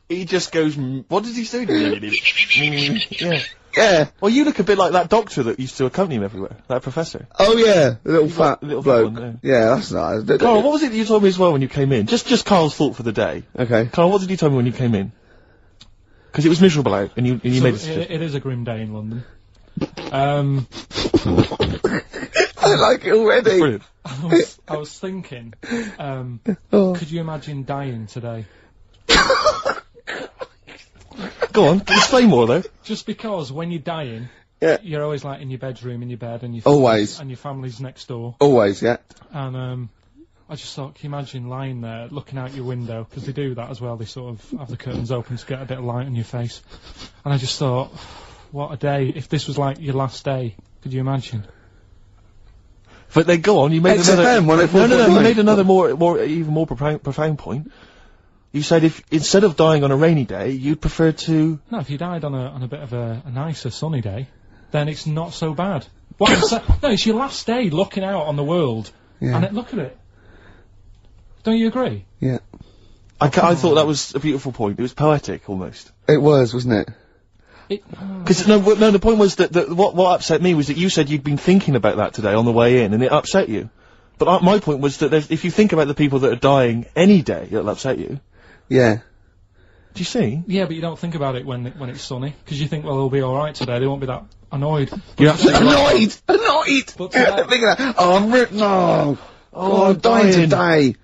Speaker 2: He just goes, what does he say? Yeah.
Speaker 1: Yeah.
Speaker 2: Well, you look a bit like that doctor that used to accompany him everywhere. That professor.
Speaker 1: Oh yeah, the little fat
Speaker 2: little
Speaker 1: bloke.
Speaker 2: one,
Speaker 1: yeah, that's nice.
Speaker 2: Carl, what was it that you told me as well when you came in? Just Carl's fault for the day.
Speaker 1: Okay.
Speaker 2: Carl, what did you tell me when you came in? Because it was miserable out, and you made
Speaker 3: it is a grim day in London.
Speaker 1: I like it already.
Speaker 2: Brilliant.
Speaker 3: I was thinking, could you imagine dying today?
Speaker 2: Go on, explain more though.
Speaker 3: Just because when you're dying, you're always like in your bedroom, in your bed, and your family's next door.
Speaker 1: Always, yeah.
Speaker 3: And I just thought, can you imagine lying there, looking out your window, because they do that as well, they sort of have the curtains open to get a bit of light on your face. And I just thought, what a day, if this was like your last day, could you imagine?
Speaker 2: But then go on, you made
Speaker 1: XFM,
Speaker 2: another, you made another even more profound point. You said if, instead of dying on a rainy day, you'd prefer to...
Speaker 3: No, if you died on a bit of a nicer sunny day, then it's not so bad. No, it's your last day looking out on the world, and look at it. Don't you agree?
Speaker 1: Yeah.
Speaker 2: I thought that was a beautiful point. It was poetic, almost.
Speaker 1: It was, wasn't it?
Speaker 2: Because no, the point was that what upset me was that you said you'd been thinking about that today on the way in, and it upset you. But my point was that if you think about the people that are dying any day, it'll upset you.
Speaker 1: Yeah.
Speaker 2: Do you see?
Speaker 3: Yeah, but you don't think about it when it's sunny, because you think, well, they'll be all right today. They won't be that annoyed.
Speaker 2: You're absolutely
Speaker 1: annoyed.
Speaker 3: But today,
Speaker 1: think of that. Oh, no. Oh, I'm dying today.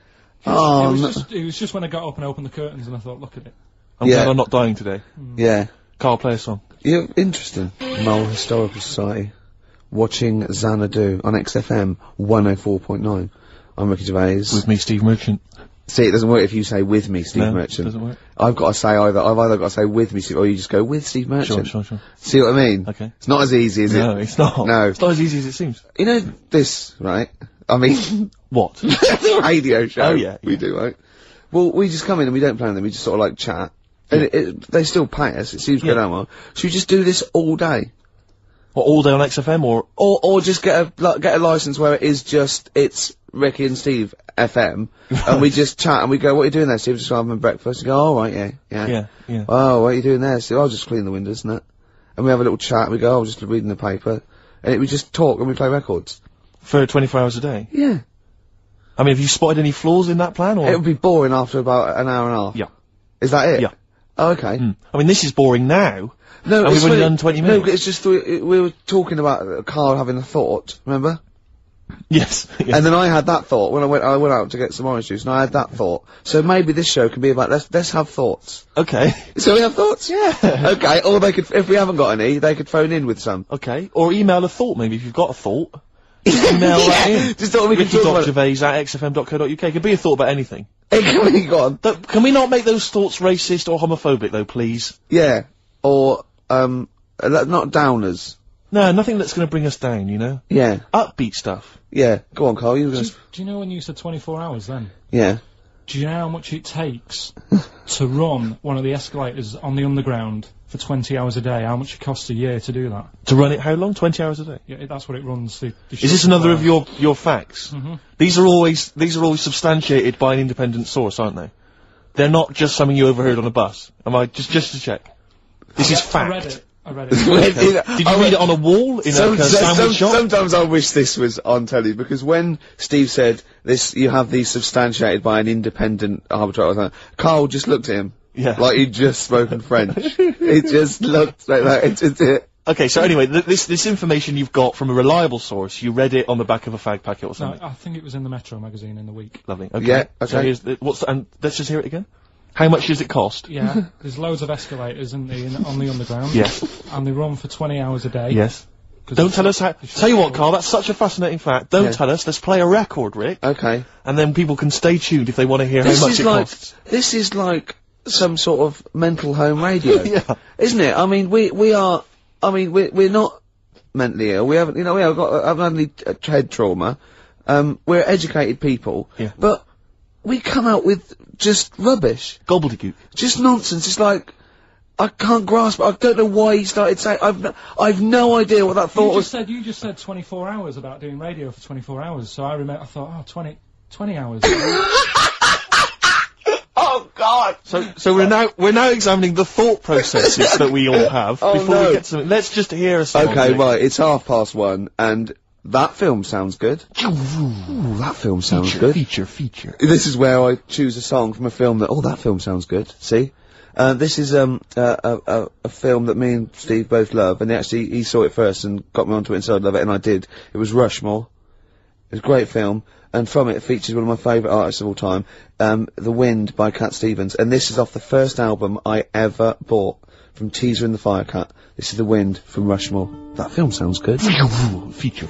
Speaker 3: It was just when I got up and opened the curtains, and I thought, look at it.
Speaker 2: I'm glad I'm not dying today.
Speaker 1: Yeah.
Speaker 2: Carl, play a song.
Speaker 1: Yeah, interesting. Mole Historical Society. Watching Xanadu on XFM 104.9. I'm Ricky Gervais.
Speaker 2: With me, Steve Merchant.
Speaker 1: See, it doesn't work if you say with me, Steve
Speaker 2: No,
Speaker 1: Merchant.
Speaker 2: doesn't work.
Speaker 1: I've either got to say with me, Steve, or you just go with Steve Merchant.
Speaker 2: Sure.
Speaker 1: See what I mean?
Speaker 2: Okay.
Speaker 1: It's not as easy, is it?
Speaker 2: No, it's not.
Speaker 1: No.
Speaker 2: It's not as easy as it seems.
Speaker 1: You know this, right? I mean,
Speaker 2: What?
Speaker 1: the radio show.
Speaker 2: Oh, yeah.
Speaker 1: We do, right? Well, we just come in and we don't plan them, we just sort of like chat. And they still pay us, it seems good, Omar. Should we just do this all day?
Speaker 2: What, all day on XFM,
Speaker 1: Or just get a license where it's Ricky and Steve FM, and we just chat and we go, what are you doing there, Steve? Just having breakfast. You go, oh, right, yeah.
Speaker 2: Yeah.
Speaker 1: Oh, what are you doing there, Steve? I'll just clean the windows and that. And we have a little chat, and we go, oh, just reading the paper. And we just talk and we play records.
Speaker 2: For 24 hours a day?
Speaker 1: Yeah.
Speaker 2: I mean, have you spotted any flaws in that plan, or?
Speaker 1: It would be boring after about an hour and a half.
Speaker 2: Yeah.
Speaker 1: Is that it?
Speaker 2: Yeah.
Speaker 1: Oh, okay.
Speaker 2: I mean, this is boring now.
Speaker 1: No,
Speaker 2: and we've only done 20 minutes.
Speaker 1: No, it's just we were talking about Karl having a thought, remember?
Speaker 2: Yes.
Speaker 1: And then I had that thought when I went out to get some orange juice, and I had that thought. So maybe this show can be about let's have thoughts.
Speaker 2: Okay.
Speaker 1: So we have thoughts? Yeah. Okay, or they could, if we haven't got any, they could phone in with some.
Speaker 2: Okay. Or email a thought, maybe, if you've got a thought. Email that in.
Speaker 1: Just thought we could talk about it.
Speaker 2: Ricky.gervais@xfm.co.uk. Could be a thought about anything.
Speaker 1: Hey, can we go on?
Speaker 2: Can we not make those thoughts racist or homophobic, though, please?
Speaker 1: Yeah. Or, not downers.
Speaker 2: No, nothing that's going to bring us down, you know?
Speaker 1: Yeah.
Speaker 2: Upbeat stuff.
Speaker 1: Yeah. Go on, Karl, you were
Speaker 3: Do
Speaker 1: gonna...
Speaker 3: you know when you said 24 hours then?
Speaker 1: Yeah.
Speaker 3: Do you know how much it takes to run one of the escalators on the underground for 20 hours a day? How much it costs a year to do that?
Speaker 2: To run it how long? 20 hours a day?
Speaker 3: Yeah, that's what it runs.
Speaker 2: Is this another of your facts?
Speaker 3: Mm-hmm.
Speaker 2: These are always substantiated by an independent source, aren't they? They're not just something you overheard on a bus. Am I just to check? This is fact.
Speaker 3: I read it.
Speaker 2: Did you read it on a wall in a sandwich shop?
Speaker 1: Sometimes I wish this was on telly, because when Steve said this, you have these substantiated by an independent arbitrator, Karl just looked at him.
Speaker 2: Yeah.
Speaker 1: Like he'd just spoken French. He just looked like that. It's it.
Speaker 2: Okay, so anyway, this information you've got from a reliable source, you read it on the back of a fag packet or
Speaker 3: No,
Speaker 2: something?
Speaker 3: I think it was in the Metro magazine in the week.
Speaker 2: Lovely. Okay.
Speaker 1: Yeah, okay.
Speaker 2: So here's and let's just hear it again. How much does it cost?
Speaker 3: Yeah, there's loads of escalators on the underground.
Speaker 2: Yes.
Speaker 3: And they run for 20 hours a day.
Speaker 2: Yes. Don't tell us how. Tell you what, Karl, that's such a fascinating fact. Don't tell us. Let's play a record, Rick.
Speaker 1: Okay.
Speaker 2: And then people can stay tuned if they want to hear how much it costs.
Speaker 1: This is like some sort of mental home radio.
Speaker 2: Yeah.
Speaker 1: Isn't it? I mean, we're not mentally ill. We haven't had any head trauma. We're educated people.
Speaker 2: Yeah.
Speaker 1: But we come out with just rubbish.
Speaker 2: Gobbledygook.
Speaker 1: Just nonsense. It's like, I can't grasp it. I don't know why he started saying, I've no idea what that thought was.
Speaker 3: You just said 24 hours about doing radio for 24 hours, so I thought, 20 hours.
Speaker 1: Oh God!
Speaker 2: So we're now examining the thought processes that we all have before we get to. Let's just hear a song.
Speaker 1: Okay, right. It's 1:30, and that film sounds good. Ooh, that film sounds good.
Speaker 2: Feature.
Speaker 1: This is where I choose a song from a film that. Oh, that film sounds good. See, this is a film that me and Steve both love, and he saw it first and got me onto it and said I'd love it, and I did. It was Rushmore. It was a great film, and from it features one of my favourite artists of all time, The Wind by Cat Stevens, and this is off the first album I ever bought, from Teaser and the Firecat. This is The Wind from Rushmore. That film sounds good.
Speaker 2: Feature.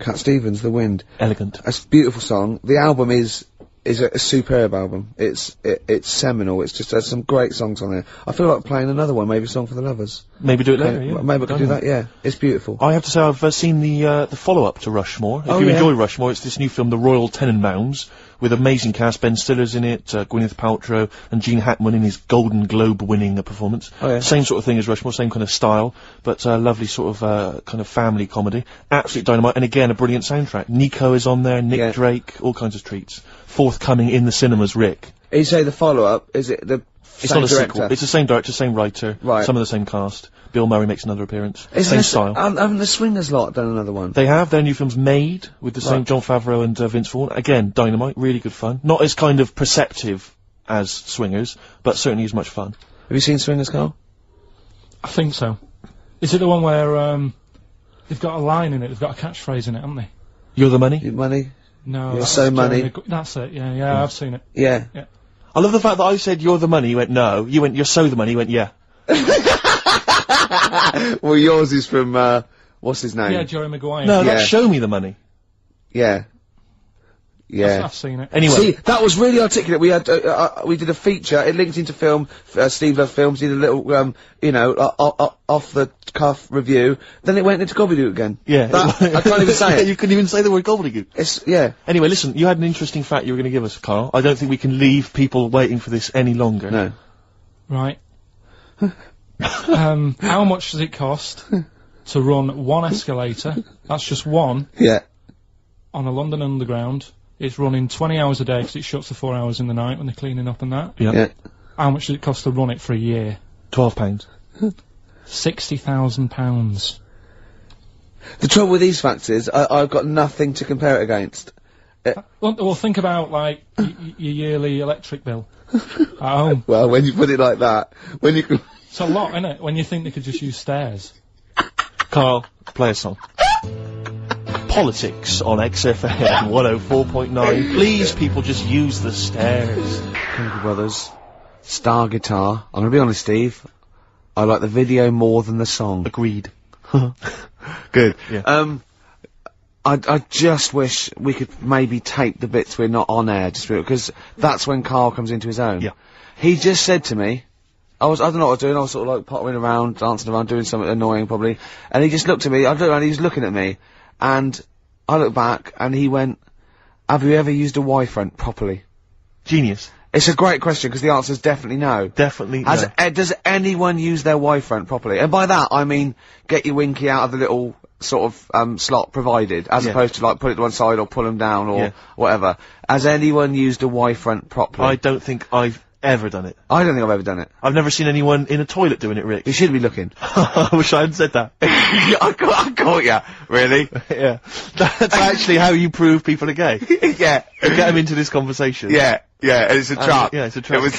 Speaker 1: Cat Stevens, The Wind.
Speaker 2: Elegant.
Speaker 1: It's a beautiful song. The album is a superb album. It's seminal. It's just has some great songs on there. I feel like playing another one, maybe Song for the Lovers.
Speaker 2: Maybe do it later, yeah.
Speaker 1: Maybe I could do that, yeah. It's beautiful.
Speaker 2: I have to say I've seen the follow-up to Rushmore. If you enjoy Rushmore, it's this new film, The Royal Tenenbaums, with amazing cast. Ben Stiller's in it, Gwyneth Paltrow, and Gene Hackman in his Golden Globe-winning performance.
Speaker 1: Oh, yeah.
Speaker 2: Same sort of thing as Rushmore, same kind of style, but lovely sort of kind of family comedy. Absolute dynamite, and again, a brilliant soundtrack. Nico is on there, Nick Drake, all kinds of treats. Forthcoming in the cinemas, Rick.
Speaker 1: You say the follow-up, is it the
Speaker 2: It's not a sequel. It's the same director, same writer,
Speaker 1: right.
Speaker 2: Some of the same cast. Bill Murray makes another appearance. Same style.
Speaker 1: Haven't the Swingers lot done another one?
Speaker 2: They have. Their new film's Made, with the same Jon Favreau and Vince Vaughn. Again, dynamite, really good fun. Not as kind of perceptive as Swingers, but certainly as much fun.
Speaker 1: Have you seen Swingers, Karl?
Speaker 3: I think so. Is it the one where they've got a line in it, they've got a catchphrase in it, haven't they?
Speaker 2: You're the money?
Speaker 1: Your money?
Speaker 3: No.
Speaker 1: You're so money.
Speaker 3: That's it, yeah, I've seen it.
Speaker 1: Yeah.
Speaker 2: I love the fact that I said you're the money, you went no. You went you're so the money, you went yeah.
Speaker 1: Well, yours is from, what's his name?
Speaker 3: Yeah, Jerry Maguire.
Speaker 2: No,
Speaker 1: Yeah.
Speaker 2: that's Show Me the Money.
Speaker 1: Yeah. Yeah.
Speaker 3: I've seen it.
Speaker 2: Anyway.
Speaker 1: See, that was really articulate. We had, we did a feature, it linked into film, Steve Loves Films, did a little, you know, off-the-cuff review, then it went into gobbledygook again.
Speaker 2: Yeah.
Speaker 1: I can't even say it.
Speaker 2: You couldn't even say the word gobbledygook.
Speaker 1: Yeah.
Speaker 2: Anyway, listen, you had an interesting fact you were going to give us, Carl. I don't think we can leave people waiting for this any longer.
Speaker 1: No.
Speaker 3: Right. How much does it cost to run one escalator, that's just one,
Speaker 1: Yeah.
Speaker 3: on a London Underground? It's running 20 hours a day because it shuts for 4 hours in the night when they're cleaning up and that.
Speaker 2: Yeah.
Speaker 1: Yeah.
Speaker 3: How much does it cost to run it for a year?
Speaker 2: £12.
Speaker 3: £60,000.
Speaker 1: The trouble with these facts is, I've got nothing to compare it against.
Speaker 3: Well, think about, like, your yearly electric bill at home.
Speaker 1: Well, when you put it like that, when you can...
Speaker 3: It's a lot, isn't it? When you think they could just use stairs.
Speaker 2: Carl, play a song. Politics on XFM 104.9. Please, people, just use the stairs.
Speaker 1: Chemical Brothers, Star Guitar. I'm gonna be honest, Steve. I like the video more than the song.
Speaker 2: Agreed.
Speaker 1: Good.
Speaker 2: Yeah.
Speaker 1: I just wish we could maybe tape the bits we're not on air, just because that's when Carl comes into his own.
Speaker 2: Yeah.
Speaker 1: He just said to me, I don't know what I was doing, I was sort of like pottering around, dancing around, doing something annoying probably, and he just looked at me, I looked around, he was looking at me, and I looked back, and he went, have you ever used a Y-front properly?
Speaker 2: Genius.
Speaker 1: It's a great question, because the answer's definitely no.
Speaker 2: Definitely no.
Speaker 1: Does anyone use their Y-front properly? And by that, I mean, get your winky out of the little, sort of, slot provided, as opposed to, like, put it to one side or pull them down or whatever. Has anyone used a Y-front properly?
Speaker 2: I don't think I've ever done it.
Speaker 1: I don't think I've ever done it.
Speaker 2: I've never seen anyone in a toilet doing it, Rick.
Speaker 1: You should be looking.
Speaker 2: I wish I hadn't said that.
Speaker 1: I caught ya. Really?
Speaker 2: Yeah. That's actually how you prove people are gay.
Speaker 1: Yeah.
Speaker 2: You get them into this conversation.
Speaker 1: Yeah. Yeah, it's a trap.
Speaker 2: Yeah, it's a trap.
Speaker 1: It was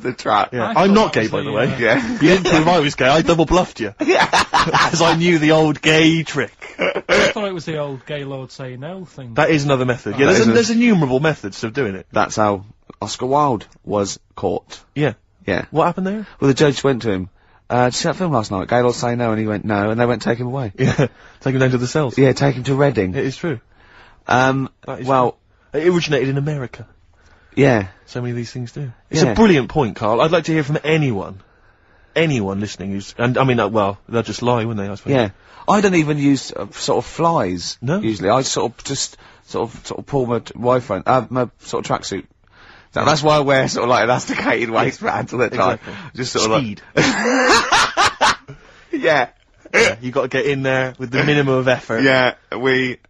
Speaker 1: the trap.
Speaker 2: Yeah.
Speaker 3: I
Speaker 2: I'm
Speaker 3: thought
Speaker 2: not
Speaker 3: that
Speaker 2: gay,
Speaker 3: was
Speaker 2: by
Speaker 3: the,
Speaker 2: the way.
Speaker 1: Yeah.
Speaker 2: You didn't prove I was gay, I double bluffed you. Because I knew the old gay trick.
Speaker 3: I thought it was the old gay lord say no thing.
Speaker 2: That is another method. Yeah,
Speaker 1: That
Speaker 2: there's innumerable methods of doing it.
Speaker 1: That's how Oscar Wilde was caught.
Speaker 2: Yeah.
Speaker 1: Yeah.
Speaker 2: What happened there?
Speaker 1: Well, the judge went to him, did you see that film last night? Gaylord say no, and he went no, and they went take him away.
Speaker 2: Yeah. Take him down to the cells.
Speaker 1: Yeah, take him to Reading.
Speaker 2: It is true.
Speaker 1: Well,
Speaker 2: true. It originated in America.
Speaker 1: yeah.
Speaker 2: So many of these things do. It's
Speaker 1: Yeah.
Speaker 2: a brilliant point, Carl. I'd like to hear from anyone listening who's, and I mean, well, they'll just lie, wouldn't they, I suppose?
Speaker 1: Yeah. I don't even use, sort of flies.
Speaker 2: No?
Speaker 1: Usually. I sort of pull my Y-front, my sort of tracksuit. So that's why I wear sort of like elasticated waistbands all the time.
Speaker 2: Exactly.
Speaker 1: Just sort of
Speaker 2: Speed.
Speaker 1: Yeah.
Speaker 2: Yeah, you got to get in there with the minimum of effort.
Speaker 1: Yeah,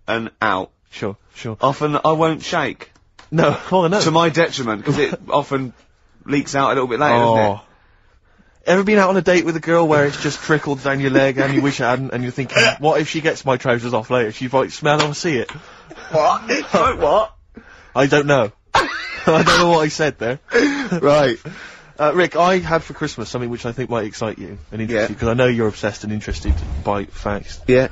Speaker 1: and out.
Speaker 2: Sure.
Speaker 1: Often I won't shake.
Speaker 2: No, oh no.
Speaker 1: To my detriment, because it often leaks out a little bit later, doesn't it?
Speaker 2: Ever been out on a date with a girl where it's just trickled down your leg and you wish it hadn't, and you're thinking, what if she gets my trousers off later? She might smell or see it.
Speaker 1: What? What?
Speaker 2: I don't know. I don't know what I said there.
Speaker 1: Right.
Speaker 2: Rick, I had for Christmas something which I think might excite you and interest you, because I know you're obsessed and interested by facts.
Speaker 1: Yeah.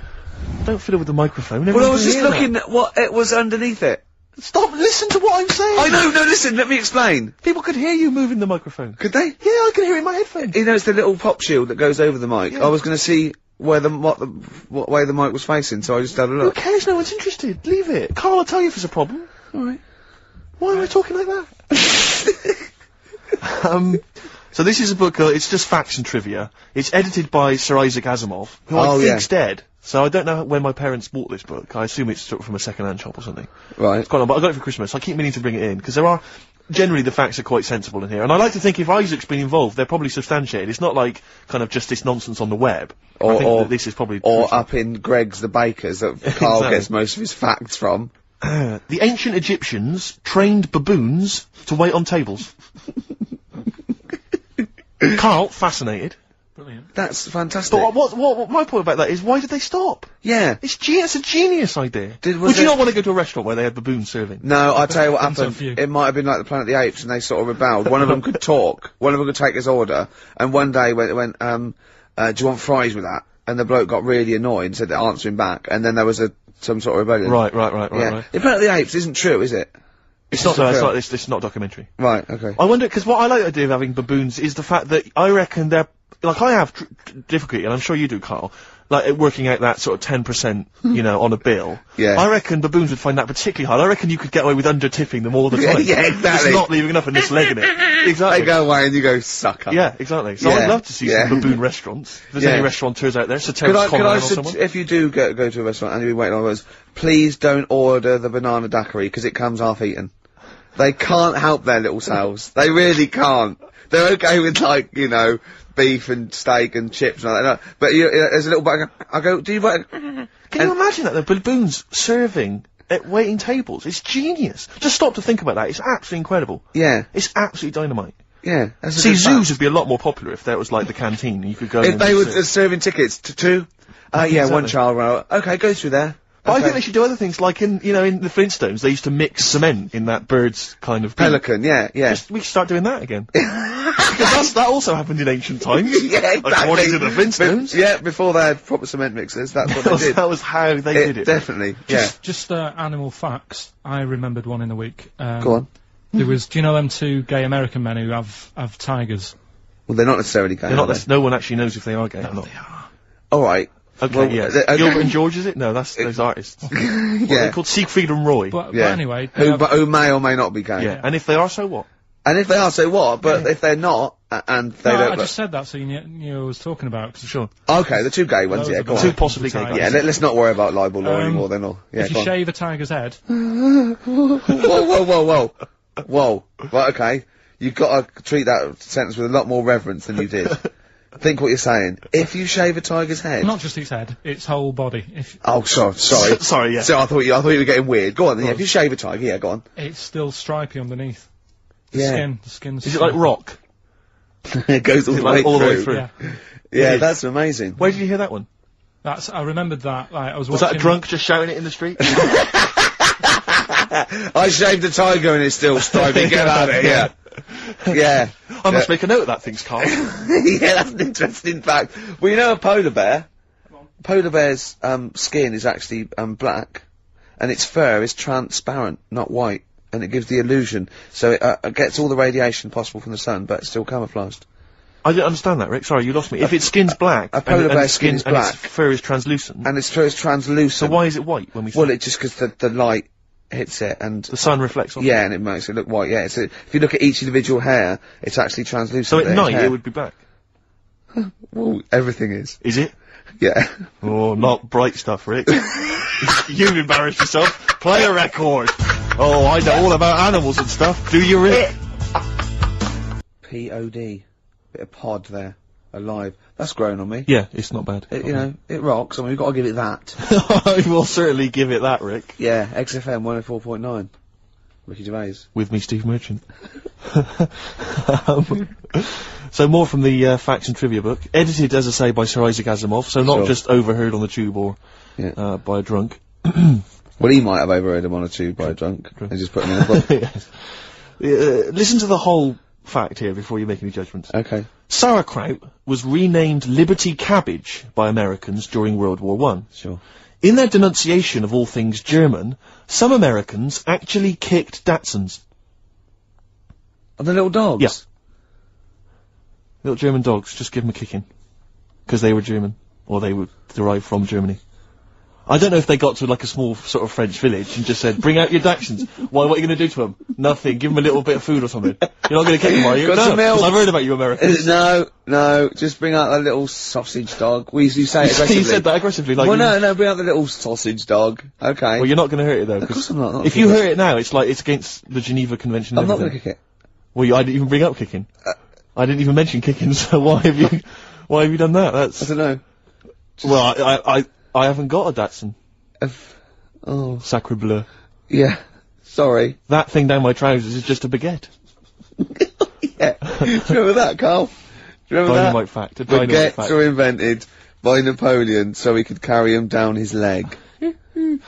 Speaker 2: Don't fiddle with the microphone.
Speaker 1: Well, I was just looking at what it was underneath it.
Speaker 2: Stop, listen to what I'm saying!
Speaker 1: I know, no, listen, let me explain.
Speaker 2: People could hear you moving the microphone.
Speaker 1: Could they?
Speaker 2: Yeah, I can hear it in my headphones.
Speaker 1: You know, it's the little pop shield that goes over the mic.
Speaker 2: Yeah.
Speaker 1: I was gonna see what way the mic was facing, so I just had a
Speaker 2: Who
Speaker 1: look.
Speaker 2: cares? No one's interested. Leave it. Carl will tell you if there's a problem.
Speaker 1: Alright.
Speaker 2: Why am I talking like that? So this is a book, it's just facts and trivia. It's edited by Sir Isaac Asimov, who I think's dead. So I don't know when my parents bought this book. I assume it's sort of from a second-hand shop or something.
Speaker 1: Right.
Speaker 2: It's quite long, but I got it for Christmas. I keep meaning to bring it in, because generally the facts are quite sensible in here. And I like to think if Isaac's been involved, they're probably substantiated. It's not like, kind of just this nonsense on the web. I think that this is probably...
Speaker 1: Or
Speaker 2: crucial.
Speaker 1: up in Greg's the Baker's that Carl
Speaker 2: Exactly.
Speaker 1: gets most of his facts from.
Speaker 2: The ancient Egyptians trained baboons to wait on tables. Carl, fascinated.
Speaker 3: Brilliant.
Speaker 1: That's fantastic.
Speaker 2: But what my point about that is, why did they stop?
Speaker 1: Yeah.
Speaker 2: It's a genius idea.
Speaker 1: Was
Speaker 2: Would you
Speaker 1: it-
Speaker 2: not want to go to a restaurant where they had baboons serving?
Speaker 1: No, I'll tell you what
Speaker 3: Depends on
Speaker 1: happened.
Speaker 3: few.
Speaker 1: It might have been like the Planet of the Apes, and they sort of rebelled. One of them could talk. One of them could take his order. And one day went, do you want fries with that? And the bloke got really annoyed and said to answer him back. And then there was some sort of rebellion.
Speaker 2: Right.
Speaker 1: Yeah. The Planet of the Apes isn't true, is it?
Speaker 2: It's not.
Speaker 1: just a film.
Speaker 2: It's not a documentary.
Speaker 1: Right. Okay.
Speaker 2: I wonder, because what I like the idea of having baboons is the fact that I reckon they're like I have difficulty, and I'm sure you do, Carl, like working out that sort of 10%, you know, on a bill.
Speaker 1: Yeah.
Speaker 2: I reckon baboons would find that particularly hard. I reckon you could get away with under-tipping them all the time.
Speaker 1: Yeah, exactly.
Speaker 2: Just not leaving enough and just legging it. Exactly.
Speaker 1: They go away and you go, sucker.
Speaker 2: Yeah, exactly. So I'd love to see some baboon restaurants. If there's any restaurateurs out there,
Speaker 1: could I if you do go to a restaurant and you're waiting on those, please don't order the banana daiquiri, because it comes half-eaten. They can't help their little selves. They really can't. They're okay with, like, you know, beef and steak and chips and all that. But there's a little bit. I go, do you want?
Speaker 2: Can you imagine that? The baboons serving at waiting tables. It's genius. Just stop to think about that. It's absolutely incredible.
Speaker 1: Yeah.
Speaker 2: It's absolutely dynamite.
Speaker 1: Yeah.
Speaker 2: See, zoos would be a lot more popular if that was like the canteen. You could go.
Speaker 1: If they were serving tickets to two. Exactly. One child row. Okay, go through there.
Speaker 2: But I think they should do other things, like in the Flintstones, they used to mix cement in that bird's kind of
Speaker 1: pelican, yeah.
Speaker 2: We should start doing that again. Because that also happened in ancient times.
Speaker 1: Yeah, exactly.
Speaker 2: According to the Flintstones.
Speaker 1: Before they had proper cement mixers, that's what they did.
Speaker 2: That was how they did it.
Speaker 1: Definitely,
Speaker 3: Just animal facts. I remembered one in the week.
Speaker 1: Go on.
Speaker 3: There was, do you know them two gay American men who have tigers?
Speaker 1: Well, they're not necessarily gay.
Speaker 2: They're not. No one actually knows if they are gay or not.
Speaker 3: They are.
Speaker 1: Alright.
Speaker 2: Okay,
Speaker 1: well,
Speaker 2: yeah. Gilbert and George, is it? No, that's those artists. They're called Siegfried and Roy.
Speaker 3: But anyway.
Speaker 1: Who may or may not be gay.
Speaker 2: Yeah, and if they are, so what?
Speaker 1: And if they are, so what? But if they're not, and they don't...
Speaker 3: I just said that so you knew what I was talking about.
Speaker 2: Sure.
Speaker 1: Okay, the two gay ones, go on.
Speaker 2: Two possibly gay guys.
Speaker 1: Yeah, let's not worry about libel law anymore then. Yeah,
Speaker 3: if you shave a tiger's head...
Speaker 1: Whoa. Right, okay. You've got to treat that sentence with a lot more reverence than you did. Think what you're saying. If you shave a tiger's head...
Speaker 3: Not just its head, its whole body.
Speaker 1: Oh, sorry.
Speaker 2: Sorry, yeah.
Speaker 1: So I thought you were getting weird. Go on then, if you shave a tiger, go on.
Speaker 3: It's still stripy underneath. The skin's...
Speaker 2: Is it like rock?
Speaker 1: It goes all the way through. Yeah, that's amazing.
Speaker 2: Where did you hear that one?
Speaker 3: I remembered that, like, I was
Speaker 2: watching... Was that a drunk just shouting it in the street?
Speaker 1: I shaved a tiger and it's still stripy, get out of here. Yeah.
Speaker 2: I must make a note of that, thinks Carl.
Speaker 1: Yeah, that's an interesting fact. Well, you know a polar bear? Polar bear's skin is actually black, and its fur is transparent, not white, and it gives the illusion. So it gets all the radiation possible from the sun, but it's still camouflaged.
Speaker 2: I didn't understand that, Rick. Sorry, you lost me. If its skin's black,
Speaker 1: a polar bear's skin is black,
Speaker 2: and its fur is translucent,
Speaker 1: and its fur is translucent.
Speaker 2: So why is it white when we?
Speaker 1: Well, it's just because the light hits it and
Speaker 2: the sun reflects on it.
Speaker 1: Yeah, and it makes it look white. Yeah, so if you look at each individual hair, it's actually translucent.
Speaker 2: So at night it would be black.
Speaker 1: Well, everything is.
Speaker 2: Is it?
Speaker 1: Yeah.
Speaker 2: Oh, not bright stuff, Rick. You've embarrassed yourself. Play a record. Oh, I know all about animals and stuff. Do you, Rick?
Speaker 1: P-O-D. Bit of pod there. Alive. That's grown on me.
Speaker 2: Yeah, it's not bad.
Speaker 1: You know, it rocks. I mean, we've got to give it that.
Speaker 2: I will certainly give it that, Rick.
Speaker 1: Yeah, XFM 104.9. Ricky Gervais.
Speaker 2: With me, Steve Merchant. So more from the facts and trivia book. Edited, as I say, by Sir Isaac Asimov, so not just overheard on the tube or by a drunk.
Speaker 1: Well, he might have overheard him on a tube by a drunk. And just put him in a book.
Speaker 2: Yes. Listen to the whole fact here before you make any judgments.
Speaker 1: Okay.
Speaker 2: Sauerkraut was renamed Liberty Cabbage by Americans during World War I.
Speaker 1: Sure.
Speaker 2: In their denunciation of all things German, some Americans actually kicked Dachshunds.
Speaker 1: Oh, the little dogs?
Speaker 2: Yeah. Little German dogs, just give them a kicking. Because they were German. Or they were derived from Germany. I don't know if they got to like a small sort of French village and just said, bring out your Dachshunds. Why, what are you going to do to them? Nothing. Give them a little bit of food or something. You're not going to kick them, are you?
Speaker 1: Got some milk.
Speaker 2: 'Cause I've heard about you Americans.
Speaker 1: No. Just bring out that little sausage dog. You say it aggressively.
Speaker 2: You said that aggressively, like...
Speaker 1: Well, no, bring out the little sausage dog. Okay.
Speaker 2: Well, you're not going to hurt it, though.
Speaker 1: Of course I'm not.
Speaker 2: If you hurt it now, it's like, it's against the Geneva Convention and
Speaker 1: I'm not
Speaker 2: everything.
Speaker 1: going to kick it.
Speaker 2: Well, I didn't even bring up kicking. I didn't even mention kicking, so why have you done that? That's...
Speaker 1: I don't know.
Speaker 2: Well, I haven't got a Datsun.
Speaker 1: Oh.
Speaker 2: Sacre bleu.
Speaker 1: Yeah. Sorry.
Speaker 2: That thing down my trousers is just a baguette.
Speaker 1: Yeah. Do you remember that, Carl? Do you remember
Speaker 2: Dynamite
Speaker 1: that?
Speaker 2: fact. Baguettes
Speaker 1: were invented by Napoleon so he could carry them down his leg.
Speaker 2: We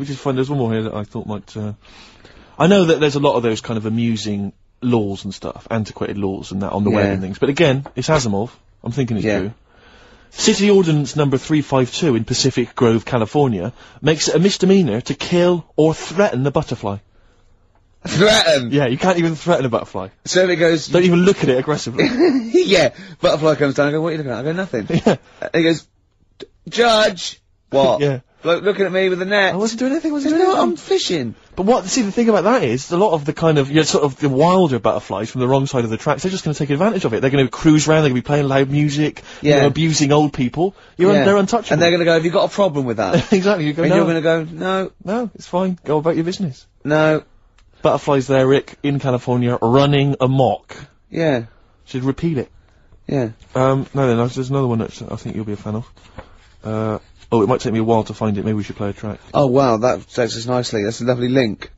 Speaker 2: just find there's one more here that I thought might, I know that there's a lot of those kind of amusing laws and stuff, antiquated laws and that on the web and things, but again, it's Asimov. I'm thinking it's true. City Ordinance number 352 in Pacific Grove, California, makes it a misdemeanor to kill or threaten a butterfly.
Speaker 1: Threaten?
Speaker 2: Yeah, you can't even threaten a butterfly.
Speaker 1: So it goes...
Speaker 2: Don't even look at it aggressively.
Speaker 1: Yeah, butterfly comes down, I go, what are you looking at? I go, nothing.
Speaker 2: Yeah.
Speaker 1: And he goes, Judge! What?
Speaker 2: Yeah.
Speaker 1: Bloke looking at me with a net.
Speaker 2: I wasn't doing anything,
Speaker 1: You know what, I'm fishing.
Speaker 2: But see, the thing about that is, a lot of the kind of, sort of the wilder butterflies from the wrong side of the tracks, they're just going to take advantage of it. They're going to cruise around, they're going to be playing loud music, abusing old people. They're untouchable.
Speaker 1: And they're going to go, have you got a problem with that?
Speaker 2: Exactly, you go,
Speaker 1: and
Speaker 2: no.
Speaker 1: you're going to go, no.
Speaker 2: No, it's fine, go about your business.
Speaker 1: No.
Speaker 2: Butterflies there, Rick, in California, running amok.
Speaker 1: Yeah.
Speaker 2: Should repeat it.
Speaker 1: Yeah.
Speaker 2: No then, there's another one that I think you'll be a fan of. Oh, it might take me a while to find it. Maybe we should play a track.
Speaker 1: Oh, wow, that takes us nicely. That's a lovely link.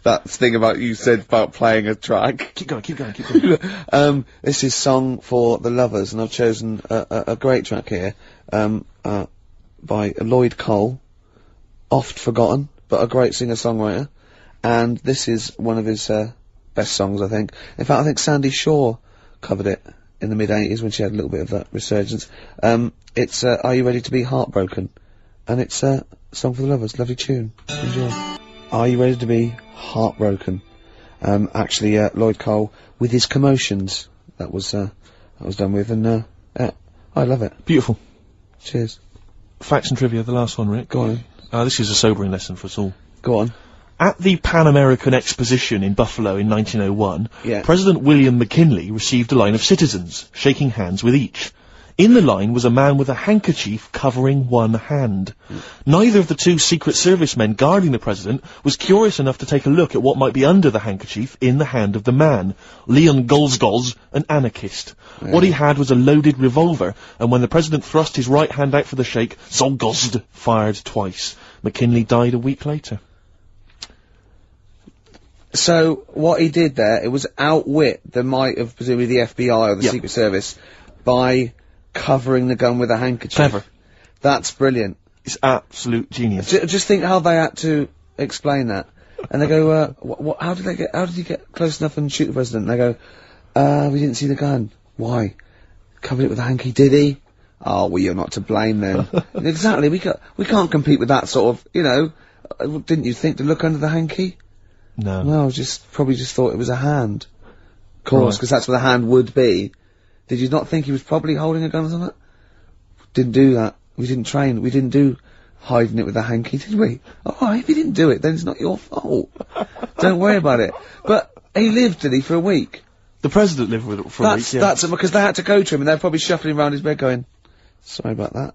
Speaker 1: That thing about you said about playing a track.
Speaker 2: Keep going.
Speaker 1: This is Song for the Lovers, and I've chosen a great track here, by Lloyd Cole. Oft forgotten, but a great singer-songwriter. And this is one of his, best songs, I think. In fact, I think Sandy Shaw covered it in the mid-80s when she had a little bit of that resurgence. It's, Are You Ready to Be Heartbroken? And it's, Song for the Lovers. Lovely tune. Enjoy. Are You Ready to Be Heartbroken? Actually, Lloyd Cole with his Commotions. That was done with, and, I love it.
Speaker 2: Beautiful.
Speaker 1: Cheers.
Speaker 2: Facts and trivia, the last one, Rick.
Speaker 1: Go on.
Speaker 2: This is a sobering lesson for us all.
Speaker 1: Go on.
Speaker 2: At the Pan American Exposition in Buffalo in 1901, President William McKinley received a line of citizens, shaking hands with each. In the line was a man with a handkerchief covering one hand. Neither of the two Secret Service men guarding the president was curious enough to take a look at what might be under the handkerchief in the hand of the man. Leon Golzgoz, an anarchist. What he had was a loaded revolver, and when the president thrust his right hand out for the shake, Zolgozd fired twice. McKinley died a week later.
Speaker 1: So, what he did there, it was outwit the might of presumably the FBI or the Secret Service by covering the gun with a handkerchief.
Speaker 2: Clever.
Speaker 1: That's brilliant.
Speaker 2: It's absolute genius.
Speaker 1: Just think how they had to explain that. And they go, how did he get close enough and shoot the president? And they go, we didn't see the gun. Why? Covered it with a hanky, did he? Oh, well, you're not to blame then. Exactly, we can't compete with that sort of, didn't you think to look under the hanky?
Speaker 2: No.
Speaker 1: No, probably just thought it was a hand. Of course, because that's what the hand would be. Did you not think he was probably holding a gun or something? Didn't do that. We didn't train. We didn't do hiding it with a hanky, did we? Alright, if you didn't do it, then it's not your fault. Don't worry about it. But he lived, did he, for a week?
Speaker 2: The president lived with it for a week, yeah.
Speaker 1: That's because they had to go to him and they're probably shuffling around his bed going, sorry about that.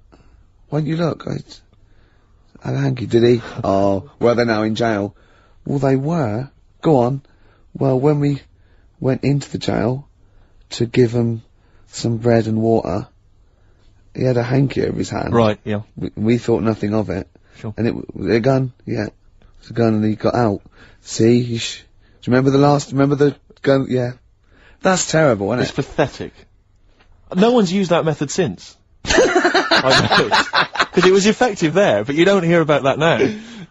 Speaker 1: Why don't you look? I had a hanky, did he? Oh, well, they're now in jail. Well, they were. Go on. Well, when we went into the jail to give him some bread and water, he had a hanky over his hand.
Speaker 2: Right, yeah.
Speaker 1: We thought nothing of it.
Speaker 2: Sure.
Speaker 1: And a gun? Yeah. It's a gun and he got out. See? Do you remember the gun? Yeah. That's terrible, isn't it?
Speaker 2: It's pathetic. No one's used that method since. I know. Because it was effective there, but you don't hear about that now.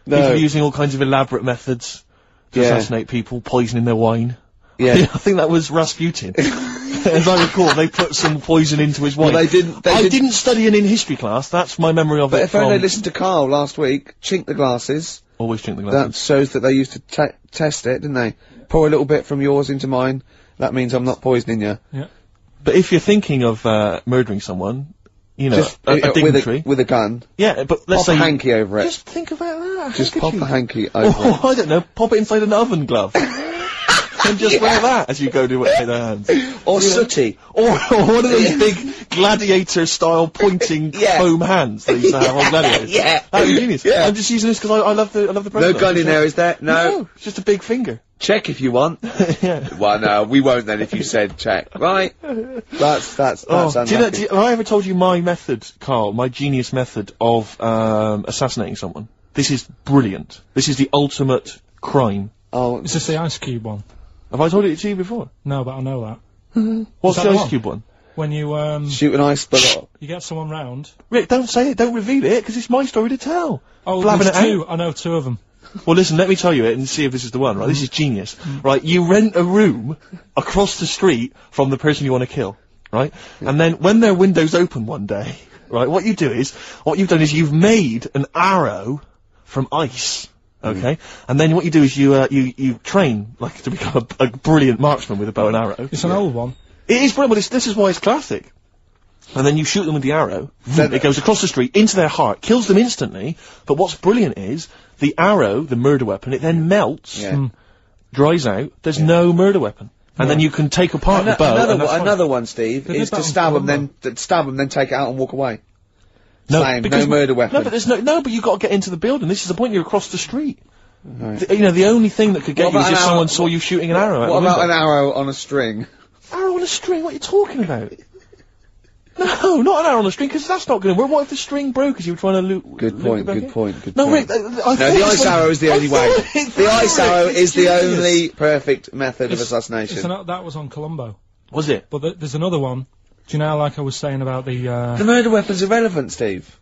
Speaker 1: No.
Speaker 2: People using all kinds of elaborate methods to assassinate people, poisoning their wine.
Speaker 1: Yeah.
Speaker 2: I think that was Rasputin. As I recall, they put some poison into his wine.
Speaker 1: Well, I didn't
Speaker 2: study it in history class. That's my memory of it.
Speaker 1: But if only they listened to Karl last week, chink the glasses.
Speaker 2: Always chink the glasses.
Speaker 1: That shows that they used to test it, didn't they? Pour a little bit from yours into mine. That means I'm not poisoning you.
Speaker 3: Yeah.
Speaker 2: But if you're thinking of murdering someone,
Speaker 1: just
Speaker 2: a dignitary
Speaker 1: with a gun.
Speaker 2: Yeah, but let's say
Speaker 1: pop a hanky over it.
Speaker 2: Just think about that.
Speaker 1: Just pop a hanky over it.
Speaker 2: I don't know. Pop it inside an oven glove. And just wear that as you go to shake their hands.
Speaker 1: Or sooty.
Speaker 2: Or one of those big gladiator-style pointing foam hands that used to have on gladiators.
Speaker 1: Yeah.
Speaker 2: That would be genius. Yeah. I'm just using this because I love the president.
Speaker 1: No gun in there, is there? No.
Speaker 2: It's just a big finger.
Speaker 1: Check if you want.
Speaker 2: Yeah.
Speaker 1: Well, no, we won't then if you said check. Right? That's unlucky.
Speaker 2: Have I ever told you my method, Karl, my genius method of assassinating someone? This is brilliant. This is the ultimate crime.
Speaker 1: Oh.
Speaker 3: Is this the Ice Cube one?
Speaker 2: Have I told it to you before?
Speaker 3: No, but I know that.
Speaker 2: What's the Ice Cube one?
Speaker 3: When you,
Speaker 1: shoot an ice bullet.
Speaker 3: you get someone round.
Speaker 2: Rick, don't say it, don't reveal it, because it's my story to tell.
Speaker 3: Oh,
Speaker 2: Blabbing
Speaker 3: there's
Speaker 2: it
Speaker 3: two.
Speaker 2: out.
Speaker 3: I know two of them.
Speaker 2: Well, listen, let me tell you it and see if this is the one, right? This is genius. Right, you rent a room across the street from the person you want to kill, right? And then when their window's open one day, right, what you've done is you've made an arrow from ice. Okay, and then what you do is you train like to become a brilliant marksman with a bow and arrow.
Speaker 3: It's an old one.
Speaker 2: It is brilliant, but this is why it's classic. And then you shoot them with the arrow. It goes across the street into their heart, kills them instantly. But what's brilliant is the arrow, the murder weapon, it then melts, dries out. There's no murder weapon, and then you can take apart the bow.
Speaker 1: Another one, Steve, is to stab them, then take it out and walk away.
Speaker 2: No,
Speaker 1: Same, no murder weapon.
Speaker 2: No, but there's no, but you got to get into the building. This is the point. You're across the street. Right. The only thing that could get you is if someone saw you shooting an arrow.
Speaker 1: What about an arrow on a string?
Speaker 2: Arrow on a string? What are you talking about? No, not an arrow on a string, because that's not going to work. What if the string broke as you were trying to loot?
Speaker 1: Good point.
Speaker 2: No, Rick,
Speaker 1: the ice arrow is the only way. The ice arrow is the only perfect method of assassination.
Speaker 3: That was on Colombo.
Speaker 2: Was it?
Speaker 3: But there's another one. Do you know, like I was saying about the
Speaker 1: murder weapon's irrelevant, Steve.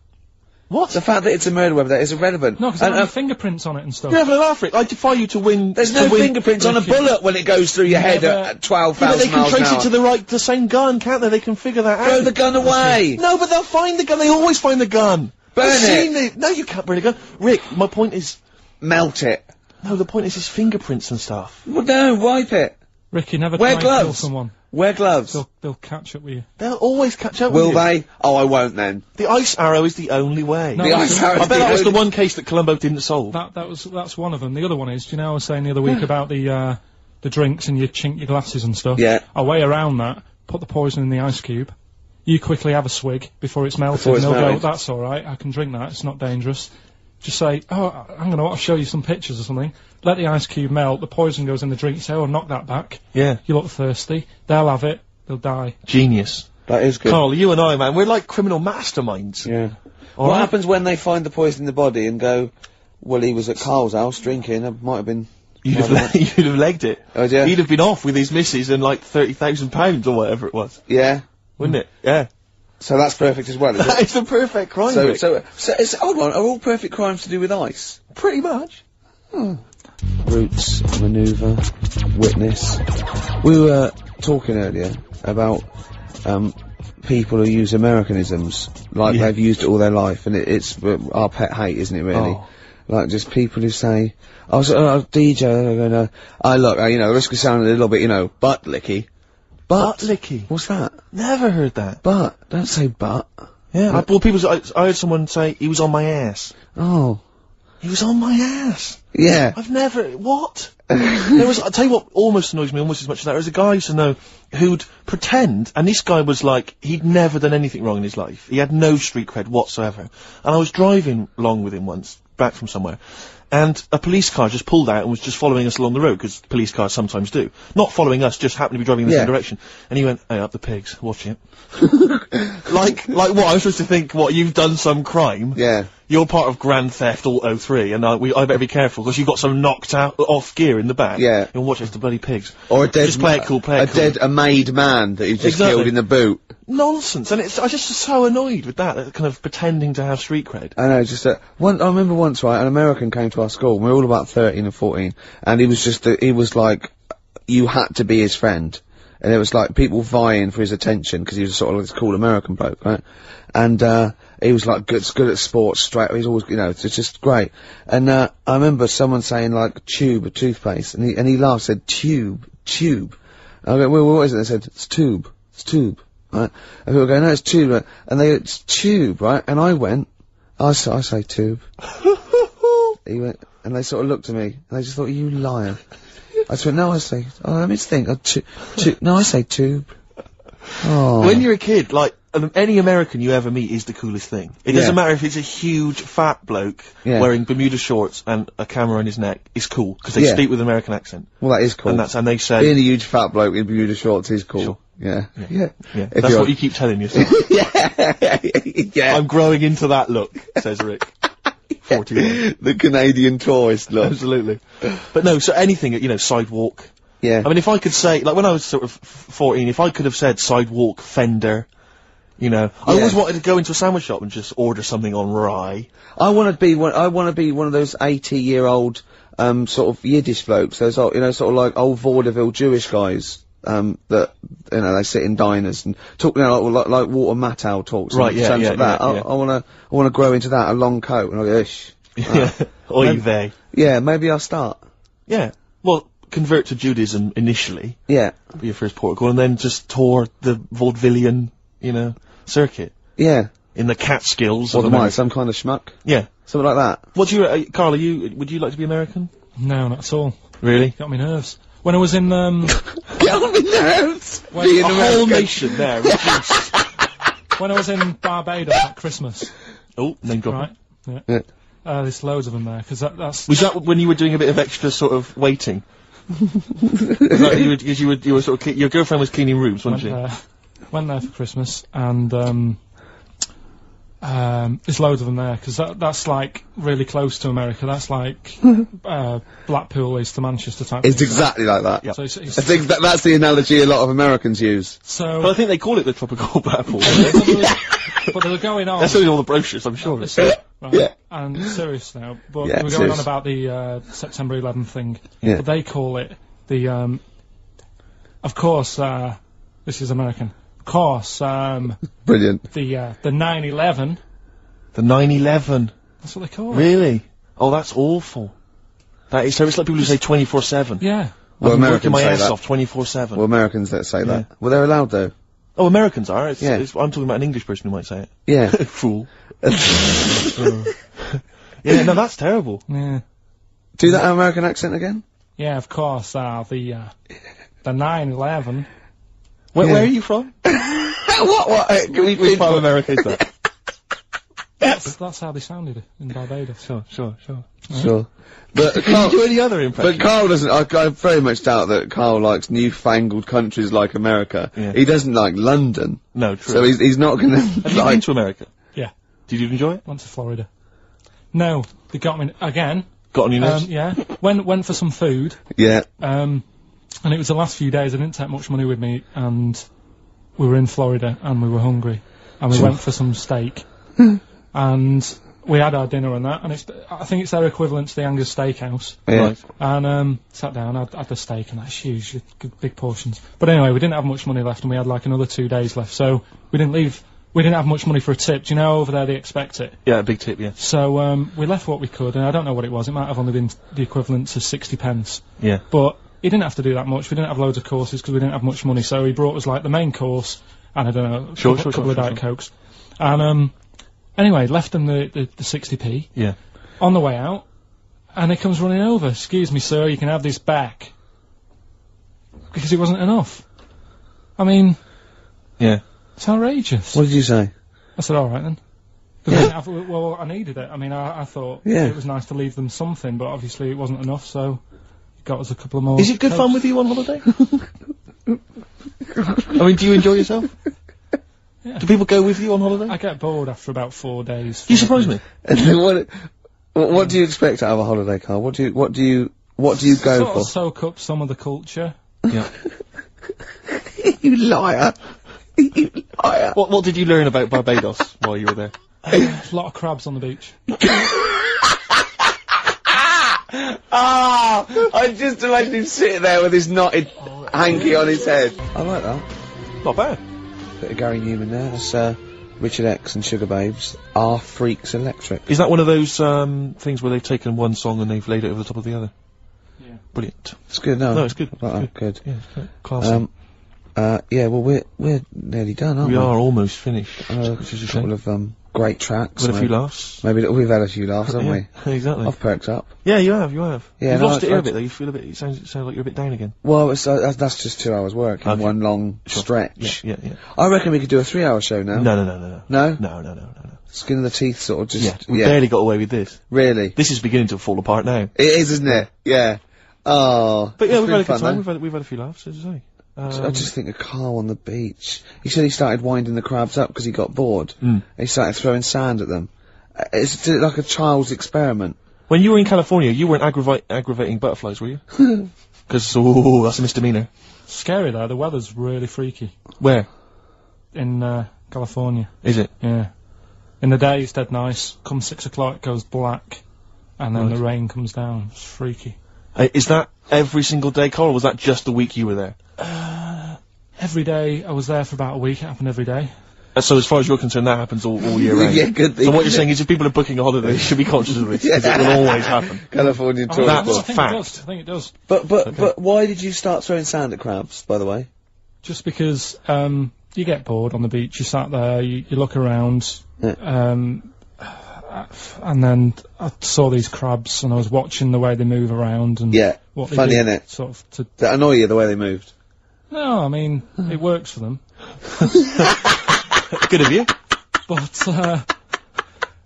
Speaker 2: What?
Speaker 1: The fact that it's a murder weapon, that is irrelevant.
Speaker 3: No, because there are fingerprints on it and stuff.
Speaker 2: You're having an laugh, Rick. I defy you to win.
Speaker 1: There's no fingerprints on a bullet when it goes through your head at 12,000 miles an hour.
Speaker 2: They can trace it to the same gun, can't they? They can figure that out.
Speaker 1: Throw the gun away!
Speaker 2: No, but they'll find the gun. They always find the gun.
Speaker 1: Burn it!
Speaker 2: No, you can't burn a gun. Rick, my point is...
Speaker 1: Melt it.
Speaker 2: No, the point is his fingerprints and stuff.
Speaker 1: Well, no, wipe it.
Speaker 3: Rick, you never try and kill someone.
Speaker 1: Wear gloves.
Speaker 3: They'll catch up with you.
Speaker 2: They'll always catch up with you.
Speaker 1: Will they? Oh, I won't then.
Speaker 2: The ice arrow is the only way.
Speaker 3: No,
Speaker 1: the ice arrow.
Speaker 2: I bet that was the one case that Colombo didn't solve.
Speaker 3: That's one of them. The other one is, do you know I was saying the other week about the drinks and you chink your glasses and stuff?
Speaker 1: Yeah.
Speaker 3: A way around that, put the poison in the ice cube. You quickly have a swig before it's melted, and they'll go, that's alright, I can drink that, it's not dangerous. Just say, oh, I'm gonna show you some pictures or something. Let the ice cube melt, the poison goes in the drink, you say, oh, knock that back.
Speaker 2: Yeah.
Speaker 3: You look thirsty, they'll have it, they'll die.
Speaker 2: Genius.
Speaker 1: That is good.
Speaker 2: Carl, you and I, man, we're like criminal masterminds.
Speaker 1: Yeah. What happens when they find the poison in the body and go, well, he was at Carl's house drinking, it might have been...
Speaker 2: You'd have legged it.
Speaker 1: Oh, yeah.
Speaker 2: He'd have been off with his missus and like £30,000 or whatever it was.
Speaker 1: Yeah.
Speaker 2: Wouldn't it? Yeah.
Speaker 1: So that's perfect as well, is it?
Speaker 2: That is the perfect crime, Rick.
Speaker 1: So it's, hold on, are all perfect crimes to do with ice?
Speaker 2: Pretty much.
Speaker 1: Roots, manoeuvre, witness. We were talking earlier about people who use Americanisms like they've used it all their life, and it's our pet hate, isn't it? Really, like just people who say, "Oh, DJ, look, the risk of sounding a little bit, butt licky."
Speaker 2: Butt licky.
Speaker 1: What's that?
Speaker 2: Never heard that.
Speaker 1: Butt. Don't say butt.
Speaker 2: Yeah. I heard someone say he was on my ass.
Speaker 1: Oh.
Speaker 2: He was on my ass.
Speaker 1: Yeah.
Speaker 2: I've never... What? I'll tell you what almost annoys me almost as much as that. There was a guy I used to know who'd pretend, and this guy was like, he'd never done anything wrong in his life. He had no street cred whatsoever. And I was driving along with him once, back from somewhere, and a police car just pulled out and was just following us along the road, because police cars sometimes do. Not following us, just happened to be driving in the same direction. And he went, hey, up the pigs, watch it. like what? I'm supposed to think, what, you've done some crime? Yeah. You're part of Grand Theft Auto 3, and I better be careful, because you've got some knocked out, off gear in the back. Yeah. You'll watch it, the bloody pigs. Or a dead... Just play it cool,
Speaker 1: a made man that you've just killed in the boot.
Speaker 2: Nonsense, and I just was so annoyed with that kind of pretending to have street cred.
Speaker 1: I know, I remember once, right, an American came to our school, and we were all about 13 and 14, and he was like, you had to be his friend. And it was like people vying for his attention, because he was sort of like this cool American bloke, right? And, he was like good at sports, straight, he's always, it's just great. And, I remember someone saying like tube, a toothpaste, and he laughed, said tube. And I go, well, what is it? They said, it's tube, right? And people go, no, it's tube, right? And they, it's tube, right? And I went, I say tube. He went, and they sort of looked at me, and they just thought, you liar. I just went, no, I say, let me think, no, I say tube. Oh.
Speaker 2: When you're a kid, like, any American you ever meet is the coolest thing. It doesn't matter if it's a huge fat bloke wearing Bermuda shorts and a camera on his neck. It's cool because they speak with an American accent.
Speaker 1: Well, that is cool.
Speaker 2: And they say
Speaker 1: being a huge fat bloke in Bermuda shorts is cool.
Speaker 2: Sure.
Speaker 1: Yeah.
Speaker 2: That's what you keep telling yourself. Yeah. I'm growing into that look, says Rick. 41.
Speaker 1: The Canadian tourist look.
Speaker 2: Absolutely. But no, so anything, sidewalk.
Speaker 1: Yeah.
Speaker 2: I mean, if I could say, like when I was sort of 14, if I could have said sidewalk, fender, I always wanted to go into a sandwich shop and just order something on rye.
Speaker 1: I want to be one of those 80-year-old, sort of Yiddish blokes. Those, sort of like old vaudeville Jewish guys, that, they sit in diners and talk, like Walter Matthau talks.
Speaker 2: Right,
Speaker 1: like that. I wanna grow into that, a long coat, and I'll go, ish.
Speaker 2: Oy vey.
Speaker 1: Yeah, maybe I'll start.
Speaker 2: Yeah. Well, convert to Judaism initially.
Speaker 1: Yeah.
Speaker 2: Be your first port of call, and then just tour the vaudevillian, circuit.
Speaker 1: Yeah.
Speaker 2: In the Catskills.
Speaker 1: What
Speaker 2: of
Speaker 1: am I,
Speaker 2: America.
Speaker 1: some kind of schmuck?
Speaker 2: Yeah.
Speaker 1: Something like that.
Speaker 2: What do you, Carl, would you like to be American?
Speaker 3: No, not at all.
Speaker 2: Really?
Speaker 3: Got me nerves. When I was in,
Speaker 1: Get on my nerves!
Speaker 2: The whole nation there.
Speaker 3: when I was in Barbados at Christmas.
Speaker 2: Oh, name drop.
Speaker 3: Right. Yeah. There's loads of them there, because that's...
Speaker 2: Was that when you were doing a bit of extra sort of waiting? Because you were sort of, your girlfriend was cleaning rooms, wasn't she?
Speaker 3: Went there for Christmas, and, there's loads of them there, because that's like really close to America. That's like Blackpool is to Manchester type.
Speaker 1: It's
Speaker 3: thing.
Speaker 1: exactly like that.
Speaker 3: So
Speaker 1: I think that's the analogy a lot of Americans use.
Speaker 3: So,
Speaker 2: but I think they call it the tropical Blackpool.
Speaker 3: but they were going on.
Speaker 2: That's only all the brochures, I'm sure.
Speaker 3: Right.
Speaker 1: Yeah.
Speaker 3: And serious now, but
Speaker 1: Yeah,
Speaker 3: they were going on about the September 11th thing.
Speaker 1: Yeah.
Speaker 3: But they call it the. Of course, this is American. Of course,
Speaker 1: Brilliant.
Speaker 3: the 9/11.
Speaker 2: The 9/11.
Speaker 3: That's what they call it.
Speaker 2: Really? Oh, that's awful. That is, so it's like people who say 24/7.
Speaker 3: Yeah.
Speaker 1: Well,
Speaker 2: I'm working
Speaker 1: Americans
Speaker 2: my
Speaker 1: say
Speaker 2: ass
Speaker 1: that.
Speaker 2: off 24/7.
Speaker 1: Well, Americans that say
Speaker 2: Yeah.
Speaker 1: that. Well, they're allowed though.
Speaker 2: Oh, Americans are.
Speaker 1: Yeah.
Speaker 2: I'm talking about an English person who might say it.
Speaker 1: Yeah.
Speaker 2: Fool. Yeah, no, that's terrible.
Speaker 3: Yeah.
Speaker 1: Do that American accent again?
Speaker 3: Yeah, of course. The 9/11.
Speaker 2: Where are you from?
Speaker 1: What? Can we
Speaker 2: Which part of America is that?
Speaker 3: That's how they sounded in Barbados.
Speaker 2: Sure.
Speaker 1: Sure. But
Speaker 2: Can you
Speaker 1: Carl,
Speaker 2: do any other impression?
Speaker 1: but Carl doesn't. I very much doubt that Carl likes newfangled countries like America.
Speaker 2: Yeah.
Speaker 1: He doesn't like London.
Speaker 2: No, true.
Speaker 1: So he's not gonna
Speaker 2: Have you been
Speaker 1: like.
Speaker 2: to America?
Speaker 3: Yeah.
Speaker 2: Did you enjoy it?
Speaker 3: Went to Florida. No, they got me again.
Speaker 2: Got on your nerves?
Speaker 3: Yeah. Went for some food.
Speaker 1: Yeah.
Speaker 3: And it was the last few days. I didn't take much money with me, and we were in Florida, and we were hungry, and we went for some steak, and we had our dinner and that, and I think it's their equivalent to the Angus Steakhouse.
Speaker 1: Yeah.
Speaker 2: Right.
Speaker 3: And sat down, had the steak, and that's huge, big portions. But anyway, we didn't have much money left, and we had like another 2 days left, so we didn't leave. We didn't have much money for a tip. Do you know over there they expect it?
Speaker 2: Yeah, a big tip, yeah.
Speaker 3: So we left what we could, and I don't know what it was. It might have only been the equivalent to 60 pence.
Speaker 2: Yeah.
Speaker 3: But he didn't have to do that much. We didn't have loads of courses because we didn't have much money. So he brought us like the main course and I don't know, a couple of Diet Cokes. And anyway, left them the 60p.
Speaker 2: Yeah.
Speaker 3: On the way out, and he comes running over. Excuse me, sir, you can have this back. Because it wasn't enough. I mean,
Speaker 2: Yeah.
Speaker 3: it's outrageous.
Speaker 1: What did you say?
Speaker 3: I said, all right then. 'Cause I didn't have- well, I needed it. I mean, I thought
Speaker 1: Yeah.
Speaker 3: it was nice to leave them something, but obviously it wasn't enough, so he got us a couple of more.
Speaker 2: Is it good fun with you on holiday? I mean, do you enjoy yourself?
Speaker 3: Yeah.
Speaker 2: Do people go with you on holiday?
Speaker 3: I get bored after about 4 days.
Speaker 2: You surprise me.
Speaker 1: What do you expect out of a holiday, Carl? What do you go
Speaker 3: Sort
Speaker 1: for?
Speaker 3: of soak up some of the culture.
Speaker 2: Yeah.
Speaker 1: You liar. You liar.
Speaker 2: What did you learn about Barbados while you were there?
Speaker 3: A lot of crabs on the beach.
Speaker 1: I just imagine him sitting there with his knotted hanky on his head. I like that.
Speaker 2: Not bad.
Speaker 1: Bit of Gary Newman there. That's Richard X and Sugar Babes. Our Freaks Electric.
Speaker 2: Is that one of those things where they've taken one song and they've laid it over the top of the other?
Speaker 3: Yeah.
Speaker 2: Brilliant.
Speaker 1: It's good, no?
Speaker 2: No, it's good.
Speaker 1: I like that. Good.
Speaker 2: Yeah, it's great. Classy.
Speaker 1: Yeah, well, we're nearly done, aren't we?
Speaker 2: We are almost finished,
Speaker 1: A
Speaker 2: which is a
Speaker 1: couple
Speaker 2: shame.
Speaker 1: of great tracks.
Speaker 2: We've had a few
Speaker 1: maybe-
Speaker 2: laughs.
Speaker 1: Maybe we've had a few laughs, haven't we?
Speaker 2: Yeah, exactly.
Speaker 1: I've perked up.
Speaker 2: Yeah, you have.
Speaker 1: Yeah,
Speaker 2: You've
Speaker 1: no,
Speaker 2: lost it
Speaker 1: I-
Speaker 2: here a bit though. You feel a bit. It sounds like you're a bit down again.
Speaker 1: Well, it's, that's just 2 hours work in
Speaker 2: Okay.
Speaker 1: one long
Speaker 2: Sure.
Speaker 1: stretch.
Speaker 2: Yeah.
Speaker 1: I reckon we could do a 3-hour show now.
Speaker 2: No.
Speaker 1: No?
Speaker 2: No.
Speaker 1: Skin of the teeth sort of just...
Speaker 2: Yeah, we barely got away with this.
Speaker 1: Really?
Speaker 2: This is beginning to fall apart now.
Speaker 1: It is, isn't it? Yeah. Oh.
Speaker 2: But yeah,
Speaker 1: it's
Speaker 2: we've
Speaker 1: been
Speaker 2: had a good
Speaker 1: fun,
Speaker 2: time.
Speaker 1: though.
Speaker 2: We've had a few laughs, as I say.
Speaker 1: I just think of Carl on the beach. He said he started winding the crabs up because he got bored. He started throwing sand at them. It's like a child's experiment.
Speaker 2: When you were in California, you weren't aggravating butterflies, were you? Because that's a misdemeanor.
Speaker 3: Scary though. The weather's really freaky
Speaker 2: Where
Speaker 3: in California.
Speaker 2: is it?
Speaker 3: Yeah. In the day it's dead nice. Come 6 o'clock it goes black, and then
Speaker 2: Right.
Speaker 3: the rain comes down. It's freaky.
Speaker 2: Is that every single day, Carl, or was that just the week you were there?
Speaker 3: Every day I was there for about a week. It happened every day.
Speaker 2: So as far as you're concerned, that happens all year round.
Speaker 1: Yeah, good thing.
Speaker 2: So what you're saying is if people are booking a holiday, they should be conscious of this, because it will always happen.
Speaker 1: Californian tour.
Speaker 2: That's
Speaker 3: I think
Speaker 2: fact.
Speaker 3: it does. I think it does.
Speaker 1: But why did you start throwing sand at crabs, by the way?
Speaker 3: Just because you get bored on the beach, you sat there, you look around, and then I saw these crabs, and I was watching the way they move around, and what they
Speaker 1: funny,
Speaker 3: do,
Speaker 1: innit?
Speaker 3: sort of
Speaker 1: Did that annoy you the way they moved?
Speaker 3: No, I mean it works for them.
Speaker 2: Good of you.
Speaker 3: But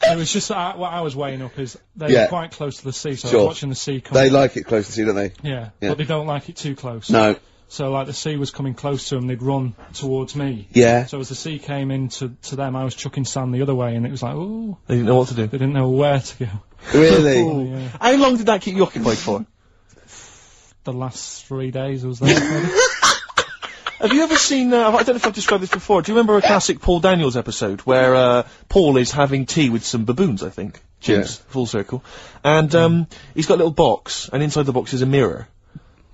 Speaker 3: it was just what I was weighing up is they're quite close to the sea, so I was watching the sea come.
Speaker 1: They like it close to the sea, don't they?
Speaker 3: Yeah, but they don't like it too close.
Speaker 1: No.
Speaker 3: So like the sea was coming close to them, they'd run towards me.
Speaker 1: Yeah.
Speaker 3: So as the sea came in to them, I was chucking sand the other way, and it was like, ooh.
Speaker 2: They didn't know what to do.
Speaker 3: They didn't know where to go.
Speaker 1: Really?
Speaker 3: Yeah.
Speaker 2: How long did that keep you occupied for?
Speaker 3: The last 3 days I was there. Maybe.
Speaker 2: Have you ever seen, I don't know if I've described this before, do you remember a classic Paul Daniels episode where Paul is having tea with some baboons, I think? Chimps, full circle. And he's got a little box, and inside the box is a mirror.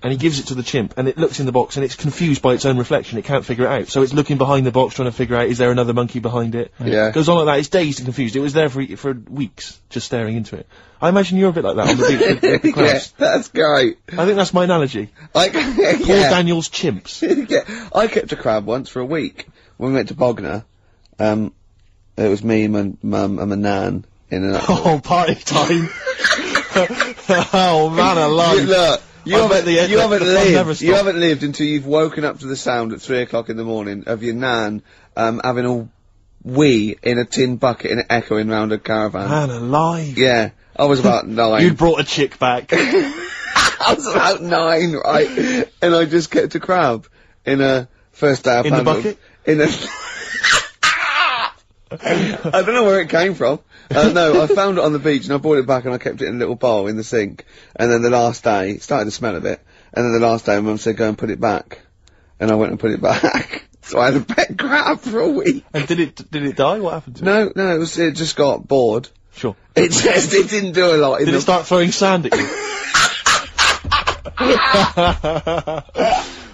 Speaker 2: And he gives it to the chimp, and it looks in the box, and it's confused by its own reflection. It can't figure it out. So it's looking behind the box, trying to figure out, is there another monkey behind it?
Speaker 1: Yeah.
Speaker 2: It goes on like that. It's dazed and confused. It was there for weeks, just staring into it. I imagine you're a bit like that on the beach with the crabs.
Speaker 1: That's great.
Speaker 2: I think that's my analogy. Paul Daniels chimps.
Speaker 1: I kept a crab once for a week. When we went to Bognor, it was me, my mum, and my nan in an...
Speaker 2: Oh, party time. Oh, man alive.
Speaker 1: Look. You haven't lived until you've woken up to the sound at 3 o'clock in the morning of your nan having a wee in a tin bucket and echoing round a caravan.
Speaker 2: Man alive.
Speaker 1: Yeah, I was about 9.
Speaker 2: You'd brought a chick back.
Speaker 1: I was about 9, right? And I just kept a crab in a first day I
Speaker 2: in the bucket?
Speaker 1: In a... I don't know where it came from. No, I found it on the beach and I brought it back and I kept it in a little bowl in the sink. And then the last day, it started to smell a bit. And then the last day, Mum said, go and put it back. And I went and put it back. So I had a pet crab for a week.
Speaker 2: And did it die? What happened to it?
Speaker 1: No, it just got bored.
Speaker 2: Sure.
Speaker 1: It didn't do a lot.
Speaker 2: Did it start throwing sand at you?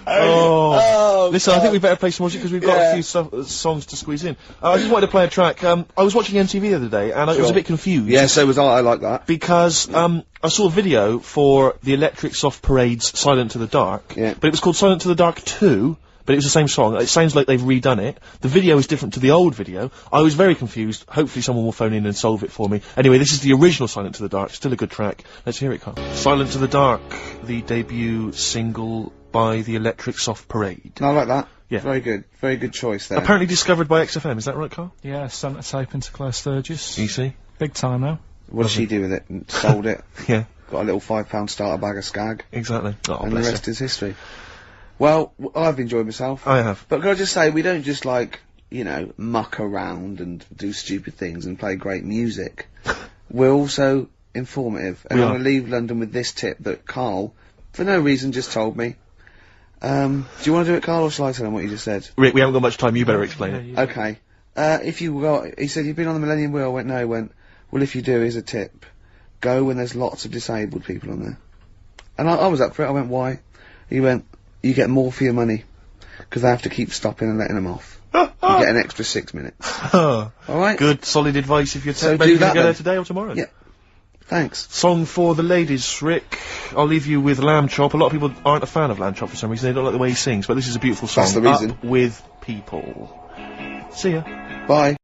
Speaker 2: Oh. Listen, I think we better play some music because we've got a few songs to squeeze in. I just wanted to play a track. I was watching MTV the other day and I was a bit confused.
Speaker 1: Yeah, so was I. I like that.
Speaker 2: Because I saw a video for the Electric Soft Parade's Silent to the Dark.
Speaker 1: Yeah.
Speaker 2: But it was called Silent to the Dark 2. But it was the same song. It sounds like they've redone it. The video is different to the old video. I was very confused. Hopefully someone will phone in and solve it for me. Anyway, this is the original Silent to the Dark. Still a good track. Let's hear it, Carl. Silent to the Dark, the debut single by the Electric Soft Parade.
Speaker 1: I like that.
Speaker 2: Yeah.
Speaker 1: Very good. Very good choice there.
Speaker 2: Apparently discovered by XFM. Is that right, Carl?
Speaker 3: Yeah, sent a tape into Claire Sturgis.
Speaker 2: You see?
Speaker 3: Big time now.
Speaker 1: What did she do with it? And sold it.
Speaker 2: Yeah.
Speaker 1: Got a little £5 starter bag of Skag.
Speaker 2: Exactly. Oh,
Speaker 1: and the rest is history. Well, I've enjoyed myself.
Speaker 2: I have.
Speaker 1: But can I just say, we don't just muck around and do stupid things and play great music. We're also informative. And I'm going to leave London with this tip that Carl, for no reason, just told me. Do you want to do it, Carl, or shall I tell him what you just said?
Speaker 2: Rick, we haven't got much time, you better explain it.
Speaker 1: Okay. He said, you've been on the Millennium Wheel? I went, no. He went, well, if you do, here's a tip. Go when there's lots of disabled people on there. And I was up for it. I went, why? He went, you get more for your money, because they have to keep stopping and letting them off. You get an extra 6 minutes. Alright?
Speaker 2: Good, solid advice if you're
Speaker 1: so
Speaker 2: ready to
Speaker 1: that
Speaker 2: go there today or tomorrow.
Speaker 1: Yeah. Thanks.
Speaker 2: Song for the ladies, Rick. I'll leave you with Lamb Chop. A lot of people aren't a fan of Lamb Chop for some reason. They don't like the way he sings, but this is a beautiful song.
Speaker 1: That's the reason.
Speaker 2: Up with people. See ya.
Speaker 1: Bye.